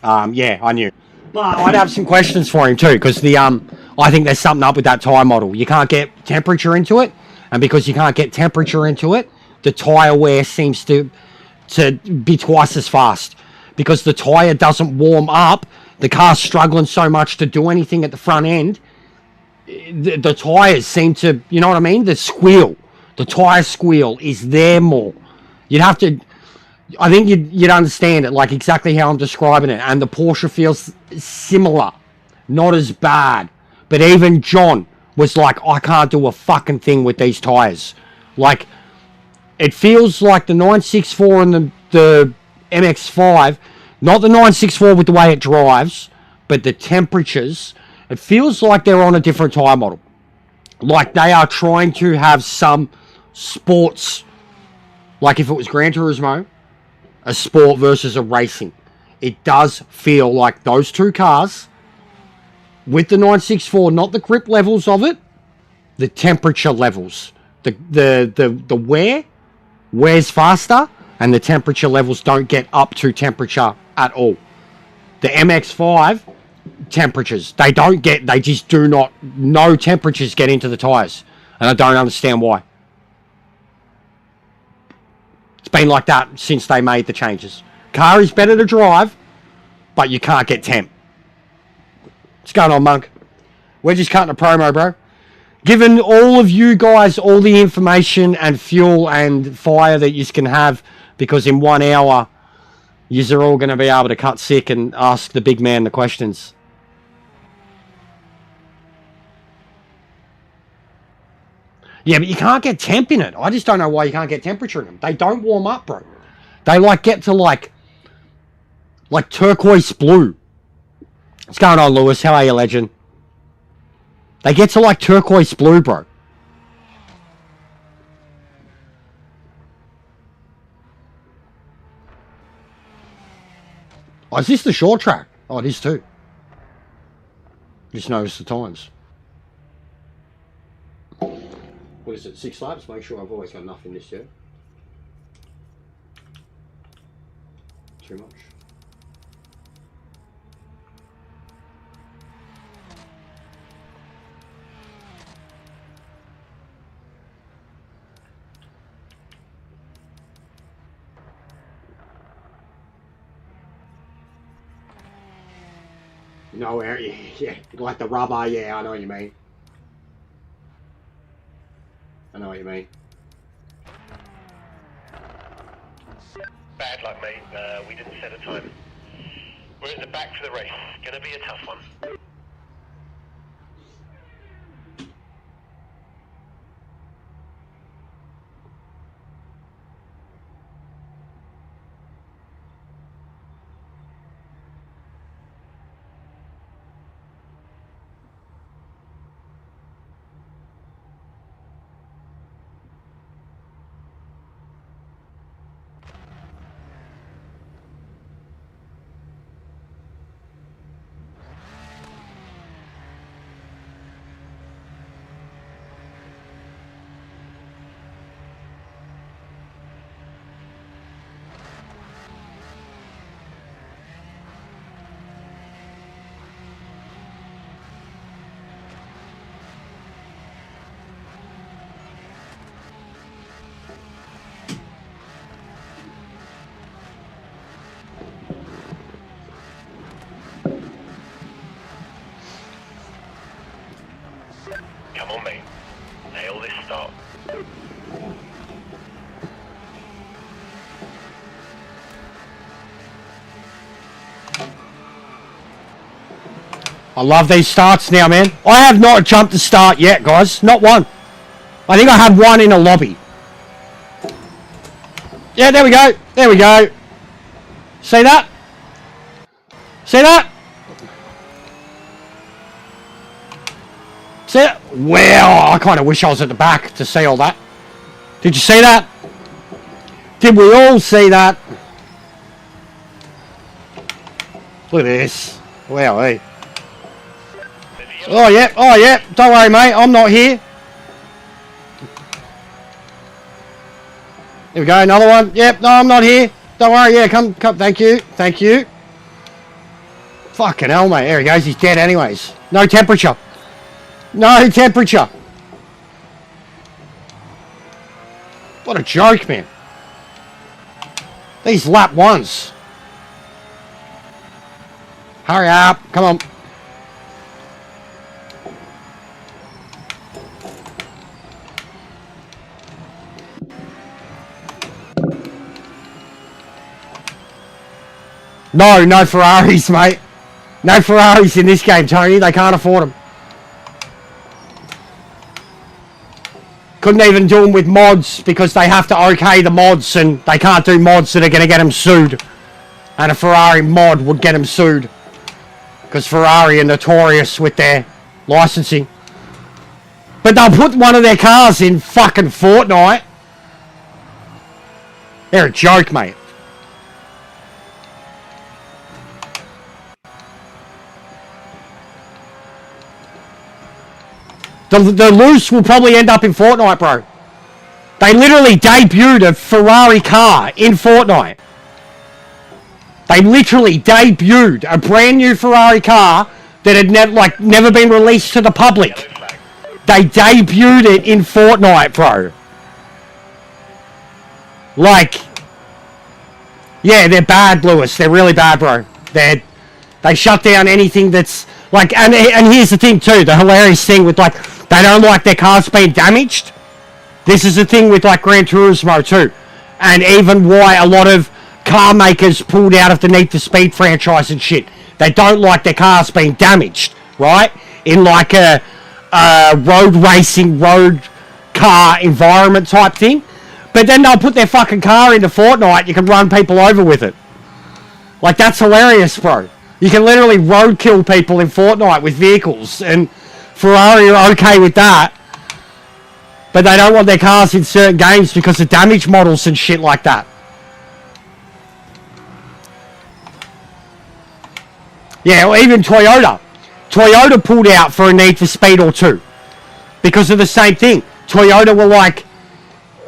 Yeah, I knew. But I'd have some questions for him too, because I think there's something up with that tyre model. You can't get temperature into it, and because you can't get temperature into it, the tyre wear seems to be twice as fast. Because the tyre doesn't warm up, the car's struggling so much to do anything at the front end, the tyres seem to, you know what I mean? The tyre squeal is there more. You'd have to... I think you'd understand it, like exactly how I'm describing it. And the Porsche feels similar. Not as bad. But even John was like, I can't do a fucking thing with these tyres. Like, it feels like the 964 and the MX-5, not the 964 with the way it drives, but the temperatures, it feels like they're on a different tyre model. Like they are trying to have some sports, like if it was Gran Turismo, a sport versus a racing. It does feel like those two cars, with the 964, not the grip levels of it, the temperature levels. The wears faster, and the temperature levels don't get up to temperature at all. The MX-5, temperatures. They just do not, no temperatures get into the tyres. And I don't understand why. It's been like that since they made the changes. Car is better to drive, but you can't get temp. What's going on, Monk? We're just cutting a promo, bro. Giving all of you guys all the information and fuel and fire that you can have, because in 1 hour, you're all going to be able to cut sick and ask the big man the questions. Yeah, but you can't get temp in it. I just don't know why you can't get temperature in them. They don't warm up, bro. They get to like turquoise blue. What's going on, Lewis? How are you, legend? They get to like turquoise blue, bro. Oh, is this the short track? Oh, it is too. Just notice the times. What is it, 6 laps? Make sure I've always got enough in this, yeah? Too much. No, yeah, like the rubber, yeah, I know what you mean. I know what you mean. Bad luck, mate. We didn't set a time. We're at the back for the race. Gonna be a tough one. I love these starts now, man. I have not jumped the start yet, guys. Not one. I think I had one in a lobby. Yeah, there we go. There we go. See that? See that? See that? Well, I kind of wish I was at the back to see all that. Did you see that? Did we all see that? Look at this. Wow, hey. Oh, yeah. Oh, yeah. Don't worry, mate. I'm not here. Here we go. Another one. Yep. No, I'm not here. Don't worry. Yeah, come. Thank you. Thank you. Fucking hell, mate. There he goes. He's dead anyways. No temperature. No temperature. What a joke, man. These lap ones. Hurry up. Come on. No Ferraris, mate. No Ferraris in this game, Tony. They can't afford them. Couldn't even do them with mods because they have to okay the mods, and they can't do mods that are going to get them sued. And a Ferrari mod would get them sued. Because Ferrari are notorious with their licensing. But they'll put one of their cars in fucking Fortnite. They're a joke, mate. The loose will probably end up in Fortnite, bro. They literally debuted a Ferrari car in Fortnite. They literally debuted a brand new Ferrari car that had never been released to the public. They debuted it in Fortnite, bro. Like, yeah, they're bad, Lewis. They're really bad, bro. They shut down anything that's like, and here's the thing too, the hilarious thing with like, they don't like their cars being damaged. This is the thing with like Gran Turismo too. And even why a lot of car makers pulled out of the Need for Speed franchise and shit. They don't like their cars being damaged, right? In like a road racing, road car environment type thing. But then they'll put their fucking car into Fortnite, you can run people over with it. Like, that's hilarious, bro. You can literally roadkill people in Fortnite with vehicles, and Ferrari are okay with that. But they don't want their cars in certain games because of damage models and shit like that. Yeah, or even Toyota. Toyota pulled out for a Need for Speed or two. Because of the same thing. Toyota were like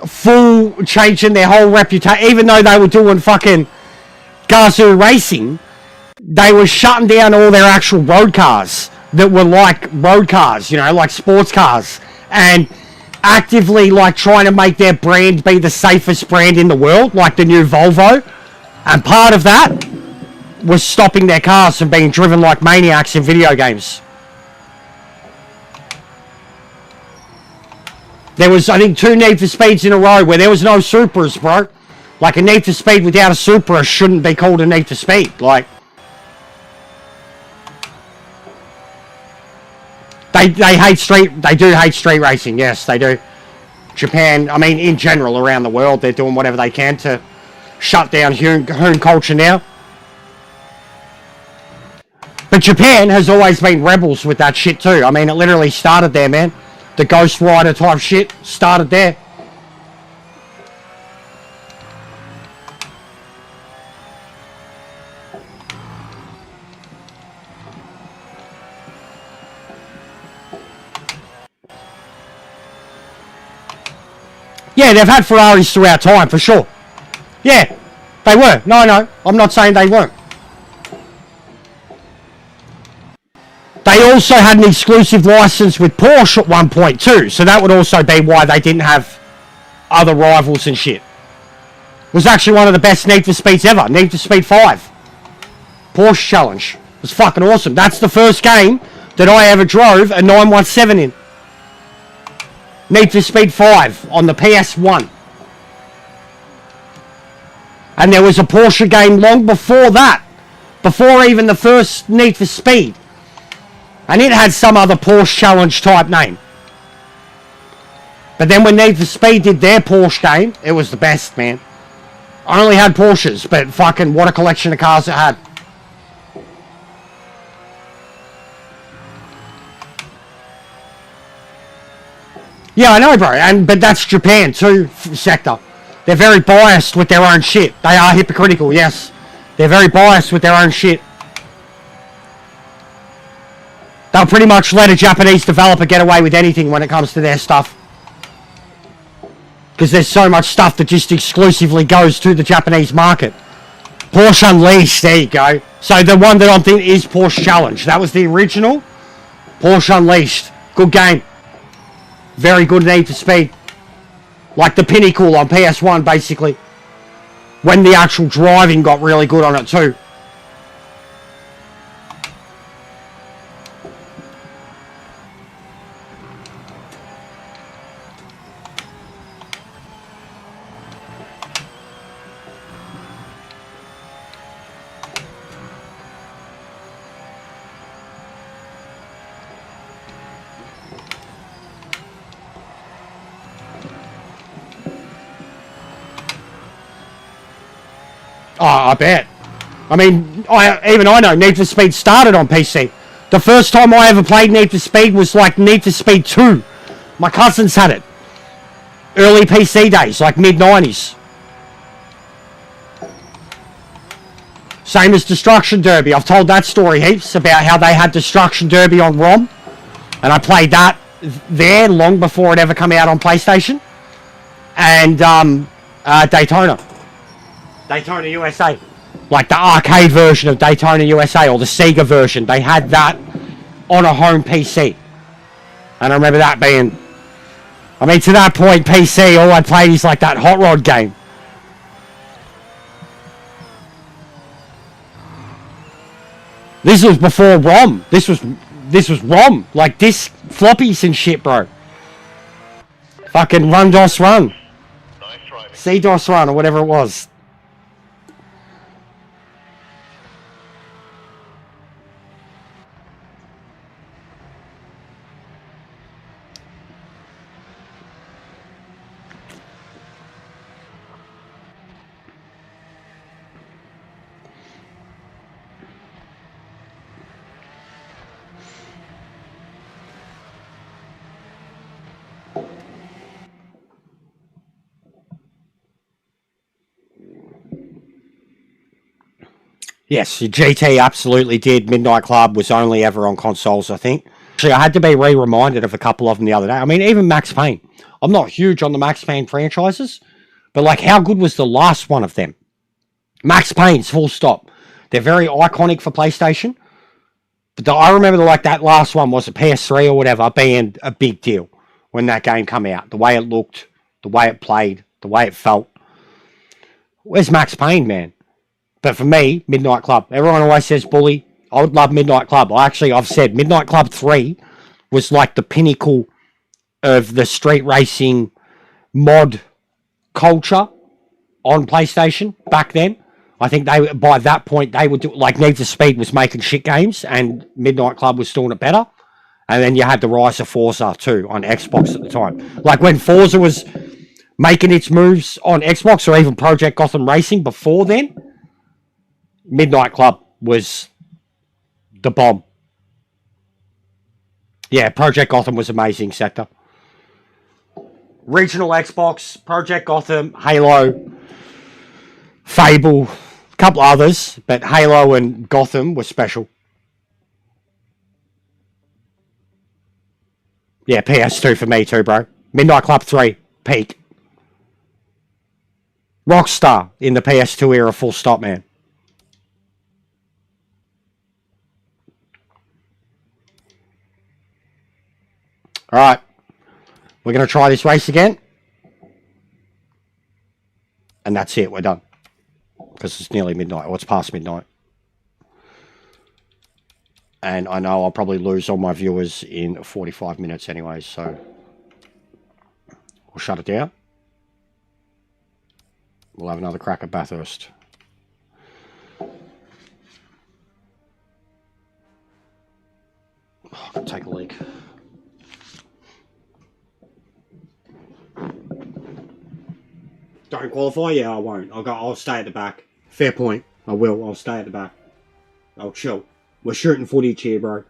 full changing their whole reputation. Even though they were doing fucking Gazoo racing, they were shutting down all their actual road cars that were like road cars, you know, like sports cars. And actively like trying to make their brand be the safest brand in the world, like the new Volvo. And part of that was stopping their cars from being driven like maniacs in video games. There was, I think, 2 Need for Speeds in a row where there was no Supras, bro. Like, a Need for Speed without a Supra shouldn't be called a Need for Speed. Like, they hate they do hate street racing, yes, they do. Japan, I mean, in general, around the world, they're doing whatever they can to shut down hoon culture now. But Japan has always been rebels with that shit too. I mean, it literally started there, man. The Ghost Rider type shit started there. Yeah, they've had Ferraris throughout time, for sure. Yeah, they were. No, I'm not saying they weren't. They also had an exclusive license with Porsche at one point too, so that would also be why they didn't have other rivals and shit. It was actually one of the best Need for Speeds ever, Need for Speed 5. Porsche Challenge. It was fucking awesome. That's the first game that I ever drove a 917 in. Need for Speed 5 on the PS1. And there was a Porsche game long before that. Before even the first Need for Speed. And it had some other Porsche Challenge type name. But then when Need for Speed did their Porsche game, it was the best, man. I only had Porsches, but fucking what a collection of cars it had. Yeah, I know, bro. But that's Japan too, sector. They're very biased with their own shit. They are hypocritical, yes. They're very biased with their own shit. They'll pretty much let a Japanese developer get away with anything when it comes to their stuff. Because there's so much stuff that just exclusively goes to the Japanese market. Porsche Unleashed, there you go. So the one that I'm thinking is Porsche Challenge. That was the original. Porsche Unleashed. Good game. Very good Need for Speed. Like the pinnacle on PS1, basically. When the actual driving got really good on it too. Oh, I bet. I mean, even I know Need for Speed started on PC. The first time I ever played Need for Speed was like Need for Speed 2. My cousins had it. Early PC days, like mid-90s. Same as Destruction Derby. I've told that story heaps about how they had Destruction Derby on ROM. And I played that there long before it ever came out on PlayStation. And Daytona. Daytona USA. Like the arcade version of Daytona USA or the Sega version. They had that on a home PC. And I remember that being... I mean, to that point, PC, all I played is like that Hot Rod game. This was before ROM. This was ROM. Like disc floppies and shit, bro. Fucking Run DOS Run. Nice driving. C-DOS Run or whatever it was. Yes, GT absolutely did. Midnight Club was only ever on consoles, I think. Actually, I had to be reminded of a couple of them the other day. I mean, even Max Payne. I'm not huge on the Max Payne franchises, but like, how good was the last one of them? Max Payne's full stop. They're very iconic for PlayStation. But I remember like that last one was a PS3 or whatever being a big deal when that game came out. The way it looked, the way it played, the way it felt. Where's Max Payne, man? But for me, Midnight Club. Everyone always says Bully. I would love Midnight Club. I've said Midnight Club 3 was like the pinnacle of the street racing mod culture on PlayStation back then. I think by that point they would do, like Need for Speed was making shit games and Midnight Club was doing it better. And then you had the rise of Forza too on Xbox at the time. Like when Forza was making its moves on Xbox or even Project Gotham Racing before then, Midnight Club was the bomb. Yeah, Project Gotham was amazing, Sector. Regional Xbox, Project Gotham, Halo, Fable, a couple others, but Halo and Gotham were special. Yeah, PS2 for me too, bro. Midnight Club 3, peak. Rockstar in the PS2 era, full stop, man. Alright. We're going to try this race again. And that's it, we're done. Because it's nearly midnight, or it's past midnight. And I know I'll probably lose all my viewers in 45 minutes anyway, so we'll shut it down. We'll have another crack at Bathurst. Take a leak. Don't qualify? Yeah, I won't. I'll stay at the back. Fair point. I will. I'll stay at the back. I'll chill. We're shooting footage here, bro.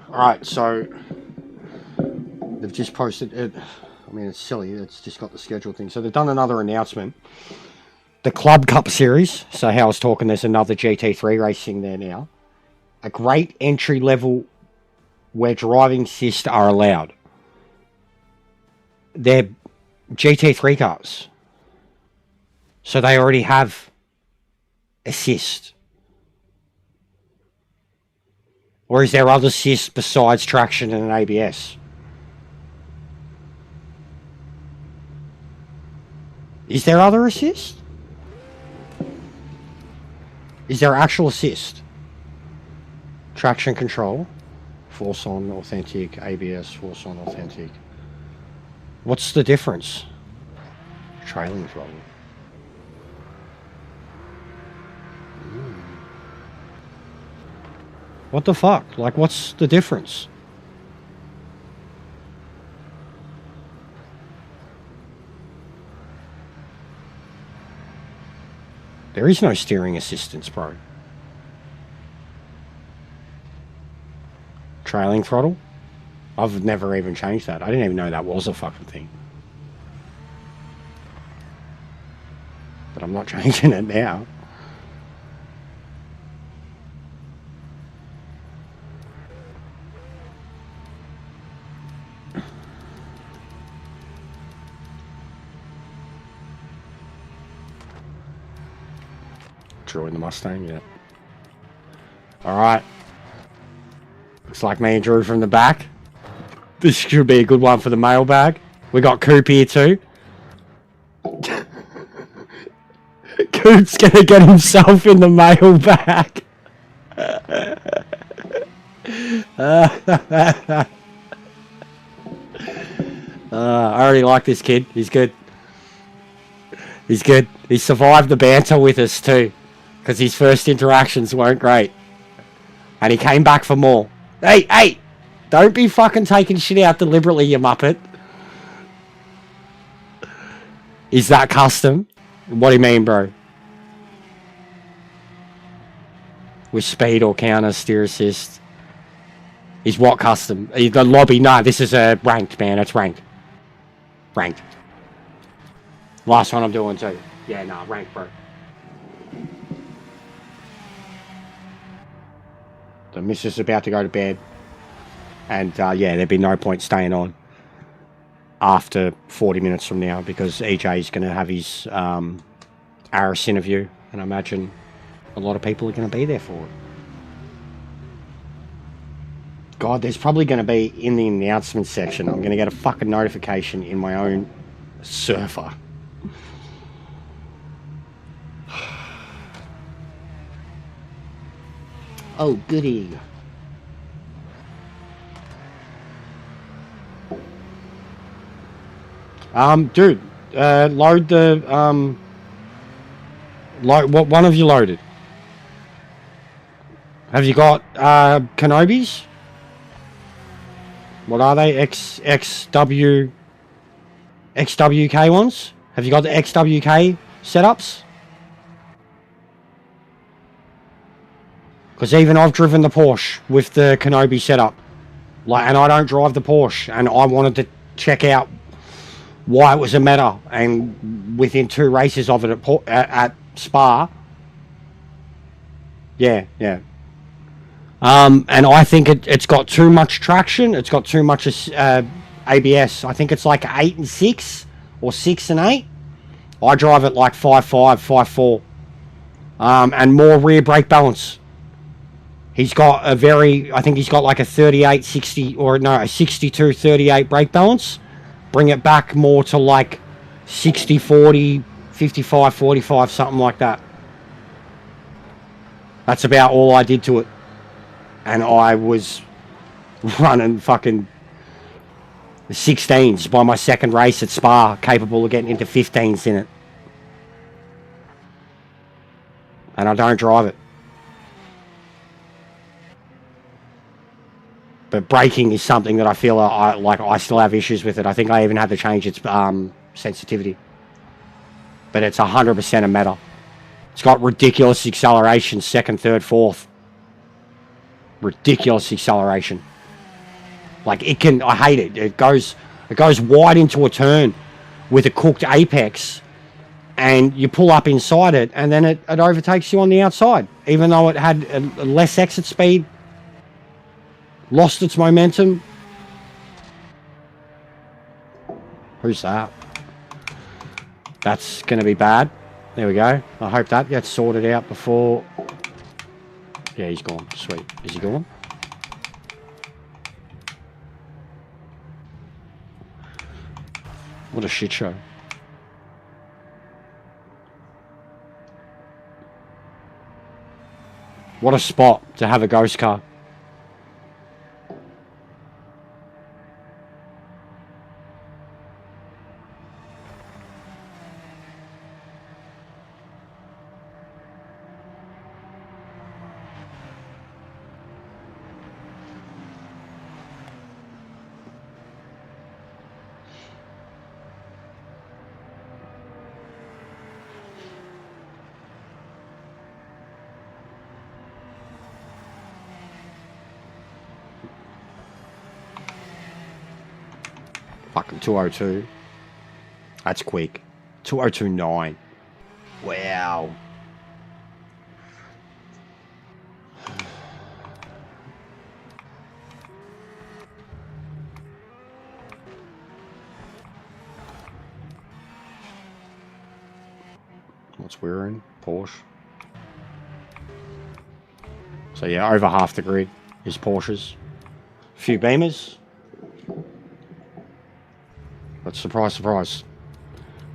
Alright, so they've just posted it. I mean, it's silly. It's just got the schedule thing. So they've done another announcement. The Club Cup Series. So how I was talking, there's another GT3 racing there now. A great entry level where driving assists are allowed. They're GT3 cars. So they already have assist. Or is there other assist besides traction and an ABS? Is there other assist? Is there actual assist? Traction control. Force on, authentic. ABS, force on, authentic. What's the difference? Trailing throttle. What the fuck? Like, what's the difference? There is no steering assistance, bro. Trailing throttle? I've never even changed that. I didn't even know that was a fucking thing. But I'm not changing it now. Drew in the Mustang, yeah. Alright. Looks like me and Drew from the back. This should be a good one for the mailbag. We got Coop here too. Coop's gonna get himself in the mailbag. I already like this kid. He's good. He's good. He survived the banter with us too. Because his first interactions weren't great. And he came back for more. Hey, hey! Don't be fucking taking shit out deliberately, you muppet. Is that custom? What do you mean, bro? With speed or counter, steer assist. Is what custom? The lobby? No, this is a ranked, man. It's ranked. Ranked. Last one I'm doing too. Yeah, nah, rank, bro. The missus is about to go to bed. And yeah, there'd be no point staying on after 40 minutes from now because EJ's going to have his Aris interview. And I imagine a lot of people are going to be there for it. God, there's probably going to be in the announcement section, I'm going to get a fucking notification in my own server. Oh, goody. Dude, load the, what one have you loaded? Have you got, Kenobis? What are they? XWK ones? Have you got the XWK setups? Because even I've driven the Porsche with the Kenobi setup. And I don't drive the Porsche. And I wanted to check out why it was a meta. And within 2 races of it at Spa. Yeah. And I think it's got too much traction. It's got too much ABS. I think it's like 8 and 6 or 6 and 8. I drive it like 5.5, 5.4. And more rear brake balance. He's got I think he's got like a 38, 60, or no, a 62, 38 brake balance. Bring it back more to like 60, 40, 55, 45, something like that. That's about all I did to it. And I was running fucking 16s by my second race at Spa, capable of getting into 15s in it. And I don't drive it. But braking is something that I feel I still have issues with it. I think I even had to change its sensitivity. But it's 100% a meta. It's got ridiculous acceleration, 2nd, 3rd, 4th. Ridiculous acceleration. Like I hate it. It goes wide into a turn with a cooked apex, and you pull up inside it, and then it overtakes you on the outside, even though it had a less exit speed. Lost its momentum. Who's that? That's going to be bad. There we go. I hope that gets sorted out before... Yeah, he's gone. Sweet. Is he gone? What a shit show. What a spot to have a ghost car. Fucking 202. That's quick. 202.9. Wow. What's we're in? Porsche. So yeah, over half the grid is Porsches. A few Beamers. But surprise, surprise.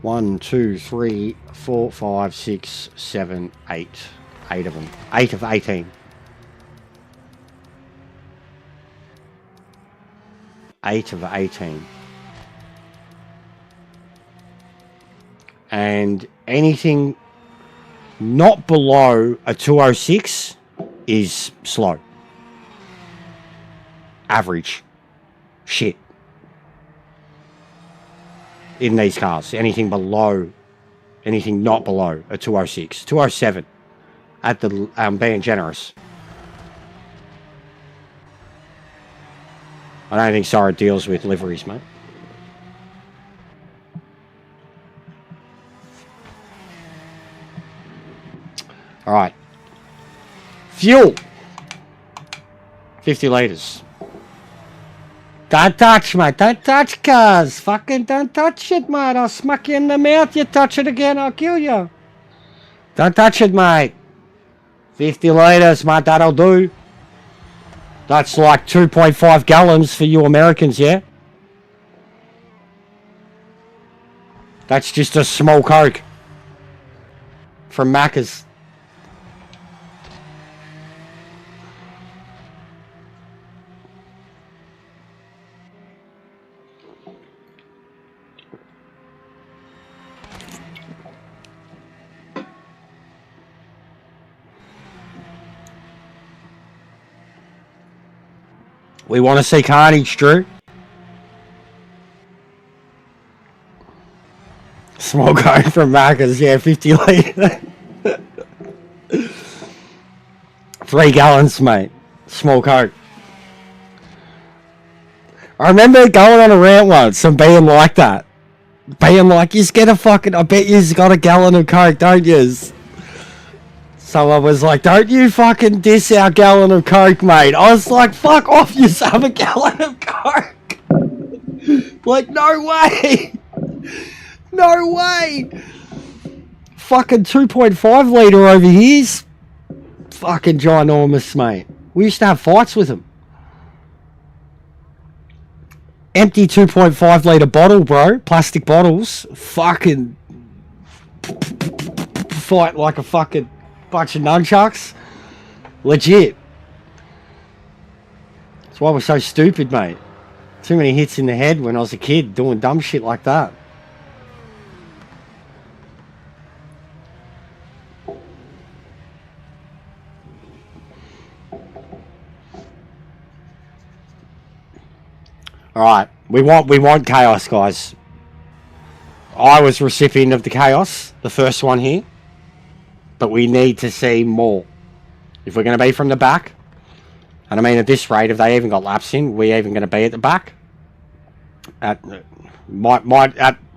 1, 2, 3, 4, 5, 6, 7, 8. 8 of them. 8 of 18. 8 of 18. And anything not below a 206 is slow. Average. Shit. In these cars, anything not below a 206, 207 at the being generous. I don't think Sora deals with liveries, mate. Alright. Fuel. 50 litres. Don't touch, mate. Don't touch, cuz. Fucking don't touch it, mate. I'll smack you in the mouth. You touch it again, I'll kill you. Don't touch it, mate. 50 litres, mate. That'll do. That's like 2.5 gallons for you Americans, yeah? That's just a small Coke. From Macca's. We want to see carnage, Drew. Small Coke from Macca's, yeah, 50 litre. 3 gallons, mate. Small Coke. I remember going on a rant once and being like that. Being like, you get a fucking, I bet you've got a gallon of Coke, don't yous? So I was like, don't you fucking diss our gallon of Coke, mate. I was like, fuck off, you have a gallon of Coke. Like, no way. No way. Fucking 2.5 litre over here's fucking ginormous, mate. We used to have fights with them. Empty 2.5 litre bottle, bro. Plastic bottles. Fucking fight like a fucking bunch of nunchucks. Legit. That's why we're so stupid, mate. Too many hits in the head when I was a kid doing dumb shit like that. Alright, we want chaos, guys. I was recipient of the chaos, the first one here. But we need to see more. If we're going to be from the back, and I mean at this rate, if they even got laps in, we're even going to be at the back.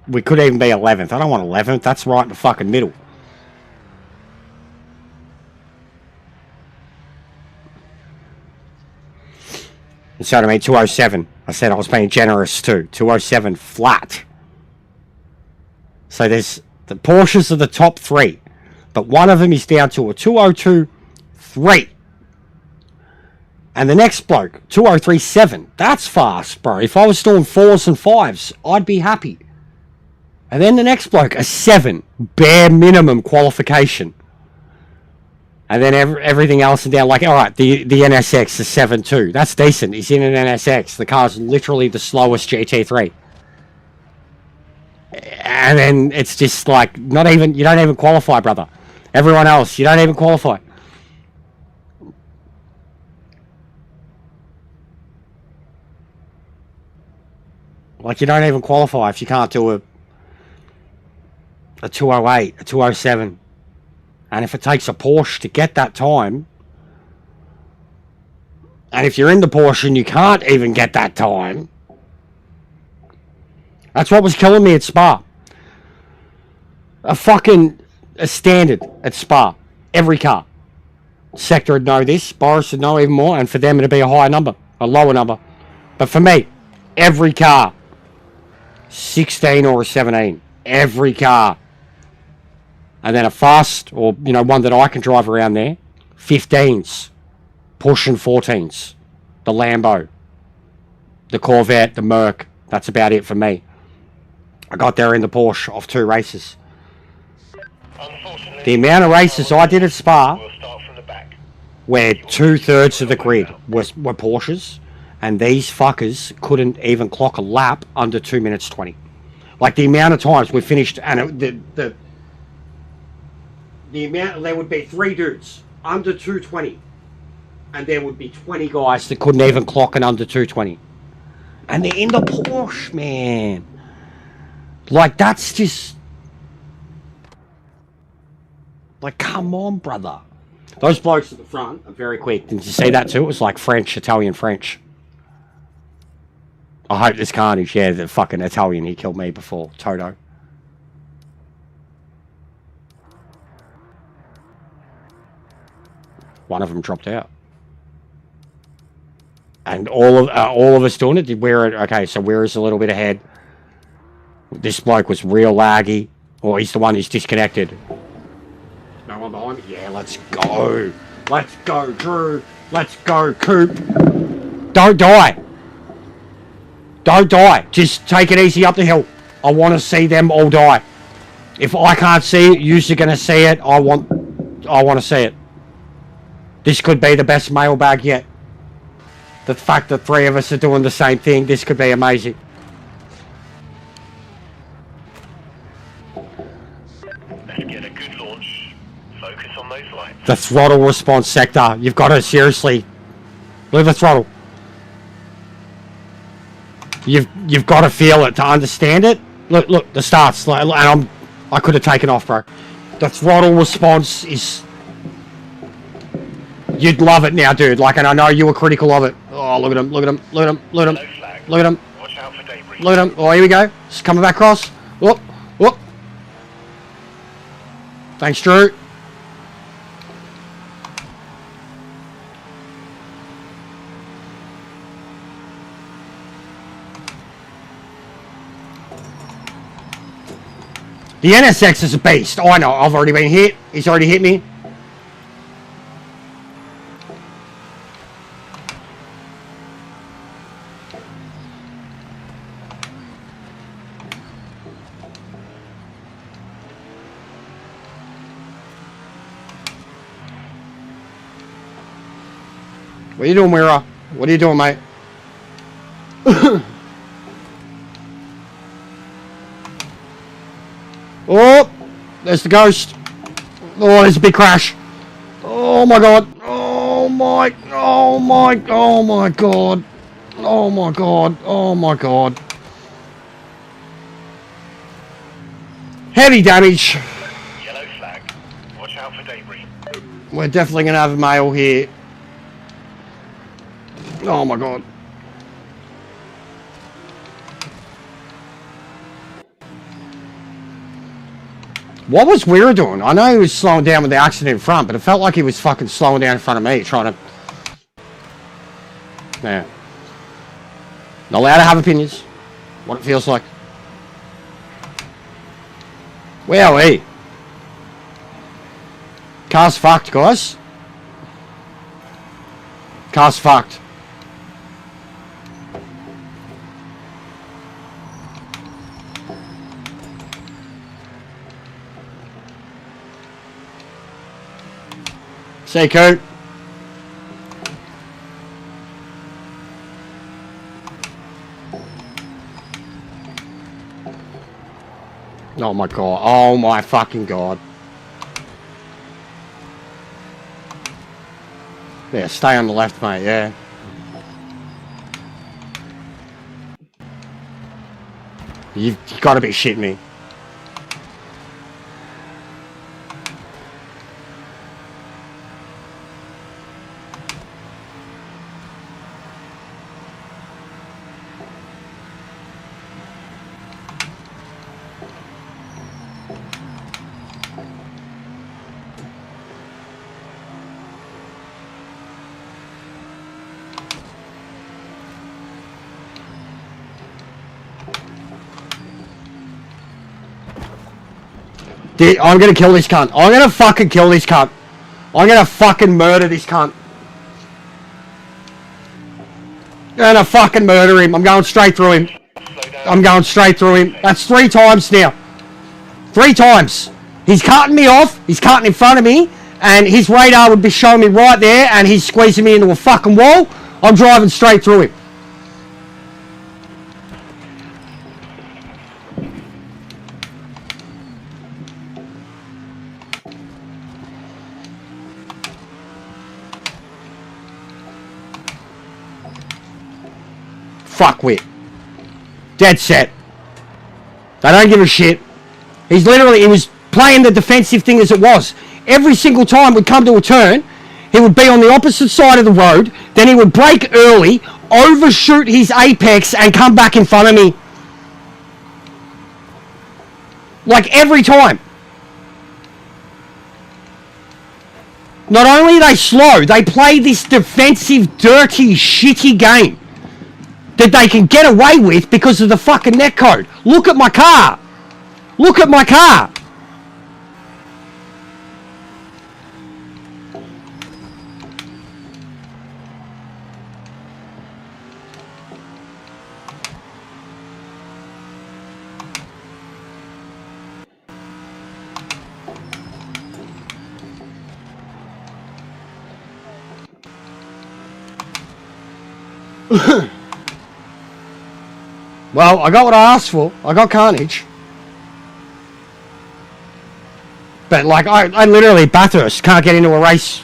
We could even be 11th. I don't want 11th. That's right in the fucking middle. And so I mean 207. I said I was being generous too. 207 flat. So there's the Porsches are the top 3. But one of them is down to a 202.3. And the next bloke, 203.7. That's fast, bro. If I was doing 4s and 5s, I'd be happy. And then the next bloke, a 7. Bare minimum qualification. And then everything else is down. Like, alright, the NSX is 7.2. That's decent. He's in an NSX. The car's literally the slowest GT3. And then it's just like, you don't even qualify, brother. Everyone else, you don't even qualify. Like, you don't even qualify if you can't do a 208, a 207. And if it takes a Porsche to get that time, and if you're in the Porsche and you can't even get that time, that's what was killing me at Spa. A standard at Spa. Every car. Sector would know this. Boris would know even more. And for them it'd be a higher number. A lower number. But for me, every car. 16 or a 17. Every car. And then a fast, or, one that I can drive around there. 15s. Pushing 14s. The Lambo. The Corvette. The Merc. That's about it for me. I got there in the Porsche off 2 races. The amount of races I did at Spa, where 2/3 of the grid were Porsches, and these fuckers couldn't even clock a lap under 2 minutes 20. Like the amount of times we finished, and the amount, there would be 3 dudes under 220, and there would be 20 guys that couldn't even clock an under 220, and they're in the Porsche, man. Like, that's just... Like, come on, brother. Those blokes at the front are very quick. Didn't you see that too? It was like French, Italian, French. I hope this carnage. Yeah, the fucking Italian, he killed me before. Toto. one of them dropped out. And all of us doing it. Did wear it? Okay, so we're a little bit ahead. This bloke was real laggy. Or he's the one who's disconnected. No one behind me? Yeah, let's go. Let's go, Drew. Let's go, Coop. Don't die. Don't die. Just take it easy up the hill. I want to see them all die. If I can't see it, you're going to see it. I want to see it. This could be the best mailbag yet. The fact that 3 of us are doing the same thing, this could be amazing. Let's get a good launch. Focus on those lights. The throttle response sector. You've got to seriously leave the throttle. You've got to feel it to understand it. Look, the starts, and I could have taken off, bro. The throttle response is. You'd love it now, dude. Like, and I know you were critical of it. Oh, look at him, look at him, look at him, look at him, look at him. Watch out for debris. Look at him. Oh, here we go. It's coming back across. Whoop, whoop. Thanks, Drew. The NSX is a beast. Oh, I know. I've already been hit. He's already hit me. What are you doing, Mira? What are you doing, mate? Oh, there's the ghost. Oh, there's a big crash. Oh my god. Oh my god. Oh my god. Oh my god. Heavy damage. Yellow flag. Watch out for debris. We're definitely going to have a male here. Oh my god. What was Weir doing? I know he was slowing down with the accident in front, but it felt like he was fucking slowing down in front of me, trying to... Yeah. Not allowed to have opinions. What it feels like. Wowee. Car's fucked, guys. Car's fucked. Say, Coop. Oh my god. Oh my fucking god. Yeah, stay on the left, mate, yeah. You've got to be shitting me. I'm gonna kill this cunt. I'm gonna fucking kill this cunt. I'm gonna fucking murder this cunt. I'm gonna fucking murder him. I'm going straight through him. I'm going straight through him. That's 3 times now. 3 times. He's cutting me off. He's cutting in front of me. And his radar would be showing me right there. And he's squeezing me into a fucking wall. I'm driving straight through him. Fuckwit. Dead set. They don't give a shit. He was playing the defensive thing as it was. Every single time we'd come to a turn, he would be on the opposite side of the road, then he would brake early, overshoot his apex, and come back in front of me. Like every time. Not only are they slow, they play this defensive, dirty, shitty game that they can get away with because of the fucking netcode. Look at my car. Look at my car. Well, I got what I asked for. I got carnage. But, like, I literally, Bathurst, can't get into a race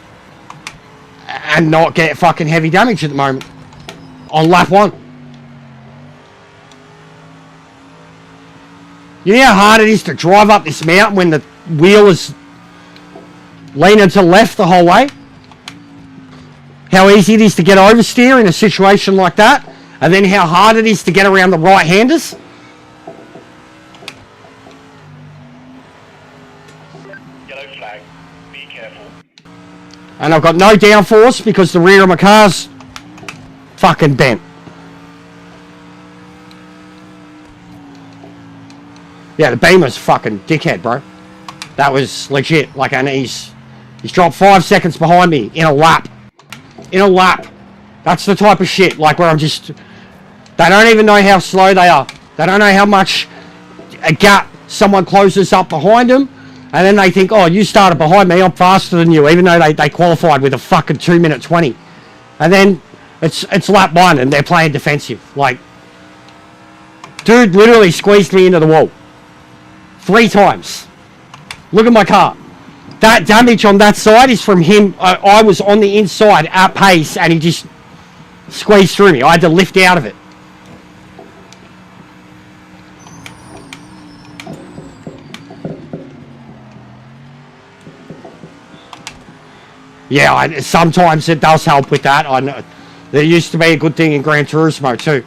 and not get fucking heavy damage at the moment. On lap 1. You know how hard it is to drive up this mountain when the wheel is leaning to the left the whole way? How easy it is to get oversteer in a situation like that? And then how hard it is to get around the right-handers? Yellow flag. Be careful. And I've got no downforce because the rear of my car's fucking bent. Yeah, the Beamer's fucking dickhead, bro. That was legit. Like, and he's dropped 5 seconds behind me in a lap. In a lap. That's the type of shit, like, where I'm just... They don't even know how slow they are. They don't know how much a gap someone closes up behind them. And then they think, oh, you started behind me, I'm faster than you, even though they qualified with a fucking 2:20. And then it's lap 1 and they're playing defensive. Like, dude literally squeezed me into the wall. 3 times. Look at my car. That damage on that side is from him. I was on the inside at pace and he just squeezed through me. I had to lift out of it. Yeah, sometimes it does help with that. I know there used to be a good thing in Gran Turismo too.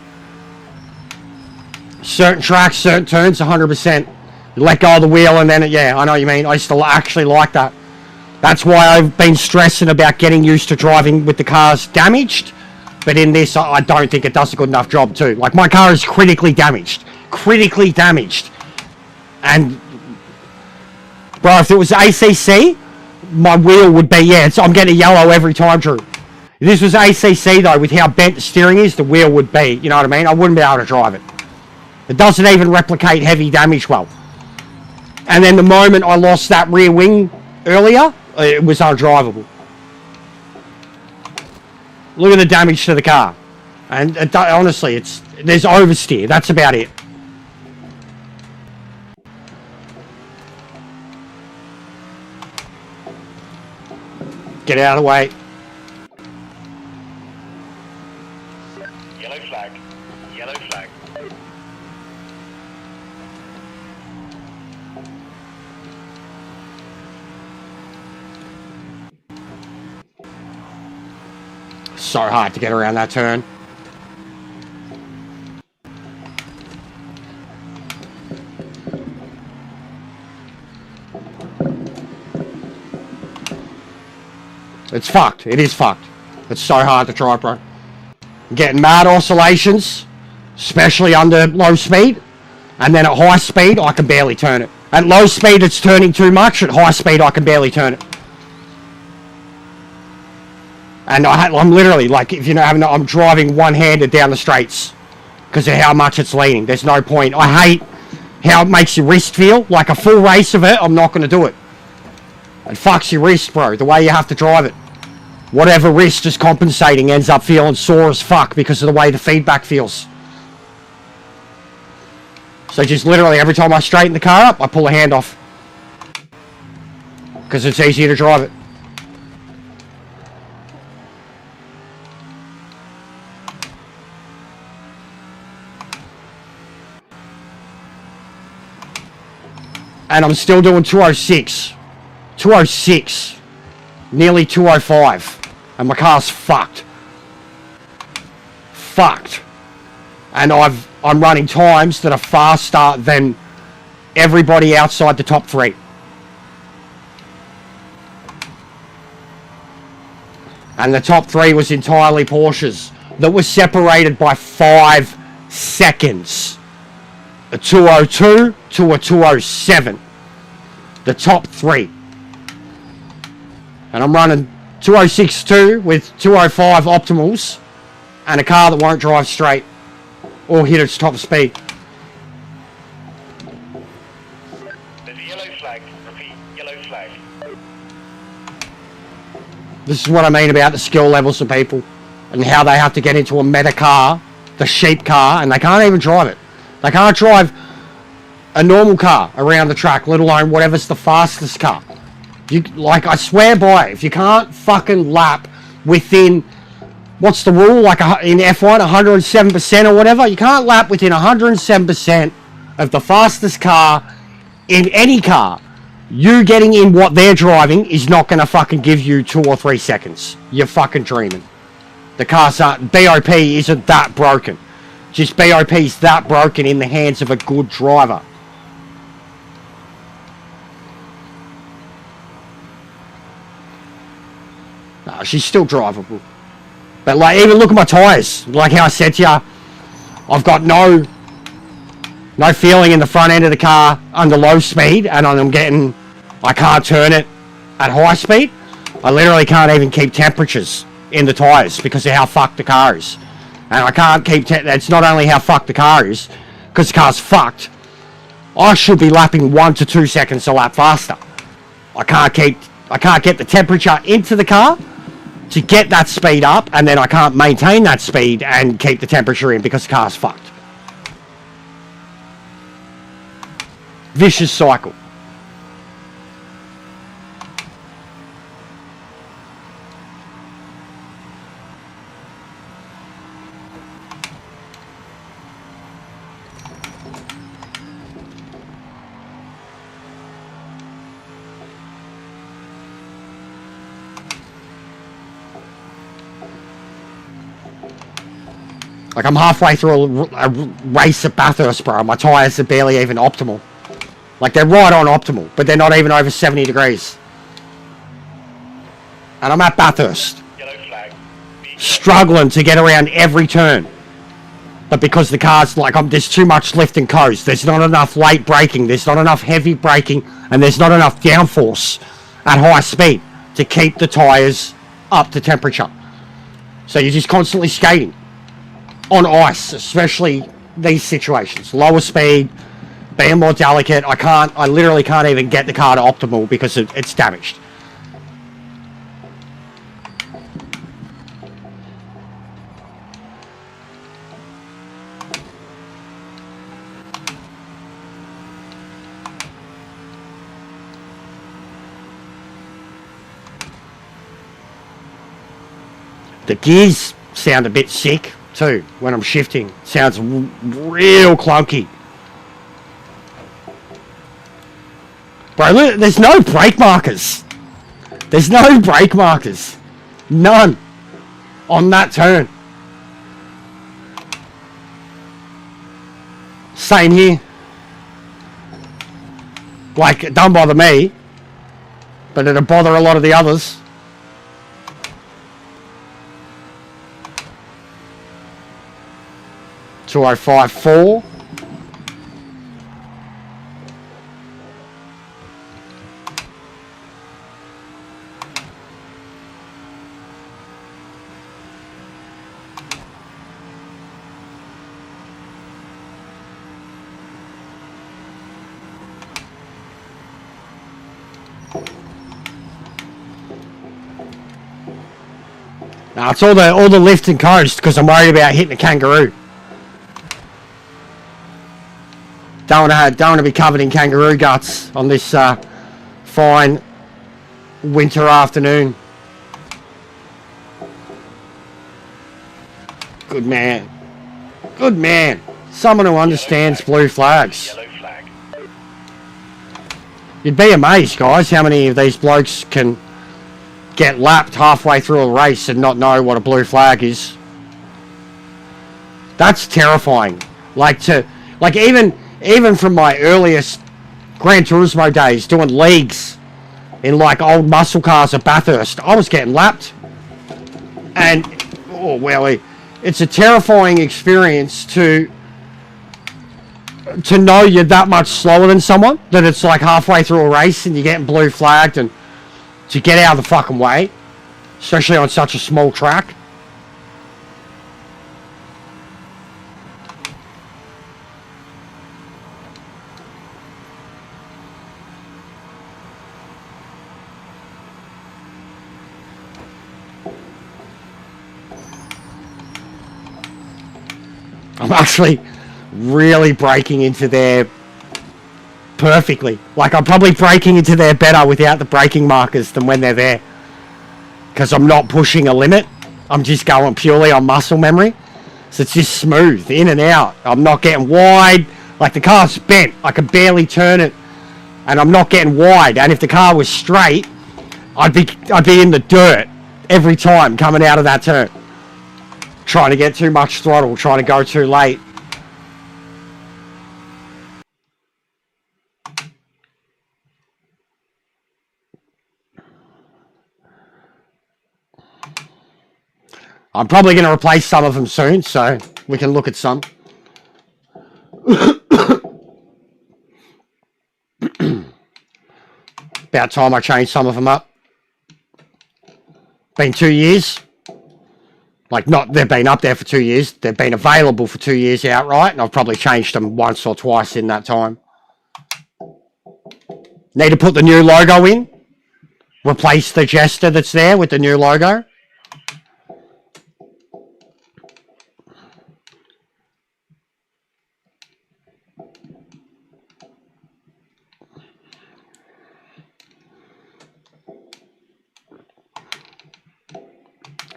Certain tracks, certain turns, 100%. You let go of the wheel and then, yeah, I know what you mean. I used to actually like that. That's why I've been stressing about getting used to driving with the cars damaged. But in this, I don't think it does a good enough job too. Like, my car is critically damaged. Critically damaged. And, bro, if it was ACC... my wheel would be, yeah, I'm getting yellow every time, Drew. If this was ACC, though, with how bent the steering is, the wheel would be, you know what I mean? I wouldn't be able to drive it. It doesn't even replicate heavy damage well. And then the moment I lost that rear wing earlier, it was undrivable. Look at the damage to the car. And honestly, there's oversteer. That's about it. Get out of the way. Yellow flag. Yellow flag. So hard to get around that turn. It's fucked. It is fucked. It's so hard to drive, bro. I'm getting mad oscillations, especially under low speed. And then at high speed, I can barely turn it. At low speed, it's turning too much. At high speed, I can barely turn it. And I'm literally, like, if you know, I'm driving one-handed down the straights because of how much it's leaning. There's no point. I hate how it makes your wrist feel. Like, a full race of it, I'm not going to do it. It fucks your wrist, bro, the way you have to drive it. Whatever wrist is compensating ends up feeling sore as fuck because of the way the feedback feels. So just literally every time I straighten the car up, I pull a hand off. Because it's easier to drive it. And I'm still doing 206. 206. Nearly 205. And my car's fucked. Fucked. And I'm running times that are faster than everybody outside the top 3. And the top 3 was entirely Porsches that were separated by 5 seconds. A 202 to a 207. The top 3. And I'm running 206.2 with 205 optimals and a car that won't drive straight or hit its top speed. There's a yellow flag. Repeat, yellow flag. This is what I mean about the skill levels of people and how they have to get into a meta car, the sheep car, and they can't even drive it. They can't drive a normal car around the track, let alone whatever's the fastest car. Like, I swear by it, if you can't fucking lap within, what's the rule, like in F1, 107% or whatever, you can't lap within 107% of the fastest car in any car. You getting in what they're driving is not going to fucking give you 2 or 3 seconds. You're fucking dreaming. The car's aren't, BOP isn't that broken. Just BOP's that broken in the hands of a good driver. No, she's still drivable. But like, even look at my tyres. Like how I said to you, I've got no feeling in the front end of the car under low speed, and I can't turn it at high speed. I literally can't even keep temperatures in the tyres because of how fucked the car is. And I can't keep, it's not only how fucked the car is, because the car's fucked. I should be lapping 1 to 2 seconds a lap faster. I can't get the temperature into the car to get that speed up, and then I can't maintain that speed and keep the temperature in because the car's fucked. Vicious cycle. Like, I'm halfway through a race at Bathurst, bro. My tyres are barely even optimal. Like, they're right on optimal, but they're not even over 70 degrees. And I'm at Bathurst. Yellow flag. Struggling to get around every turn. But because the car's like, there's too much lift and coast. There's not enough late braking. There's not enough heavy braking. And there's not enough downforce at high speed to keep the tyres up to temperature. So you're just constantly skating. On ice, especially these situations. Lower speed, being more delicate. I literally can't even get the car to optimal because it's damaged. The gears sound a bit sick too when I'm shifting. Sounds real clunky. Bro, look, there's no brake markers. There's no brake markers. None. On that turn. Same here. Like, it don't bother me, but it'll bother a lot of the others. Two 205.4. Now it's all the lift and coast because I'm worried about hitting a kangaroo. Don't want to be covered in kangaroo guts on this fine winter afternoon. Good man. Good man. Someone who understands blue flags. Yellow flag. You'd be amazed, guys, how many of these blokes can get lapped halfway through a race and not know what a blue flag is. That's terrifying. Like even from my earliest Gran Turismo days, doing leagues in like old muscle cars at Bathurst, I was getting lapped. And, oh, well, it's a terrifying experience to know you're that much slower than someone, that it's like halfway through a race and you're getting blue flagged, and to get out of the fucking way, especially on such a small track. I'm actually really breaking into there perfectly. Like, I'm probably breaking into there better without the braking markers than when they're there. Because I'm not pushing a limit. I'm just going purely on muscle memory. So it's just smooth, in and out. I'm not getting wide. Like, the car's bent. I can barely turn it. And I'm not getting wide. And if the car was straight, I'd be in the dirt every time coming out of that turn. Trying to get too much throttle, trying to go too late. I'm probably going to replace some of them soon, so we can look at some. About time I changed some of them up. Been 2 years. Like, not they've been up there for 2 years. They've been available for 2 years outright, and I've probably changed them once or twice in that time. Need to put the new logo in. Replace the Jester that's there with the new logo.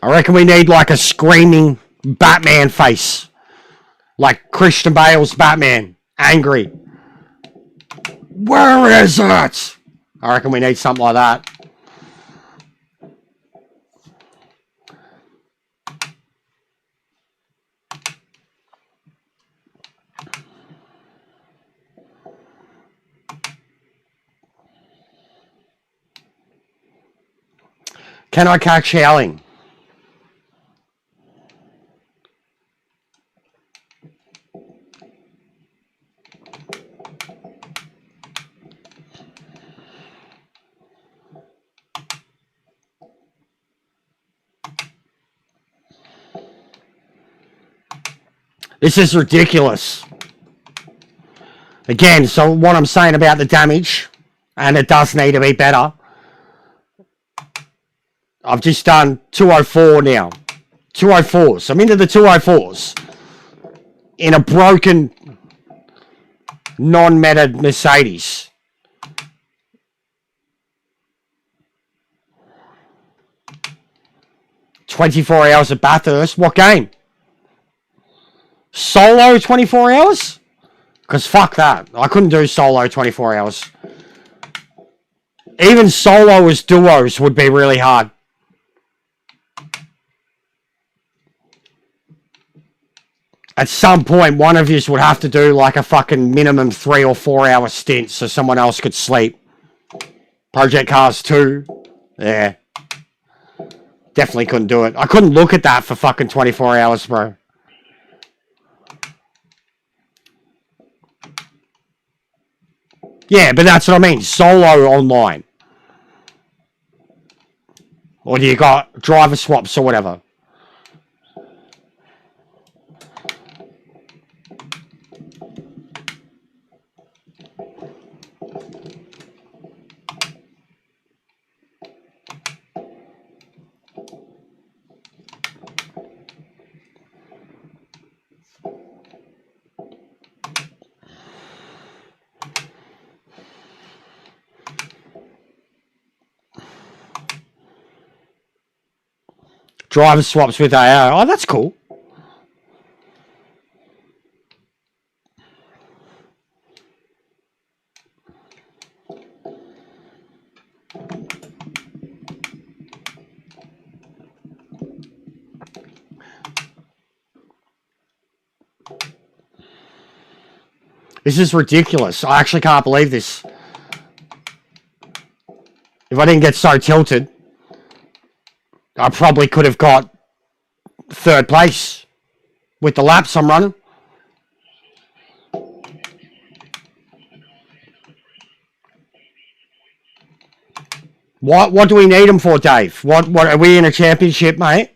I reckon we need like a screaming Batman face. Like Christian Bale's Batman. Angry. Where is it? I reckon we need something like that. Can I catch howling? This is ridiculous. Again, so what I'm saying about the damage, and it does need to be better. I've just done 204 now. 204s. I'm into the 204s. In a broken, non-meted Mercedes. "24 hours at Bathurst." What game? Solo 24 hours? Because fuck that. I couldn't do solo 24 hours. Even solo as duos would be really hard. At some point, one of you would have to do like a fucking minimum 3 or 4 hour stint so someone else could sleep. Project Cars 2. Yeah. Definitely couldn't do it. I couldn't look at that for fucking 24 hours, bro. Yeah, but that's what I mean. Solo online. Or do you got driver swaps or whatever? Driver swaps with AI. Oh, that's cool. This is ridiculous. I actually can't believe this. If I didn't get so tilted, I probably could have got third place with the laps I'm running. What do we need them for, Dave? What are we in a championship, mate?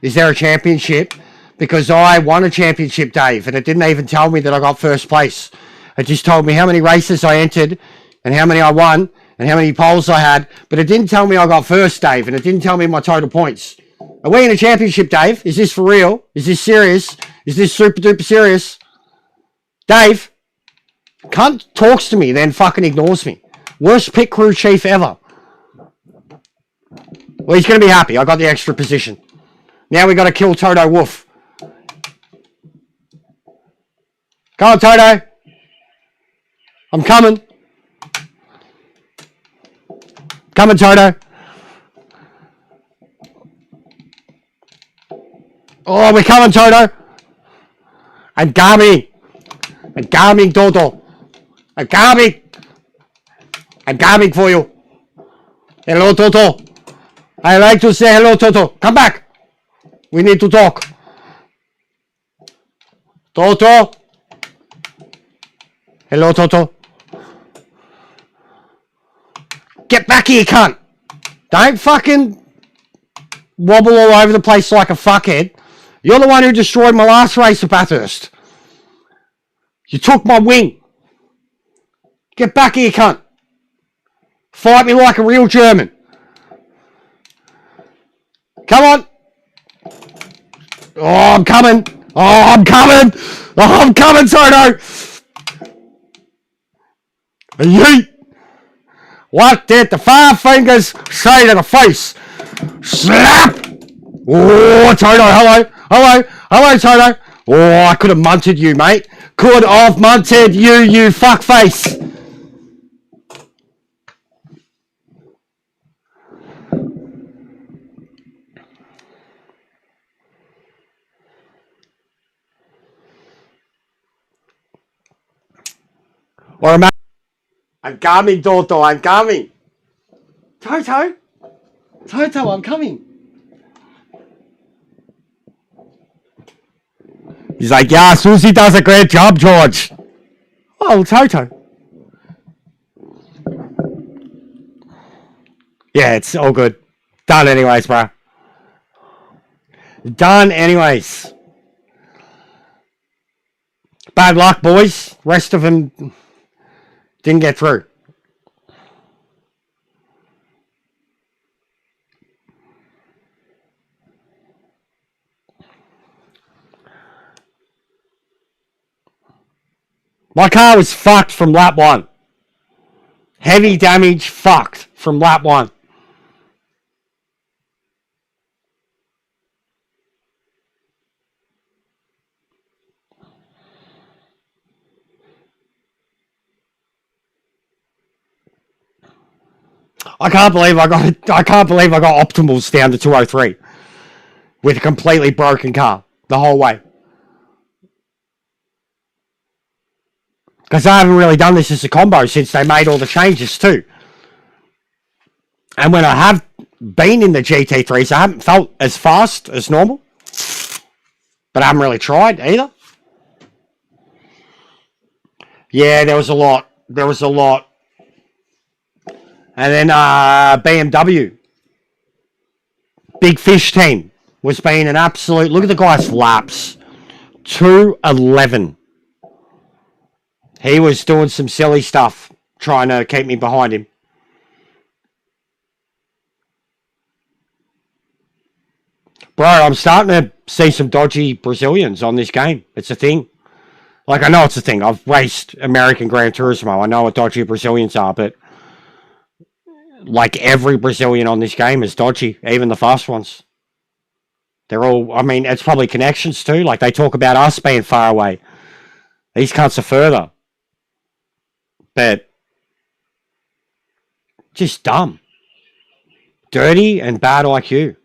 Is there a championship? Because I won a championship, Dave, and it didn't even tell me that I got first place. It just told me how many races I entered and how many I won and how many poles I had, but it didn't tell me I got first, Dave, and it didn't tell me my total points. Are we in a championship, Dave? Is this for real? Is this serious? Is this super duper serious? Dave, cunt talks to me, then fucking ignores me. Worst pit crew chief ever. Well, he's going to be happy. I got the extra position. Now we got to kill Toto Wolff. Come on, Toto. I'm coming. Coming, Toto. Oh, we're coming, Toto. I'm coming. I'm coming, Toto. I'm coming. I'm coming for you. Hello, Toto. I like to say hello, Toto. Come back. We need to talk. Toto. Hello, Toto. Get back here, cunt. Don't fucking wobble all over the place like a fuckhead. You're the one who destroyed my last race at Bathurst. You took my wing. Get back here, cunt. Fight me like a real German. Come on. Oh, I'm coming. Oh, I'm coming. Oh, I'm coming, Toto. Yeet. What did the five fingers say to the face? Slap. Oh, Toto, hello. Hello. Hello, Toto. Oh, I could have munted you, mate. Could have munted you, you fuckface. Or am I? I'm coming, Toto. I'm coming. Toto. Toto, I'm coming. He's like, yeah, Susie does a great job, George. Oh, Toto. Yeah, it's all good. Done anyways, bro. Done anyways. Bad luck, boys. Rest of them didn't get through. My car was fucked from lap 1. Heavy damage, fucked from lap 1. I can't believe I got optimals down to 203 with a completely broken car the whole way. Because I haven't really done this as a combo since they made all the changes too. And when I have been in the GT3s, I haven't felt as fast as normal. But I haven't really tried either. Yeah, there was a lot. There was a lot. And then BMW. Big Fish team was being an absolute... Look at the guy's laps. 2:11. He was doing some silly stuff, trying to keep me behind him. Bro, I'm starting to see some dodgy Brazilians on this game. It's a thing. Like, I know it's a thing. I've raced American Gran Turismo. I know what dodgy Brazilians are, but... Like, every Brazilian on this game is dodgy. Even the fast ones. They're all... I mean, it's probably connections too. Like, they talk about us being far away. These cunts are further. But... Just dumb. Dirty and bad IQ.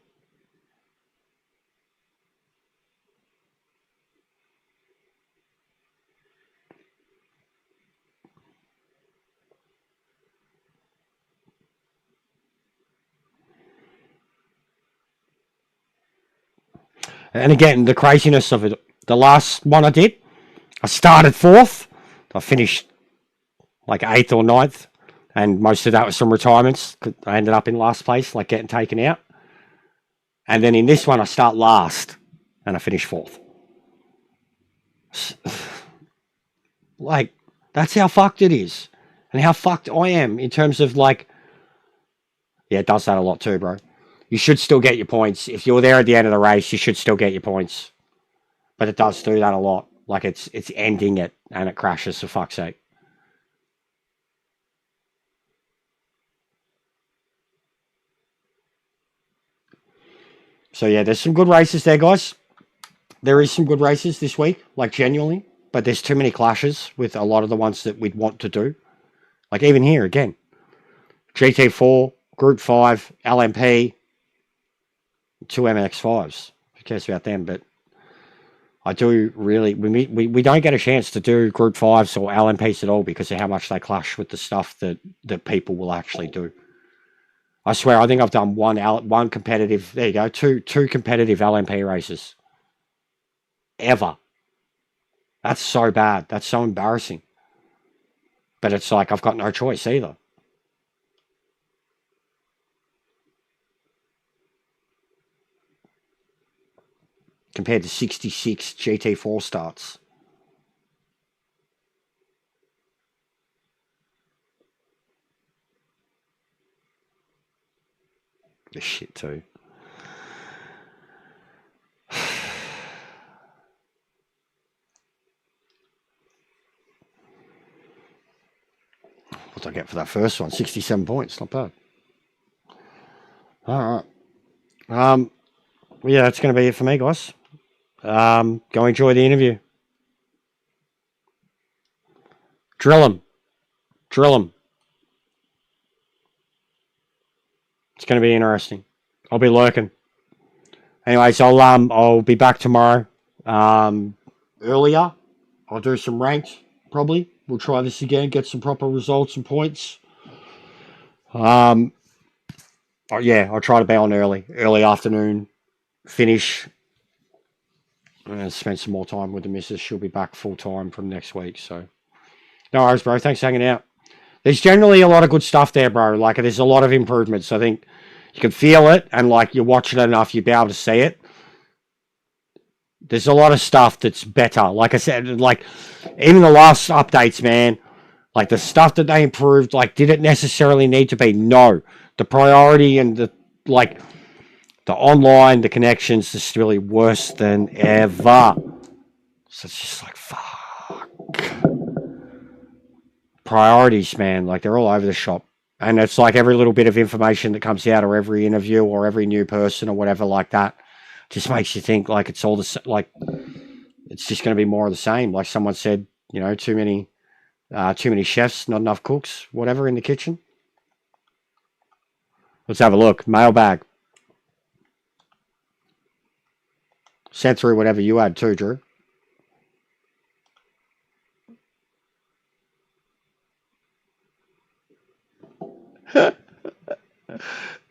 And again, the craziness of it. The last one I did, I started 4th. I finished like 8th or 9th. And most of that was from retirements. I ended up in last place, like getting taken out. And then in this one, I start last. And I finish 4th. Like, that's how fucked it is. And how fucked I am in terms of like... Yeah, it does that a lot too, bro. You should still get your points. If you're there at the end of the race, you should still get your points. But it does do that a lot. Like, it's ending it, and it crashes, for fuck's sake. So, yeah, there's some good races there, guys. There is some good races this week, like, genuinely. But there's too many clashes with a lot of the ones that we'd want to do. Like, even here, again. GT4, Group 5, LMP, 2 MX5s. Who cares about them? But I do really... We don't get a chance to do Group 5s or LMPs at all because of how much they clash with the stuff that people will actually do. I swear, I think I've done one competitive... There you go. Two competitive LMP races. Ever. That's so bad. That's so embarrassing. But it's like, I've got no choice either. Compared to 66 GT4 starts. This shit too. What did I get for that first one? 67 points. Not bad. All right. Well, yeah, that's going to be it for me, guys. Go enjoy the interview. Drill them. Drill them. It's going to be interesting. I'll be lurking. Anyways, I'll be back tomorrow. Earlier. I'll do some ranked, probably. We'll try this again, get some proper results and points. Yeah, I'll try to be on early afternoon, finish, and spend some more time with the missus. She'll be back full time from next week. So, no worries, bro. Thanks for hanging out. There's generally a lot of good stuff there, bro. Like, there's a lot of improvements. I think you can feel it, and like you're watching it enough, you'll be able to see it. There's a lot of stuff that's better. Like I said, like even the last updates, man, like the stuff that they improved, like did it necessarily need to be? No. The priority and the online, the connections is really worse than ever. So it's just like, fuck. Priorities, man, like they're all over the shop. And it's like every little bit of information that comes out, or every interview, or every new person, or whatever like that, just makes you think like it's all the like it's just going to be more of the same. Like someone said, you know, too many chefs, not enough cooks, whatever in the kitchen. Let's have a look. Mailbag. Sent through whatever you had too, Drew.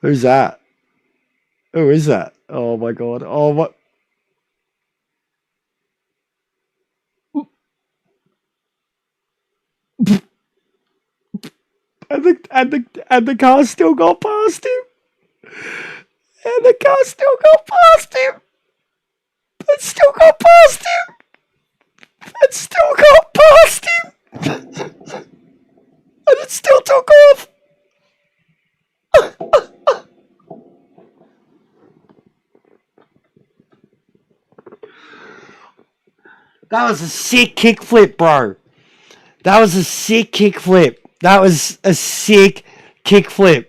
Who's that? Who is that? Oh my god. Oh what? And the car still got past him. And the car still got past him. It still got past him. It still got past him. And it still took off. That was a sick kickflip, bro. That was a sick kickflip. That was a sick kickflip.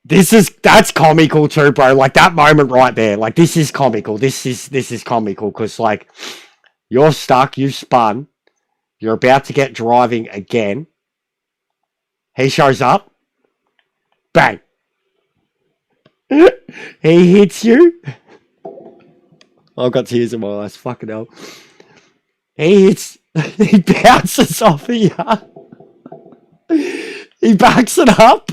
That's comical too, bro. Like that moment right there. Like this is comical. This is comical because like you're stuck, you've spun, you're about to get driving again. He shows up. Bang. He hits you. I've got tears in my eyes. Fucking hell. He bounces off of you. He backs it up.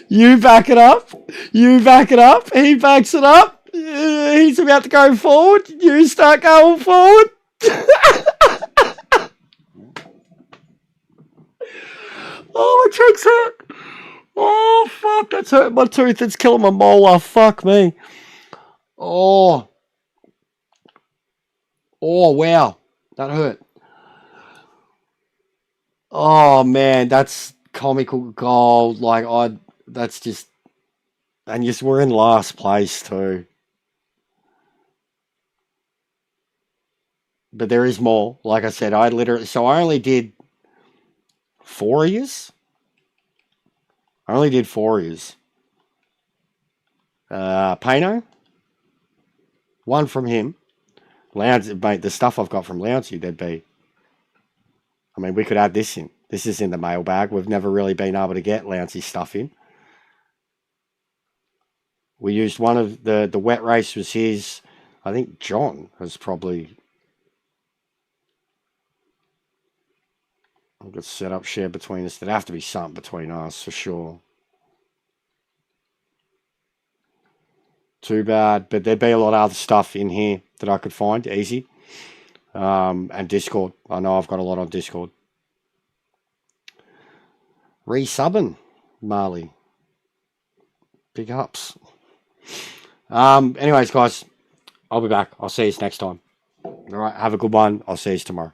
You back it up. You back it up. He backs it up. He's about to go forward. You start going forward. Oh, my cheeks hurt. Oh, fuck. That's hurting my tooth. It's killing my molar. Fuck me. Oh. Oh, wow. That hurt. Oh, man. That's comical gold. That's just... And yes, we're in last place too. But there is more. Like I said, I only did 4 years. I only did 4 years. Pano. One from him. Lounge, mate, the stuff I've got from Lounge, there'd be. I mean, we could add this in. This is in the mailbag. We've never really been able to get Lounge stuff in. We used one of the wet race was his. I think John has probably. I've got set up share between us. There'd have to be something between us for sure. Too bad, but there'd be a lot of other stuff in here that I could find easy. And Discord. I know I've got a lot on Discord. Resubbing, Marley. Big ups. Anyways, guys, I'll be back. I'll see you next time. All right, have a good one. I'll see you tomorrow.